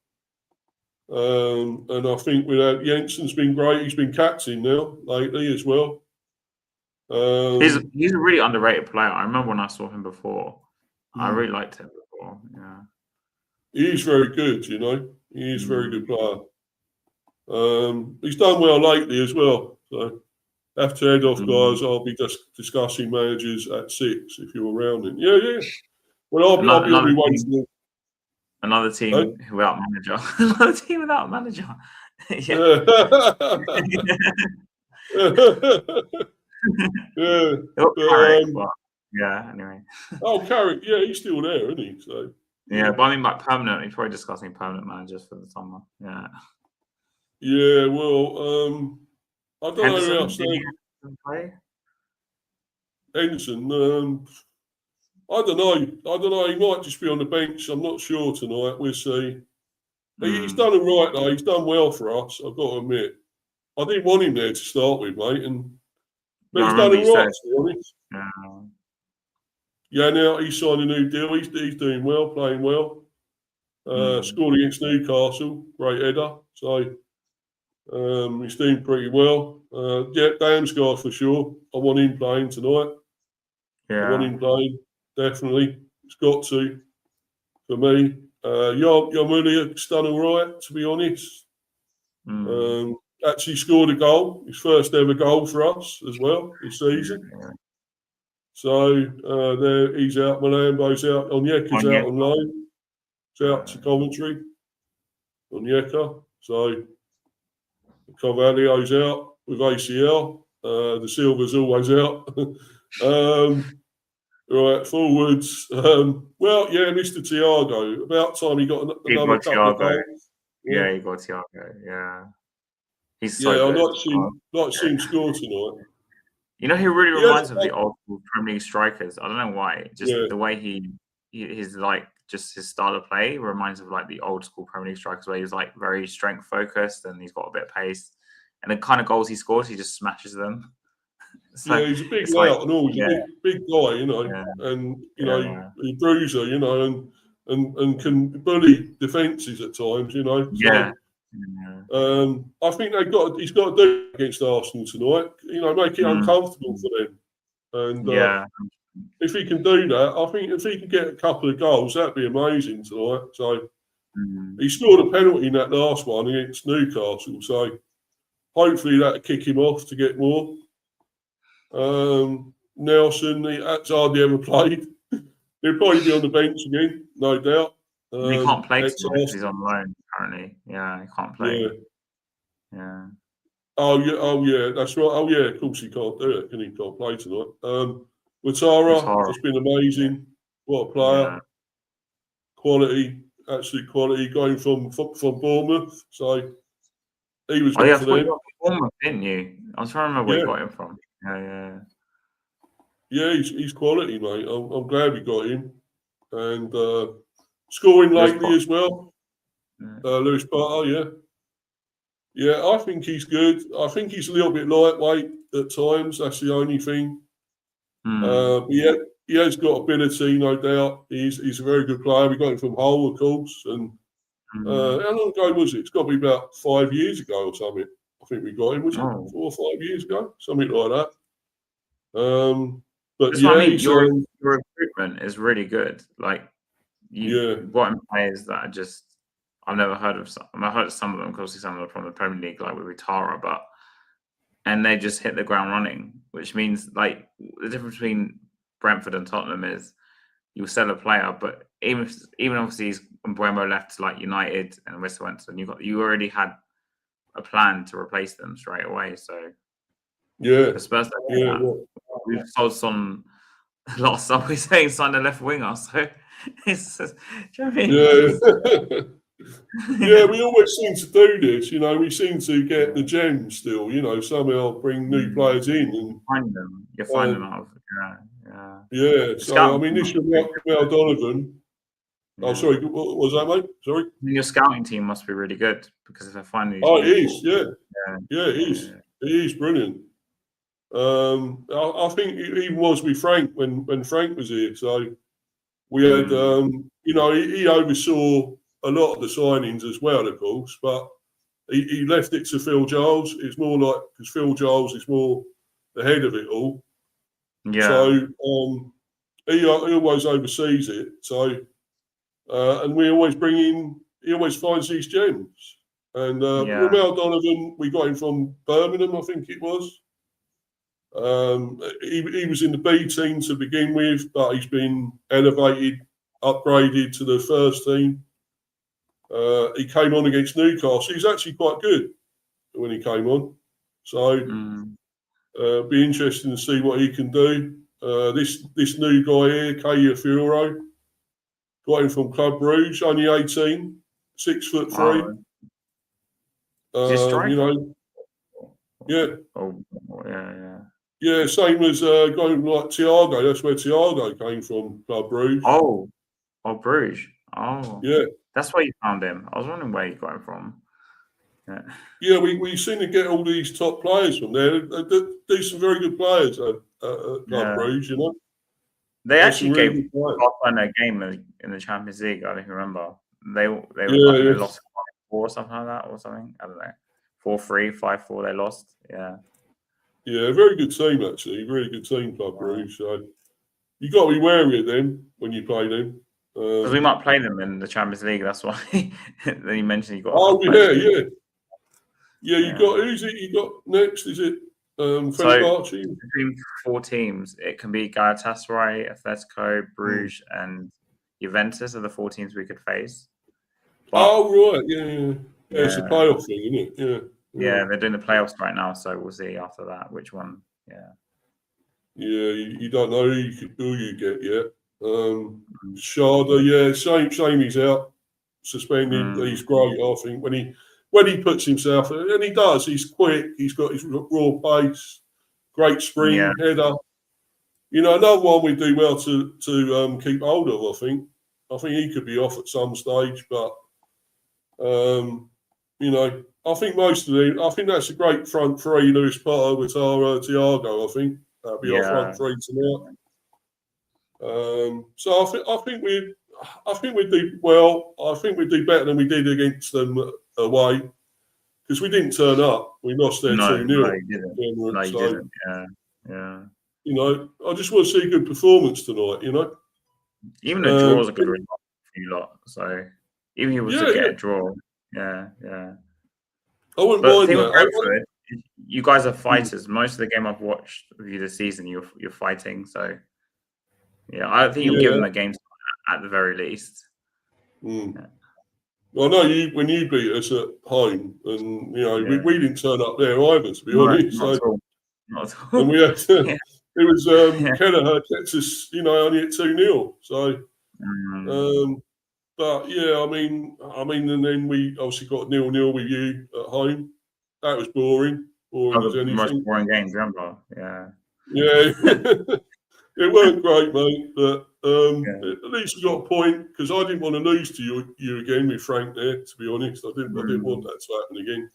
And I think without Jensen's been great. He's been captain now lately as well. He's a really underrated player. I remember when I saw him before. I really liked him before. Yeah. He's very good, you know. He is a very good player. He's done well lately as well. So have to head off, guys. I'll be just discussing managers at 6 if you're around it. Yeah. Well, I'll be on my way to another team without manager. Another team without manager. Yeah. Anyway. Oh, Carrick, yeah, he's still there, isn't he? So yeah, but I mean, like permanent. He's probably discussing permanent managers for the summer. Yeah. Yeah, well, I don't know who else. Play? Henderson, I don't know. He might just be on the bench. I'm not sure tonight. We'll see. He's done it right though. He's done well for us. I've got to admit. I didn't want him there to start with, mate, but he's done it right. To be honest. Yeah, now he's signed a new deal. He's doing well, playing well. Scored against Newcastle, great header. So he's doing pretty well. Yeah, Damsgaard for sure. I want him playing tonight. I want him playing, definitely. It's got to, for me. Yarmulia's done all right, to be honest. Actually scored a goal, his first ever goal for us as well this season. So there he's out. Malambo's out. Onyeka's out on loan. He's out to Coventry. Onyeka. So Carvalho's out with ACL. The Silver's always out. Right, forwards. Well, yeah, Mr. Thiago. About time he got another couple of goals. Yeah, he got Thiago. Yeah. He's so good. I'd like to see him score tonight. You know, he really reminds me of the old Premier League strikers. I don't know why. Just the way his like just his style of play reminds of like the old school Premier League strikers, where he's like very strength focused and he's got a bit of pace. And the kind of goals he scores, he just smashes them. He's a big lout and all. He's a big guy, you know, and you know, he's a bruiser, you know, and can bully defences at times, you know. So, I think he's got to do it against Arsenal tonight. You know, make it uncomfortable for them. And if he can do that, I think if he can get a couple of goals, that'd be amazing tonight. So he scored a penalty in that last one against Newcastle. So hopefully that'll kick him off to get more. Nelson, that's hardly ever played. He'll probably be on the bench again, no doubt. He can't play because he's on loan currently. Yeah, he can't play. Yeah. Oh yeah, that's right. Oh yeah, of course he can't do it, and he can't play tonight. Well, Ouattara has been amazing. What a player. Yeah. Quality, absolute quality, going from Bournemouth. So he was Oh, good yeah, I for thought you them. got Bournemouth, didn't you? I was trying to remember where Yeah. you got him from. Yeah. Yeah, he's quality, mate. I'm glad we got him. And scoring Lewis lately Potter. as well. Lewis Potter, yeah. Yeah, I think he's good. I think he's a little bit lightweight at times. That's the only thing. But yeah, he has got ability, no doubt. He's a very good player. We got him from Hull, of course. And how long ago was it? It's got to be about 5 years ago or something. I think we got him, was it 4 or 5 years ago? Something like that. But That's yeah, what I mean. he's, Your recruitment is really good. Like yeah. you got in players that are just I've never heard of. I've heard of some of them, obviously some of them from the Premier League, like with Ouattara, and they just hit the ground running. Which means like the difference between Brentford and Tottenham is you sell a player, but even obviously when Bremo left to like United and West Hampton, you already had a plan to replace them straight away. So Yeah, the Spurs, we've sold some last summer. We're saying signed a left winger, so it's just, do you know what I mean? Yeah, we always seem to do this. You know, we seem to get the gems still. You know, somehow bring new players in and find them. You find them out of yeah. So I mean, this is Mel Donovan. Yeah. Oh, sorry, what was that, mate? Sorry. Your scouting team must be really good because if they're finding these. Oh, it is. Yeah, it is. Yeah. It is brilliant. I think it even was with Frank when Frank was here. So we had, you know, he oversaw a lot of the signings as well, of course, but he left it to Phil Giles. It's more like because Phil Giles is more the head of it all. Yeah. So he always oversees it. So and we always bring in. He always finds these gems. And Ramel Donovan, we got him from Birmingham, I think it was. He was in the B team to begin with, but he's been elevated, upgraded to the first team. He came on against Newcastle. He's actually quite good when he came on. So be interesting to see what he can do. This new guy here, Kaya Fioro, got him from Club Brugge, only 18, 6'3". You know, yeah. Yeah, same as going like Thiago. That's where Thiago came from, Club Brugge. Oh, Bruges. Oh, yeah. That's where you found him. I was wondering where you got him from. Yeah, we seem to get all these top players from there. They do some very good players at Club Brugge, you know. They actually gave Barcelona a game in the Champions League. I don't remember. They lost 4 or something like that, or something. I don't know. 4-3, 5-4. They lost. Yeah. Yeah, very good team actually. Really good team, Club Brugge. So you got to be wary of them when you play them. Because we might play them in the Champions League. That's why. Then you mentioned you got. Oh yeah. You got who's it? You got next? Is it Fenerbahce? Between 4 teams, it can be Galatasaray, Atletico, Bruges, and Juventus are the 4 teams we could face. But, right, yeah. It's a playoff thing, isn't it? Yeah, they're doing the playoffs right now, so we'll see after that which one. Yeah. Yeah, you don't know who you get yet. Sharda, shame he's out, suspended. He's great, I think. When he puts himself, and he does, he's quick. He's got his raw pace, great spring, header. You know, another one we do well to keep hold of. I think he could be off at some stage, but you know, I think most of them. I think that's a great front three: Lewis Potter, Ouattara, Thiago. I think that'll be our front three tonight. So I think we do well. I think we do better than we did against them away because we didn't turn up. We lost there 2-0. No, you didn't. Yeah. You know, I just want to see a good performance tonight. You know, even a draw is a good result for you lot. So even if you was to get a draw, yeah. I wouldn't mind that. You guys are fighters. Most of the game I've watched of you this season, you're fighting. So yeah, I think you'll give them a game at the very least. Yeah. Well, I know when you beat us at home, and you know we didn't turn up there either, to be honest. Not at all. And we had it was Kelleher kept us, only at 2-0. So, but yeah, I mean, and then we obviously got 0-0 with you at home. That was boring as anything. Most boring games, remember? Yeah. Yeah, it weren't great, mate. But at least we got a point because I didn't want to lose to you again with Frank there. To be honest, I didn't want that to happen again.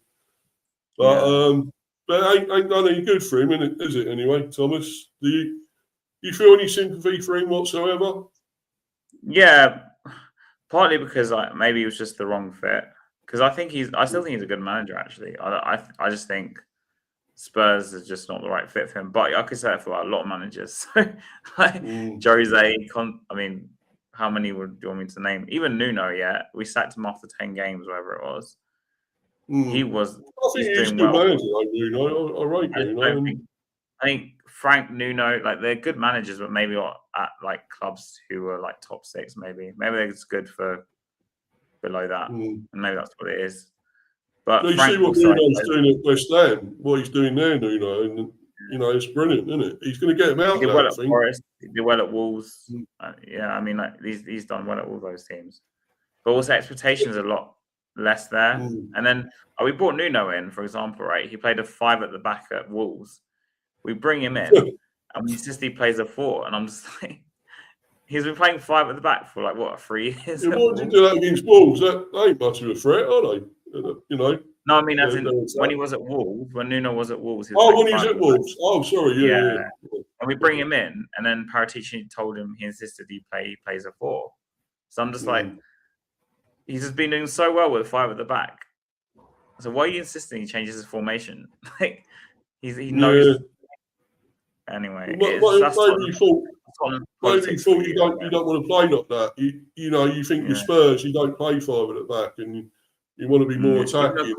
But ain't done any good for him, is it? Anyway, Thomas, do you feel any sympathy for him whatsoever? Yeah, partly because maybe it was just the wrong fit. Because I still think he's a good manager. Actually, I just think Spurs is just not the right fit for him. But I could say it for a lot of managers. Jose, I mean, how many do you want me to name? Even Nuno, yeah, we sacked him after 10 games, whatever it was. He was. I think he's a good manager, Nuno. I rate Nuno. I think Frank, Nuno, they're good managers, but maybe not at clubs who are top 6. Maybe they're just good for below that, and maybe that's what it is. But you see what Nuno's doing at West Ham, what he's doing there, Nuno, and it's brilliant, isn't it? He's going to get him out. He did well at Forest. He did well at Wolves. I mean, he's done well at all those teams. But also expectations are a lot less there. And then we brought Nuno in, for example, right? He played a 5 at the back at Wolves. We bring him in, and we insist he plays a 4, and I'm just like, he's been playing 5 at the back for 3 years. Yeah, why did you do that against Wolves? That ain't much of a threat, are they? No, I mean, as in when he was at Wolves, when Nuno was at Wolves. When he was at Wolves. Oh, sorry, yeah. And we bring him in, and then Paratici told him he insisted he plays a 4. So I'm just like, he's just been doing so well with 5 at the back. So why are you insisting he changes his formation? He knows. Anyway, maybe you thought you don't want to play like that. You think with Spurs you don't play 5 at the back, and you want to be more attacking.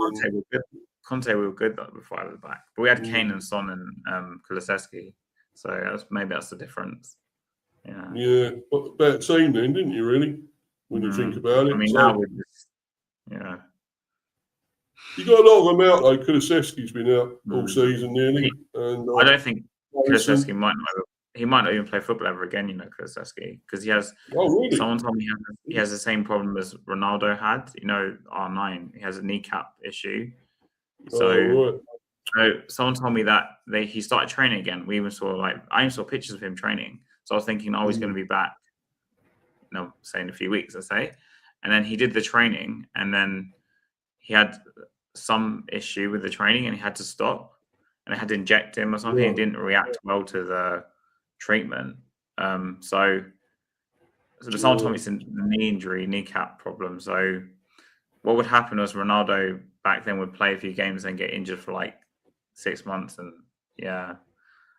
Conte were good with 5 at the back, but we had Kane and Son and Kulusevski, so maybe that's the difference. Yeah, but better team then, didn't you? Really, when you think about it. I mean, now we're just You got a lot of them out though. Kulusevski's been out all season nearly, and I don't think Kulusevski might not even play football ever again. Kulusevski, because he has. Oh, really? Someone told me he has the same problem as Ronaldo had. R9. He has a kneecap issue. So someone told me that he started training again. We even saw I even saw pictures of him training. So I was thinking, he's going to be back. Say in a few weeks, let's say, and then he did the training, and then he had some issue with the training, and he had to stop, and they had to inject him or something. He didn't react well to the treatment. So someone told me it's a knee injury, kneecap problem. So what would happen was Ronaldo back then would play a few games and get injured for 6 months, and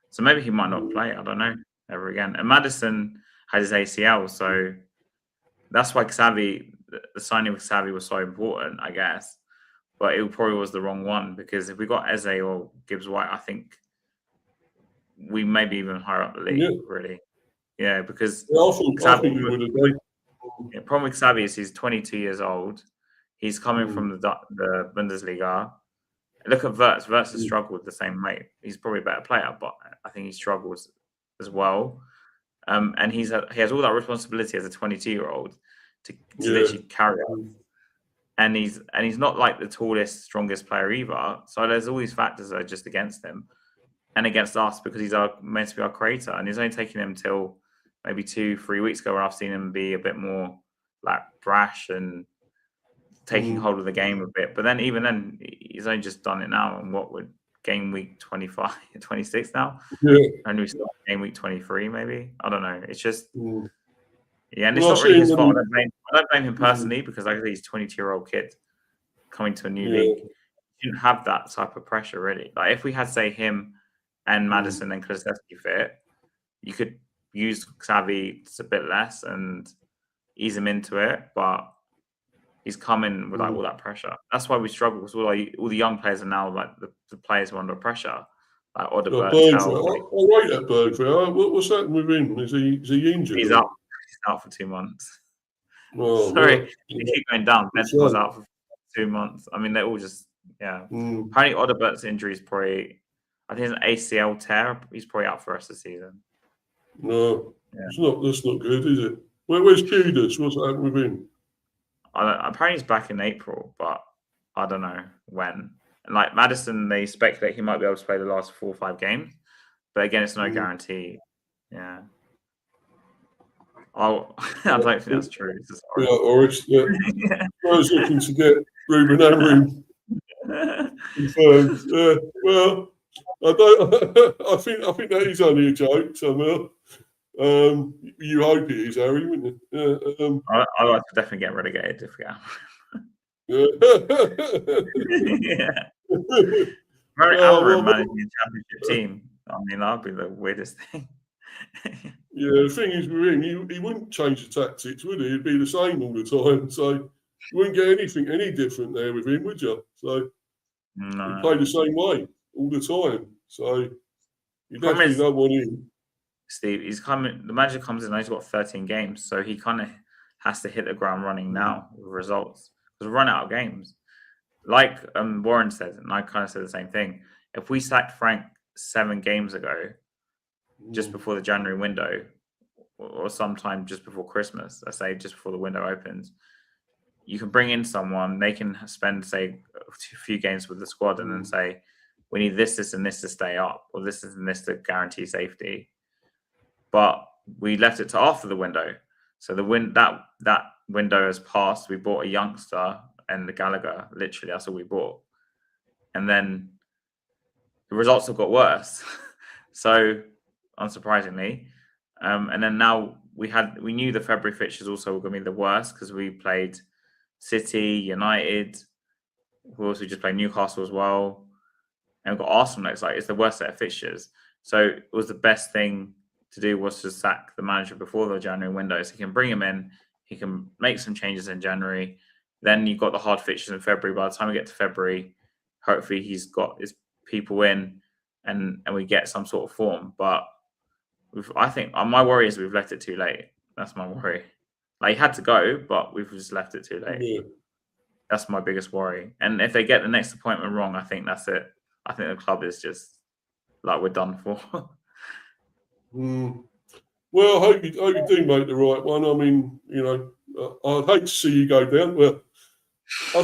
so maybe he might not play. I don't know ever again. And Maddison had his ACL, so that's why the signing of Xavi was so important, I guess. But it probably was the wrong one, because if we got Eze or Gibbs White, I think we maybe even higher up the league, really. Yeah, because I think you would have done. The problem with Xavi is he's 22 years old. He's coming from the Bundesliga. Look at Wirtz. Wirtz has struggled the same way. He's probably a better player, but I think he struggles as well. And he has all that responsibility as a 22-year-old to literally carry on. And he's not the tallest, strongest player either. So there's all these factors that are just against him and against us, because he's meant to be our creator. And he's only taking him till maybe 2-3 weeks ago, where I've seen him be a bit more brash and taking hold of the game a bit. But then even then, he's only just done it now. And what would game week 25, 26 now? And we start game week 23, maybe. I don't know. It's just. And it's not really his fault. I don't blame him personally, because he's a 22-year-old kid coming to a new league. He didn't have that type of pressure, really. If we had, say, him and Maddison and Kulusevski fit, you could use Xavi a bit less and ease him into it. But he's coming with all that pressure. That's why we struggle, because all the young players are now the players who are under pressure. Odegaard. I rate that Bergville. What's happened with him? Is he injured? He's out for 2 months. Sorry, you keep going down. Benson was out for 2 months. I mean, they're all just apparently Odegaard's injury is probably. I think it's an ACL tear. He's probably out for the rest of the season. No, it's not. That's not good, is it? Where's Judas? What's happened with him? Apparently he's back in April, but I don't know when. And like Maddison, they speculate he might be able to play the last 4 or 5 games, but again, it's no guarantee. Yeah. I don't think that's true. Yeah, or it's I was looking to get Ruben Amorim confirmed. Well, I don't. I think that is only a joke somehow. You hope it is, Harry, wouldn't you? I like to definitely get relegated if we are. Yeah. Amorim managing a championship team. I mean, that'd be the weirdest thing. Yeah, the thing is with him, he wouldn't change the tactics, would he? He'd be the same all the time. So you wouldn't get anything any different there with him, would you? So he'd play the same way all the time. So you definitely don't want him. Steve, the manager comes in, he's got 13 games, so he kind of has to hit the ground running now with results. Because we run out of games. Like Warren said, and I kind of said the same thing. If we sacked Frank 7 games ago, just before the January window, or sometime just before Christmas, let's say just before the window opens, you can bring in someone, they can spend, say, a few games with the squad and then say, we need this, this, and this to stay up, or this and this to guarantee safety. But we left it to after the window. So that window has passed. We bought a youngster and the Gallagher, literally, that's all we bought. And then the results have got worse. So, unsurprisingly. And then now we knew the February fixtures also were going to be the worst because we played City, United, who also just played Newcastle as well. And we've got Arsenal next. Like, it's the worst set of fixtures. So it was the best thing to do was to sack the manager before the January window. So he can bring him in, he can make some changes in January. Then you've got the hard fixtures in February. By the time we get to February, hopefully he's got his people in and we get some sort of form. But I think my worry is we've left it too late. That's my worry. Like, he had to go, but we've just left it too late. Yeah. That's my biggest worry. And if they get the next appointment wrong, I think that's it. I think the club is just like, we're done for. Well, I hope you do make the right one. I mean, you know, I'd hate to see you go down. Well, I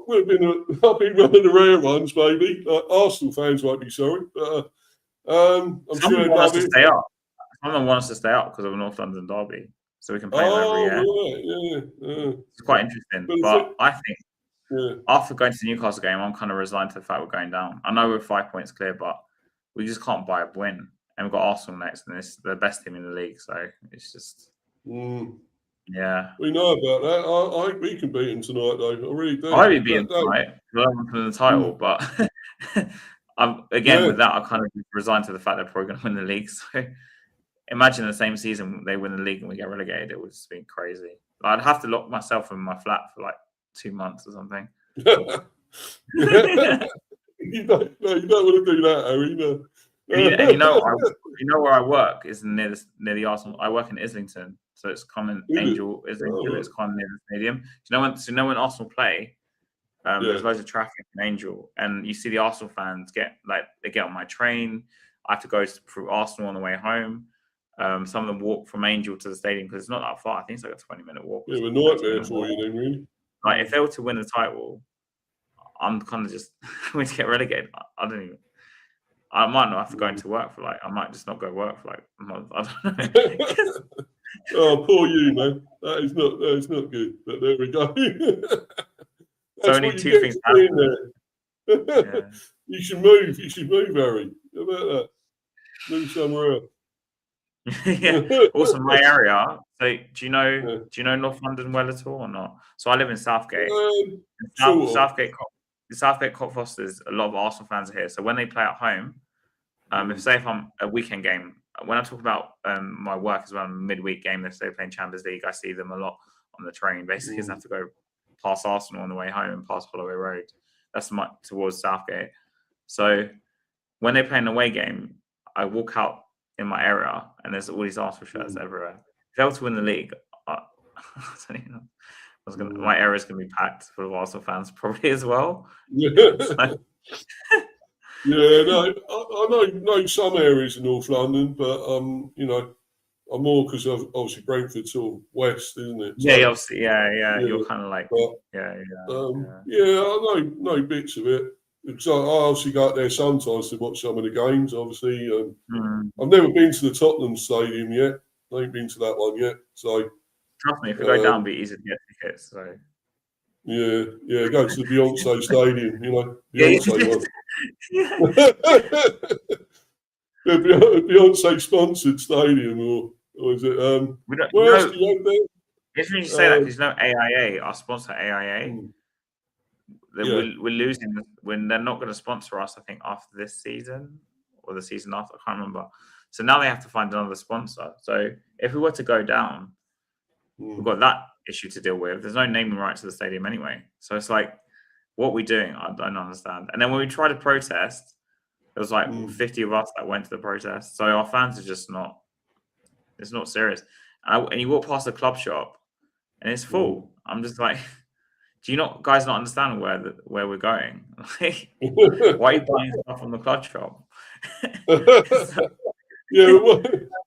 would have been one of the rare ones, maybe. Arsenal fans won't be sorry, but I'm sure want us to stay up. Someone wants us to stay up because of a North London derby, so we can play them every year. Right, yeah. It's quite interesting, but I think after going to the Newcastle game, I'm kind of resigned to the fact we're going down. I know we're 5 points clear, but we just can't buy a win. And we've got Arsenal next, and it's the best team in the league, so it's just yeah. We know about that. I hope we can beat them tonight, though. I really do. I hope we beat them tonight. I don't want the title, but with that, I kind of resigned to the fact they're probably going to win the league. So imagine the same season they win the league and we get relegated. It would just be crazy. I'd have to lock myself in my flat for like 2 months or something. You don't want to do that, Harry. No. And you know where I work is near the Arsenal. I work in Islington, so it's common Angel Islington. It's kind of near the stadium. Do you know when Arsenal play? There's loads of traffic in Angel, and you see the Arsenal fans get on my train. I have to go through Arsenal on the way home. Some of them walk from Angel to the stadium because it's not that far. I think it's like a 20-minute walk. Yeah, a nightmare for you then, really. Like, if they were to win the title, I'm kind of just going to get relegated. I might not have to go into work for I might just not go work for a month. I don't know. Oh, poor you, man. That is not good. But there we go. So only 2 things happen. Yeah. You should move. Harry. How about that? Move somewhere else. Yeah. Also, my area. So, do you know North London well at all or not? So I live in Southgate. Southgate, Cockfosters. A lot of Arsenal fans are here. So when they play at home, if I'm a weekend game, when I talk about my work as well, midweek game, if they're playing Champions League, I see them a lot on the train. Basically, I have to go past Arsenal on the way home and past Holloway Road. That's towards Southgate. So when they play an away game, I walk out in my area and there's all these Arsenal shirts everywhere. If they were to win the league, I don't even know. My area is going to be packed full of Arsenal fans probably as well. Yeah. Yeah, no, I know some areas in North London, but you know, I'm more because obviously Brentford's sort of west, isn't it? Yeah, So, obviously, yeah. yeah, You're kind of like, but yeah. yeah, I know bits of it. Because I obviously go out there sometimes to watch some of the games. Obviously, I've never been to the Tottenham Stadium yet. I ain't been to that one yet. So Trust me, if we go down, it'll be easy to get tickets. So yeah, go to the Beyonce Stadium. You know, yeah, Beyonce one. Yeah, Beyonce sponsored stadium, or is it? we don't. Where else do you go there? It's when you say that because AIA, our sponsor AIA, we're losing when they're not going to sponsor us. I think after this season or the season after, I can't remember. So now they have to find another sponsor. So if we were to go down, we've got that issue to deal with. There's no naming rights to the stadium anyway. So it's like, what are we doing? I don't understand. And then when we tried to protest, there was like 50 of us that went to the protest. So our fans are just not. It's not serious. And you walk past the club shop, and it's full. I'm just like, do you guys not understand where we're going? Like, why are you buying stuff from the club shop? Yeah,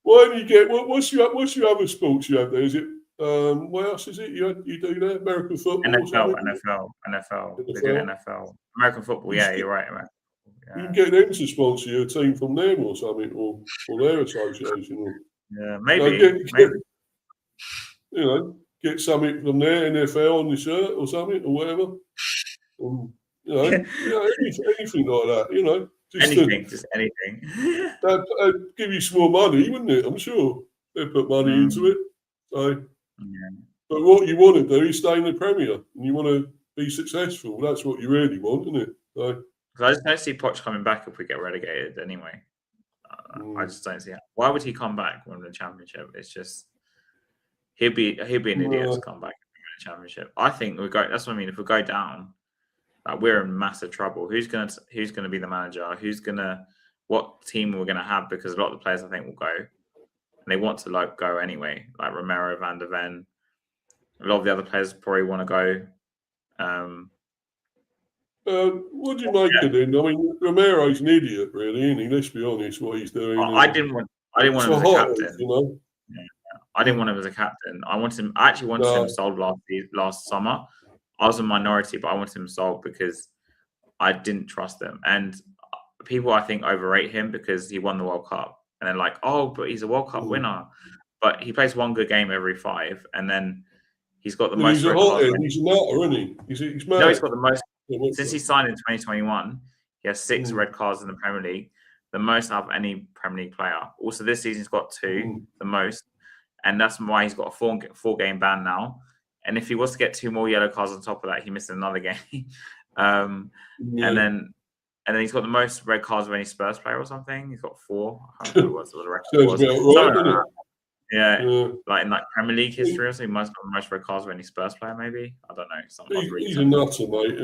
why do you get what's your other sports you have there? Is it what else is it you do there? American football or something? NFL. They do NFL. American football, you're right. You can get them to sponsor you a team from them or something, or their association. Or, maybe. You know, get something from their NFL on the shirt or something or whatever. Anything like that. You know, just anything. That'd give you some more money, wouldn't it? I'm sure they'd put money into it. So, but what you want to do is stay in the Premier, and you want to be successful. That's what you really want, isn't it? So, I just don't see Poch coming back if we get relegated anyway. I just don't see how. Why would he come back when the Championship? It's just he'd be an idiot to come back in the Championship. I think that's what I mean. If we go down, we're in massive trouble. Who's gonna be the manager? What team we're gonna have? Because a lot of the players I think will go, and they want to go anyway. Like Romero, Van der Ven. A lot of the other players probably want to go. What do you make of him? I mean, Romero's an idiot, really, isn't he? Let's be honest, what he's doing. I didn't want him as a captain. You know? I didn't want him as a captain. I actually wanted him sold last summer. I was a minority, but I wanted him sold because I didn't trust him. And people, I think, overrate him because he won the World Cup. And they're like, oh, but he's a World Cup winner. But he plays one good game every 5. And then he's got the most. He's a hothead. He's a nutter, isn't he? He's mad. No, he's got the most. Since he signed in 2021, he has 6 red cards in the Premier League, the most out of any Premier League player. Also, this season he's got 2, the most. And that's why he's got a 4-game ban now. And if he was to get 2 more yellow cards on top of that, he missed another game. And then he's got the most red cards of any Spurs player or something. He's got 4. I can't remember what the record was. Like in Premier League history, or so he must have got the most red cards of any Spurs player. Maybe I don't know. He's a nutter, mate.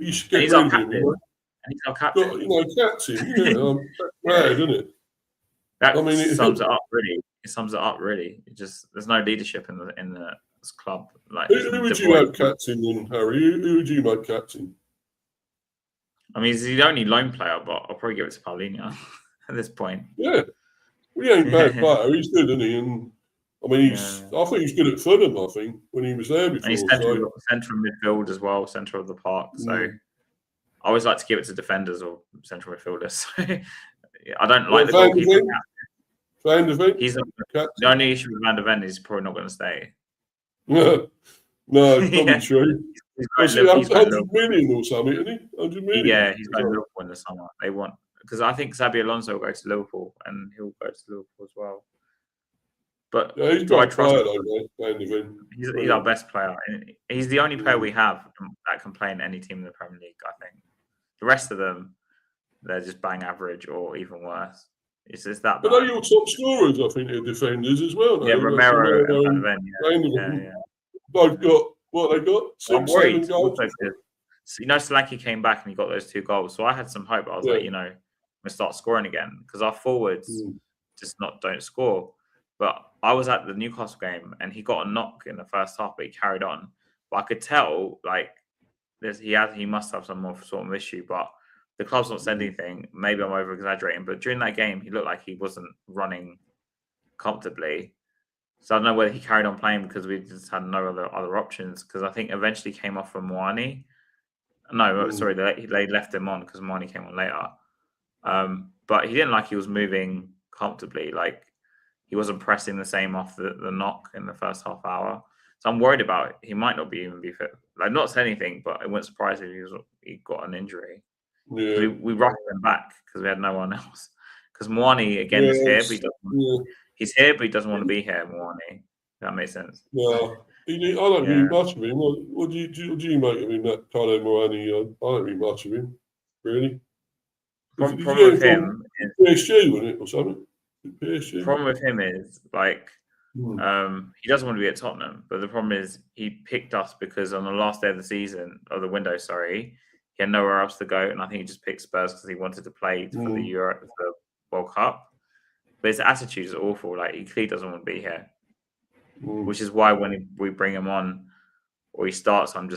You should get rid of him. And he's our captain. Captain. Yeah, mad, isn't it? That sums it up really. It sums it up really. There's no leadership in the club. Like, who would you make captain then, Harry? Who would you make captain? I mean, he's the only lone player, but I'll probably give it to Paulinho at this point. Yeah, he ain't bad player. He's good, isn't he? And I mean, I think he's good at Fulham. I think when he was there before. And he's central midfield as well, centre of the park. So I always like to give it to defenders or central midfielders. I don't like the goalkeeper. Van der Ven? He's the only issue with Van der Ven is he's probably not going to stay. No, probably true. He's 100 million or something, isn't he? 100 million. Yeah, he's going to Liverpool in the summer. They want, because I think Xabi Alonso will go to Liverpool and he'll go to Liverpool as well. But he's do I trust him? Van der Ven. He's our best player. He's the only player we have that can play in any team in the Premier League, I think. The rest of them, they're just bang average or even worse. It's just that. But they're your top scorers, I think, they're defenders as well. Yeah, Romero and Van der Ven. Yeah. Both got what they got. 6, 7 goals. So, Solanke came back and he got those 2 goals. So I had some hope. I was like, we'll start scoring again because our forwards just don't score. But I was at the Newcastle game and he got a knock in the first half, but he carried on. But I could tell he must have some more sort of issue. But the club's not said anything. Maybe I'm over exaggerating, but during that game, he looked like he wasn't running comfortably. So I don't know whether he carried on playing because we just had no other options. Because I think eventually came off from Moani. No, sorry, they left him on because Moani came on later. But he didn't he was moving comfortably. Like he wasn't pressing the same off the knock in the first half hour. So I'm worried about it. He might not even be fit. Like not said anything, but it wouldn't surprise me if he got an injury. Yeah. We rushed him back because we had no one else. Because Moani again is here, but he's here, but he doesn't want to be here. Moani, if that makes sense. Yeah, I don't think much of him. What do you make of him? That Carlo Moani? I don't think much of him, really. Problem with him is PSG, wasn't it, or something? PSG. Problem with him is he doesn't want to be at Tottenham, but the problem is he picked us because on the last day of the window, he had nowhere else to go, and I think he just picked Spurs because he wanted to play for the World Cup. But his attitude is awful. Like he clearly doesn't want to be here, which is why when we bring him on or he starts, I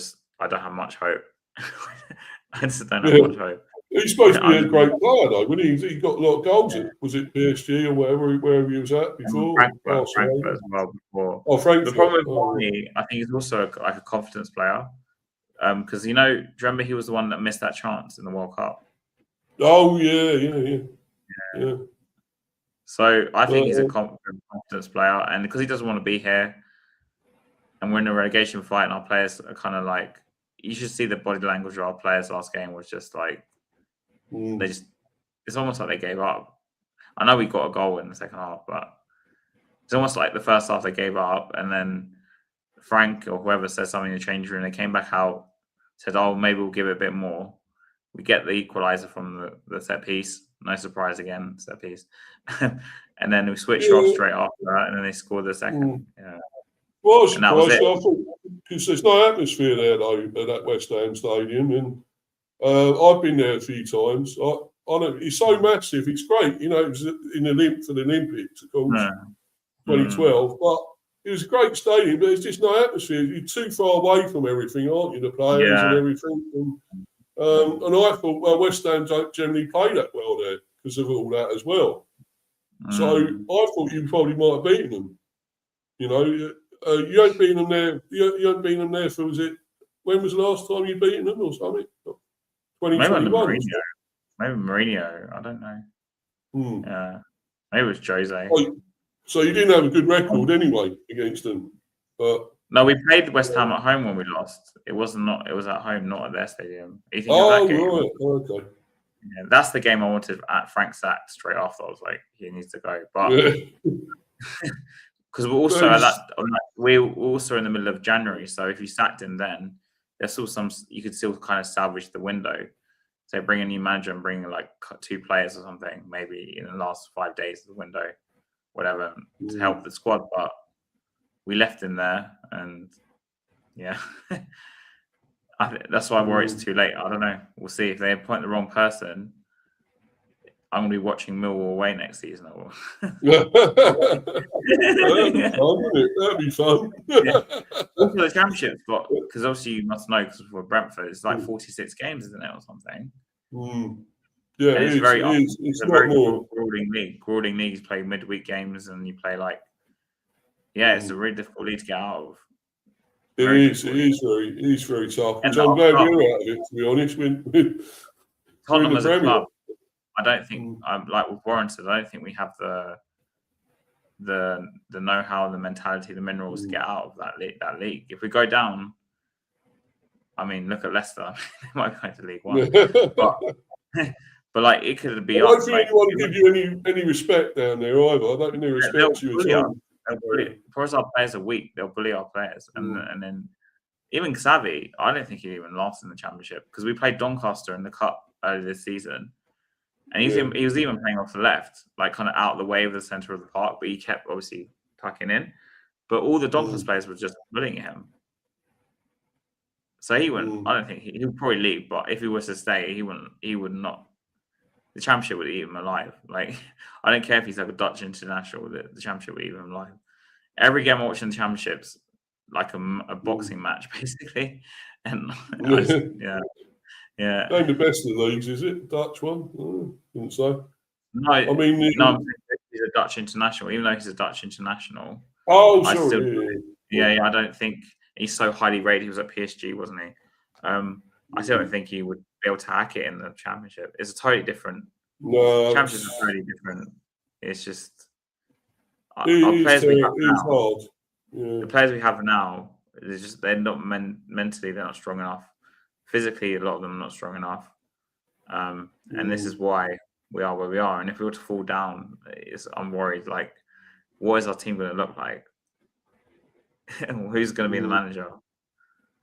don't have much hope. I just don't have much hope. He's supposed to be a great player, though. When he got a lot of goals, was it PSG or wherever he was at before? Frankfurt as well before. Oh, Frankfurt. The problem with Barney, I think he's also a confidence player. Because do you remember he was the one that missed that chance in the World Cup? Oh yeah. So I think he's a confidence player, and because he doesn't want to be here, and we're in a relegation fight, and our players are kind of you should see the body language of our players last game was just it's almost like they gave up. I know we got a goal in the second half, but it's almost like the first half they gave up, and then Frank or whoever said something in the change room, they came back out, said, "Oh, maybe we'll give it a bit more." We get the equaliser from the set piece. No surprise again, set piece. And then we switched off straight after that, and then they scored the second. Yeah. Well, I was surprised. I thought, because there's no atmosphere there, though, at that West Ham stadium. And I've been there a few times. I know it's so massive. It's great. It was for the Olympics, of course, 2012. But it was a great stadium, but there's just no atmosphere. You're too far away from everything, aren't you? The players and everything. And I thought, well, West Ham don't generally play that well there because of all that as well. So I thought you probably might have beaten them. You ain't beaten them there. You ain't beaten them there for, when was the last time you beaten them or something? 2021. Maybe Mourinho. I don't know. Yeah. Maybe it was Jose. So you didn't have a good record anyway against them. But no, we played West Ham at home when we lost. It was at home, not at their stadium. You think of that game? Right. Okay. Yeah, that's the game I wanted at Frank sacked straight after. I was like, he needs to go. But because we're also we're also in the middle of January, so if you sacked him then, there's still you could still kind of salvage the window. So bring a new manager and bring 2 players or something, maybe in the last 5 days of the window, whatever, to help the squad. But we left him there, and that's why I worry it's too late. I don't know. We'll see if they appoint the wrong person. I'm going to be watching Millwall away next season. That'd be fun. Also the championship, because obviously you must know, because for Brentford, it's 46 games, isn't it, or something? Yeah, and it's a very more grueling league. Grueling leagues play midweek games, and you play it's a really difficult league to get out of. It is very tough. Which I'm glad we're out of it, to be honest. Tottenham as a club, I don't think with Warrington, I don't think we have the know-how, the mentality, the minerals to get out of that league. If we go down, I mean, look at Leicester. They might go to League One, but it could be. I don't think anyone give you any respect down there either. I don't think they respect you at all. For our players are weak, they'll bully our players, and then even Xavi, I don't think he even lost in the championship because we played Doncaster in the cup earlier this season, and he was even playing off the left, kind of out of the way of the centre of the park, but he kept obviously tucking in. But all the Doncaster players were just bullying him, so he wouldn't. I don't think he would probably leave, but if he was to stay, he wouldn't. He would not. The championship would eat him alive. I don't care if he's a Dutch international. The championship would eat him alive. Every game I watch in the championships, like a boxing match, basically. And Yeah. Ain't the best of the leagues, is it? Dutch one? Oh, wouldn't say. No, I mean, no, I'm saying he's a Dutch international. Even though he's a Dutch international, oh, I sorry. still, yeah, I don't think he's so highly rated. He was at PSG, wasn't he? I still don't think he would be able to hack it in the championship. It's a totally different. No, Championship is totally different. It's just our it players is, we have it's now. hard. Yeah. The players we have now, they're not mentally they're not strong enough. Physically, a lot of them are not strong enough. And this is why we are where we are. And if we were to fall down, I'm worried. Like, what is our team going to look like? Who's going to be the manager?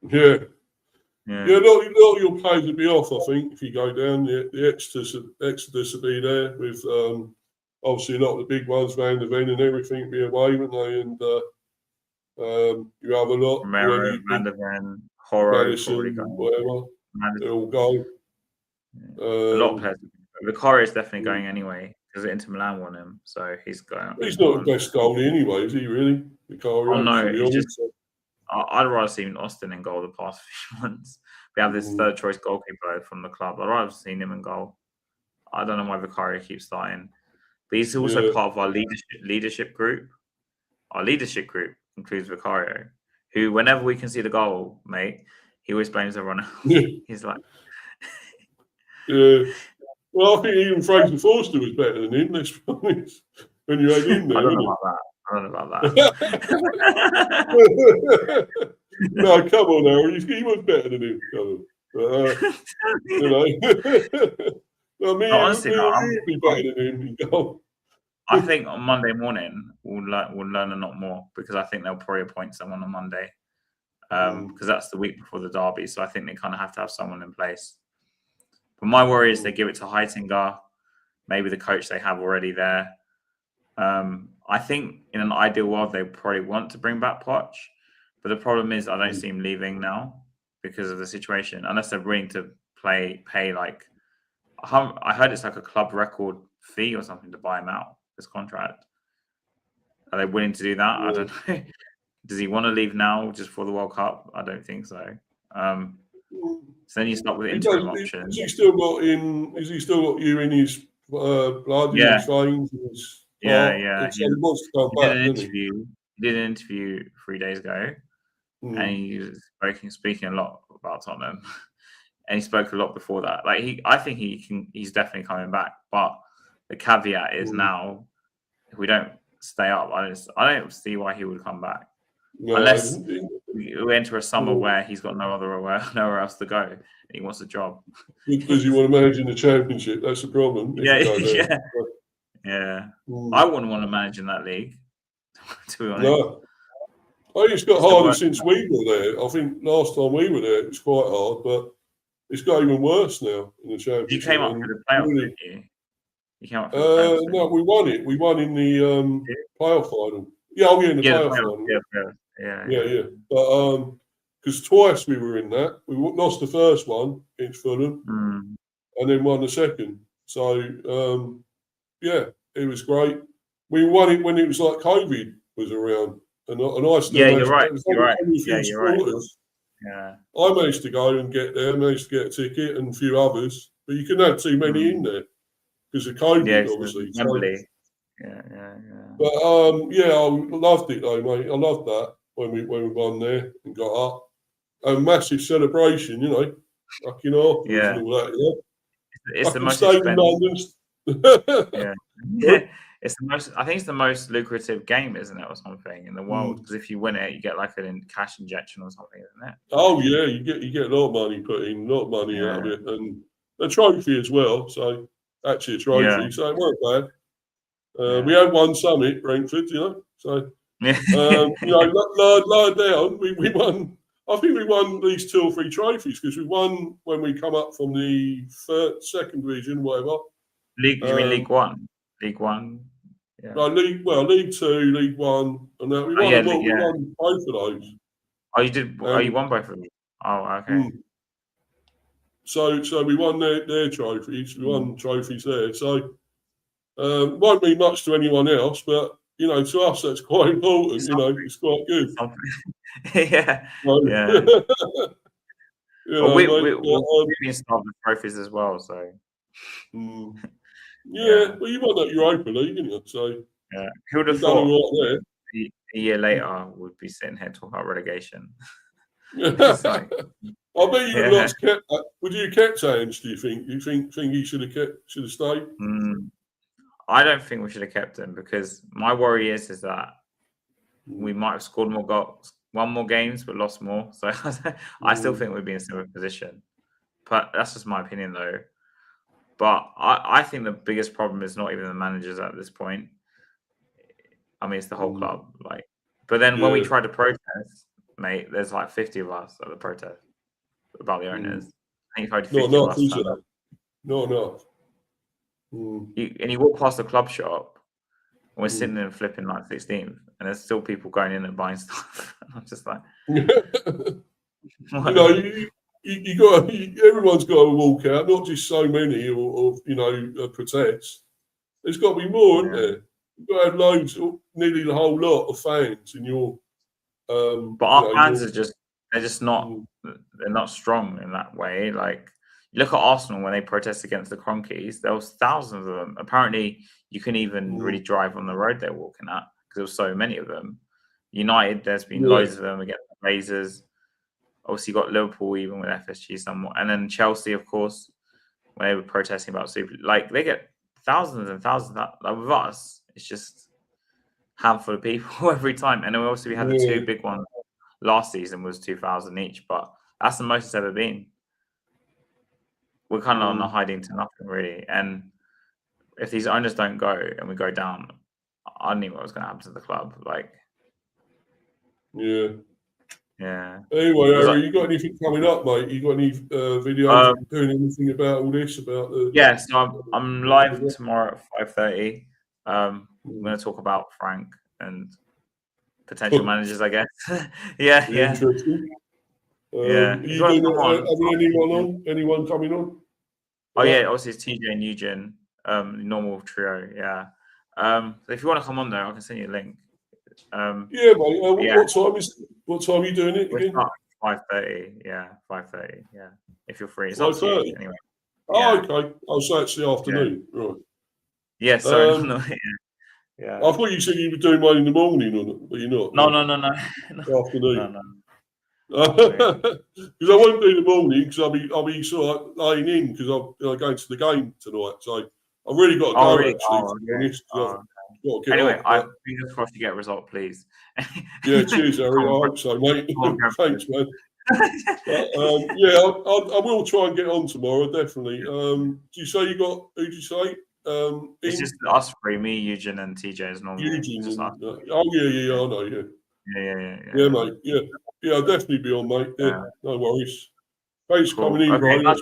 Yeah. Yeah. Yeah, a lot of your players would be off, I think, if you go down. The exodus would be there with obviously a lot of the big ones, Van der Ven and everything would be away, wouldn't they? And you have a lot. Romero, Van der Ven, Horo, probably going. Whatever. They all go. A lot of players. Vicario is definitely going anyway because Inter Milan want him, so he's going. He's not the best goalie anyway, is he? Really? Vicario. Oh no, he's just. I'd rather see Austin in goal the past few months. We have this third choice goalkeeper from the club. I'd rather see him in goal. I don't know why Vicario keeps starting, but he's also part of our leadership group. Our leadership group includes Vicario, who, whenever we can see the goal, mate, he always blames everyone else. He's like, yeah. Well, I think even Fraser Forster was better than him. Let's be honest. When you had him there, I don't know about that. No, come on, Harry. He was better than him. You know. I mean, honestly, he'd be better than him. I think on Monday morning we'll learn a lot more because I think they'll probably appoint someone on Monday because that's the week before the derby. So I think they kind of have to have someone in place. But my worry is they give it to Heitinga, maybe the coach they have already there. I think in an ideal world they probably want to bring back Poch, but the problem is I don't see him leaving now because of the situation unless they're willing to pay like I heard it's like a club record fee or something to buy him out this contract. Are they willing to do that? I don't know. Does he want to leave now just for the World Cup? I don't think so. So then you start with interim options. Is he still got you in his blood, in his veins? Yeah. So he wants to come back, He did an interview 3 days ago, and he was speaking a lot about Tottenham, and he spoke a lot before that. Like I think he's definitely coming back, but the caveat is now if we don't stay up, I don't see why he would come back unless we enter a summer where he's got nowhere else to go. And he wants a job because you want to manage in the Championship. That's the problem. Yeah. I wouldn't want to manage in that league, to be honest. No. I think it's got harder since we were there. I think last time we were there, it was quite hard, but it's got even worse now in the Championship. You came up with the playoff, didn't you? No, we won it. We won in the playoff final. Yeah, in the playoff final. Yeah. But because twice we were in that, we lost the first one against Fulham, and then won the second. So it was great. We won it when it was like COVID was around, and I still you're right. Yeah, I managed to go and get there, managed to get a ticket, and a few others, but you couldn't have too many in there because of COVID, obviously. But I loved it though, mate. I loved that when we won there and got up. A massive celebration, fucking afterwards and all that. It's the most expensive. It's the most. I think it's the most lucrative game, isn't it, or something in the world? Because if you win it, you get like a cash injection or something, isn't it? Oh yeah, you get a lot of money put in, a lot of money out of it, and a trophy as well. So actually a trophy, so it weren't bad. We had one summit, Brentford, So lower down, we won. I think we won at least 2 or 3 trophies because we won when we come up from the second division, whatever. League? You mean League One? League One. Yeah. No, League 2, League 1, and that we won. We won both of those. Oh, you did. You won both of them. Oh, okay. So we won their trophies. We won trophies there. So won't mean much to anyone else, but to us that's quite important. It's quite good. You But know, we've been starved with trophies as well, so. Yeah, well, you won that Europa League, didn't you? So yeah, who would have you've done thought all right a year later we'd be sitting here talking about relegation? there. It's like, I bet you yeah. lot's kept. Would you have kept Ange? Do you think? You think he should have stayed? I don't think we should have kept him because my worry is that we might have scored more goals, won more games, but lost more. So I still think we'd be in a similar position. But that's just my opinion, though. But I think the biggest problem is not even the managers at this point. I mean, it's the whole club. Like, but then when we tried to protest, mate, there's like 50 of us at the protest about the owners. I think if 50 of us turned up. Not enough. And you walk past the club shop, and we're sitting there flipping like 16th, and there's still people going in and buying stuff. I'm just like, you got everyone's got to walk out, not just so many or protest. There's got to be more, isn't there? You've got to have loads, nearly the whole lot of fans in your. But our fans are they're just not they're not strong in that way. Like you look at Arsenal when they protest against the Cronkies, there was thousands of them. Apparently, you couldn't even really drive on the road they're walking at because there was so many of them. United, there's been loads of them against the Blazers. Obviously, you got Liverpool even with FSG somewhat, and then Chelsea, of course, when they were protesting about Super. Like they get thousands and thousands. Like with us, it's just a handful of people every time. And then we had the two big ones last season was 2,000 each, but that's the most it's ever been. We're kind of on the hiding to nothing, really. And if these owners don't go and we go down, I knew what was going to happen to the club. Like, yeah. Anyway, Harry, you got anything coming up, mate? You got any videos doing anything about all this? About the? Yes, I'm live tomorrow at 5:30. I'm going to talk about Frank and potential managers, I guess. yeah. Interesting. Yeah. You doing anyone coming on? Oh yeah, obviously it's TJ and Eugene, normal trio. Yeah. So if you want to come on there, I can send you a link. Yeah, mate. What time are you doing it again? 5:30. Yeah, 5:30. Yeah, if you're free. It's 5:30 anyway. Oh, okay. Oh, so it's the afternoon, right? Yeah. Sorry. Yeah. I thought you said you were doing one in the morning, but you're not. No. Afternoon. No. Because I won't do the morning because I'll be sort of laying in because I'm going to the game tonight. So I've really got to go. Really? Anyway, I fingers crossed you get a result, please. Yeah, cheers, Harry. I hope so, mate. Thanks, man. I will try and get on tomorrow, definitely. Do you say you got? Who did you say? It's just us three, me, Eugene, and TJ is normal. Eugene. I know. Yeah, mate. Yeah, I'll definitely be on, mate. Yeah, no worries. Thanks for coming in, okay, bro. I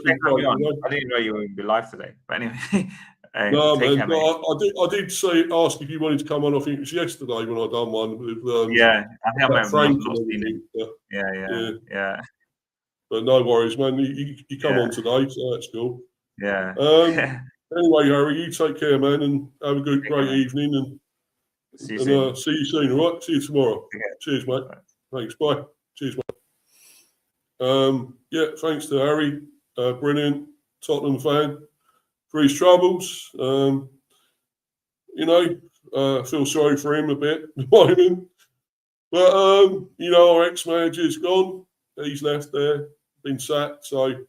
didn't know you would be live today, but anyway. No, man. I did ask if you wanted to come on. I think it was yesterday when I done one with. I think I Frank not seen it. Yeah. But no worries, man. You come on today, so that's cool. Yeah. Anyway, Harry, you take care, man, and have a great evening, and see you soon. All right, see you tomorrow. Okay. Cheers, mate. Thanks. Bye. Cheers, mate. Thanks to Harry. Brilliant Tottenham fan for his troubles. Feel sorry for him a bit at the moment. But our ex-manager's gone. He's left there, been sacked. So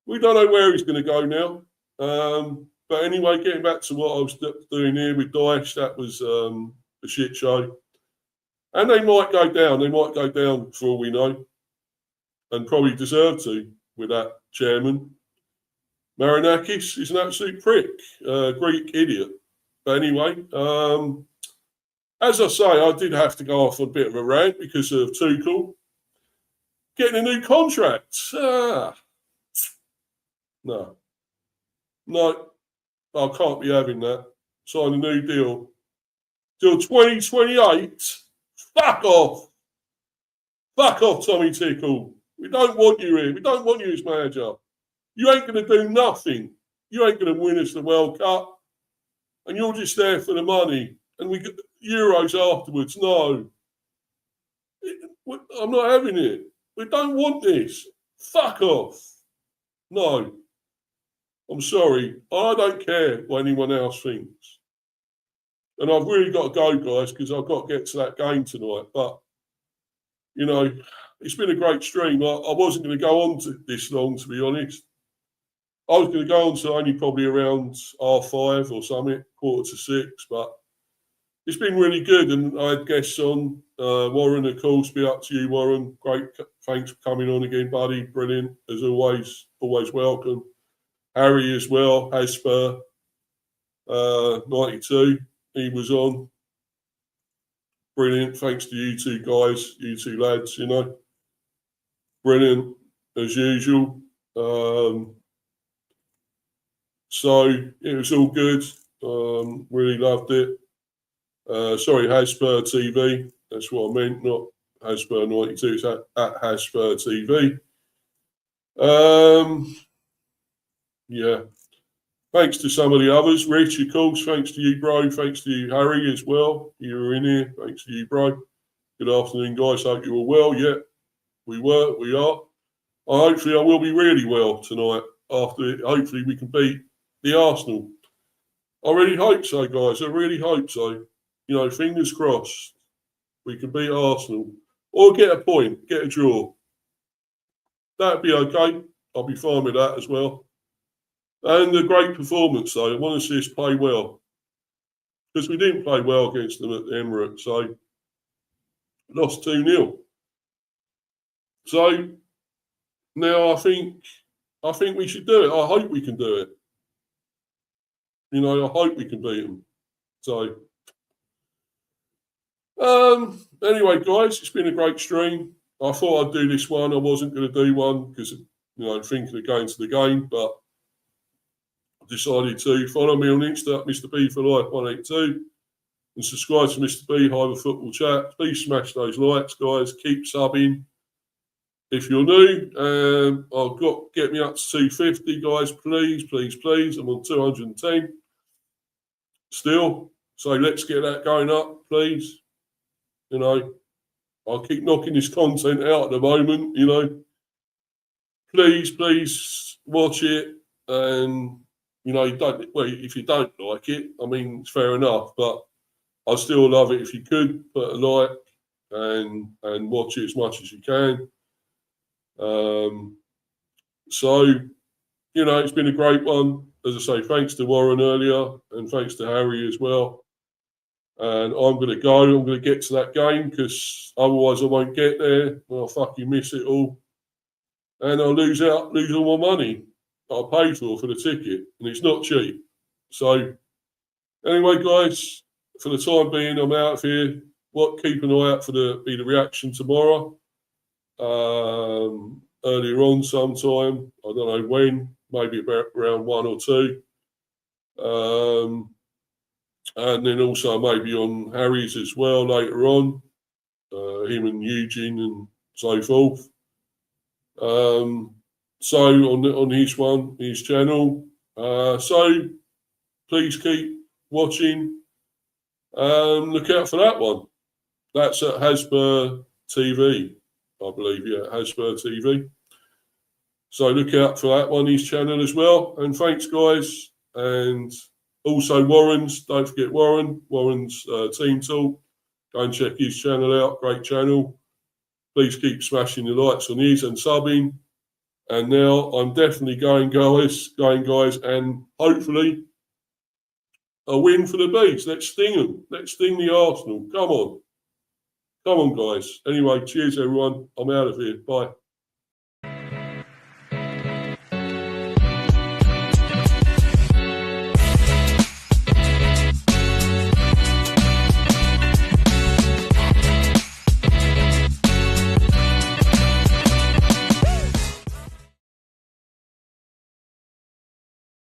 we don't know where he's going to go now. But anyway, getting back to what I was doing here with Dyche, that was a shit show. And they might go down. They might go down for all we know. And probably deserve to with that chairman. Marinakis is an absolute prick, Greek idiot. But anyway, as I say, I did have to go off on a bit of a rant because of Tuchel getting a new contract. No, I can't be having that. Sign a new deal till 2028. Fuck off, Tommy Tuchel. We don't want you here. We don't want you as manager. You ain't going to do nothing. You ain't going to win us the World Cup. And you're just there for the money. And we get Euros afterwards. No. I'm not having it. We don't want this. Fuck off. No. I'm sorry. I don't care what anyone else thinks. And I've really got to go, guys, because I've got to get to that game tonight. But, you know, it's been a great stream. I wasn't going to go on to this long, to be honest. I was going to go on to only probably around 5:30 or something, 5:45, but it's been really good. And I had guests on. Warren, of course, be up to you, Warren. Great. Thanks for coming on again, buddy. Brilliant. As always welcome. Harry as well, Hasper, 92. He was on. Brilliant. Thanks to you two guys, you two lads, you know. Brilliant, as usual. So it was all good. Really loved it. Sorry, Hasper TV. That's what I meant, not Hasper 92. It's at Hasper TV. Yeah. Thanks to some of the others. Rich, of course. Thanks to you, bro. Thanks to you, Harry, as well. You were in here. Thanks to you, bro. Good afternoon, guys. Hope you were well. Yeah, we are. Hopefully, I will be really well tonight. Hopefully, we can beat the Arsenal. I really hope so, guys. I really hope so. You know, fingers crossed. We can beat Arsenal. Or get a point, get a draw. That'd be okay. I'll be fine with that as well. And a great performance, though. I want to see us play well. Because we didn't play well against them at the Emirates, so lost 2-0. So now I think we should do it. I hope we can do it. You know, I hope we can beat them. So anyway, guys, it's been a great stream. I thought I'd do this one. I wasn't going to do one because, you know, thinking of going to the game, but decided to. Follow me on Insta, Mr. B for Life 182, and subscribe to Mr. B Hive Football Chat. Please smash those likes, guys. Keep subbing. If you're new, I've got get me up to 250, guys. Please. I'm on 210 still, so let's get that going up, please. You know, I'll keep knocking this content out at the moment. You know, please watch it and. You know, if you don't like it, I mean, it's fair enough, but I still love it if you could put a like and watch it as much as you can. So, you know, it's been a great one. As I say, thanks to Warren earlier and thanks to Harry as well. And I'm going to go. I'm going to get to that game because otherwise I won't get there. I'll fucking miss it all. And I'll lose all my money I paid for the ticket, and it's not cheap. So, anyway, guys, for the time being, I'm out of here. Keep an eye out for the reaction tomorrow. Earlier on, sometime, I don't know when, maybe about around 1 or 2. And then also maybe on Harry's as well later on, him and Eugene and so forth. So on his channel. So please keep watching. Look out for that one. That's at Hasper TV, I believe. Yeah, Hasper TV. So look out for that one, his channel as well. And thanks, guys. And also Warren's. Don't forget Warren's Team Talk. Go and check his channel out. Great channel. Please keep smashing the likes on his and subbing. And now I'm definitely going, guys, and hopefully a win for the Bees. Let's sting them. Let's sting the Arsenal. Come on, guys. Anyway, cheers, everyone. I'm out of here. Bye.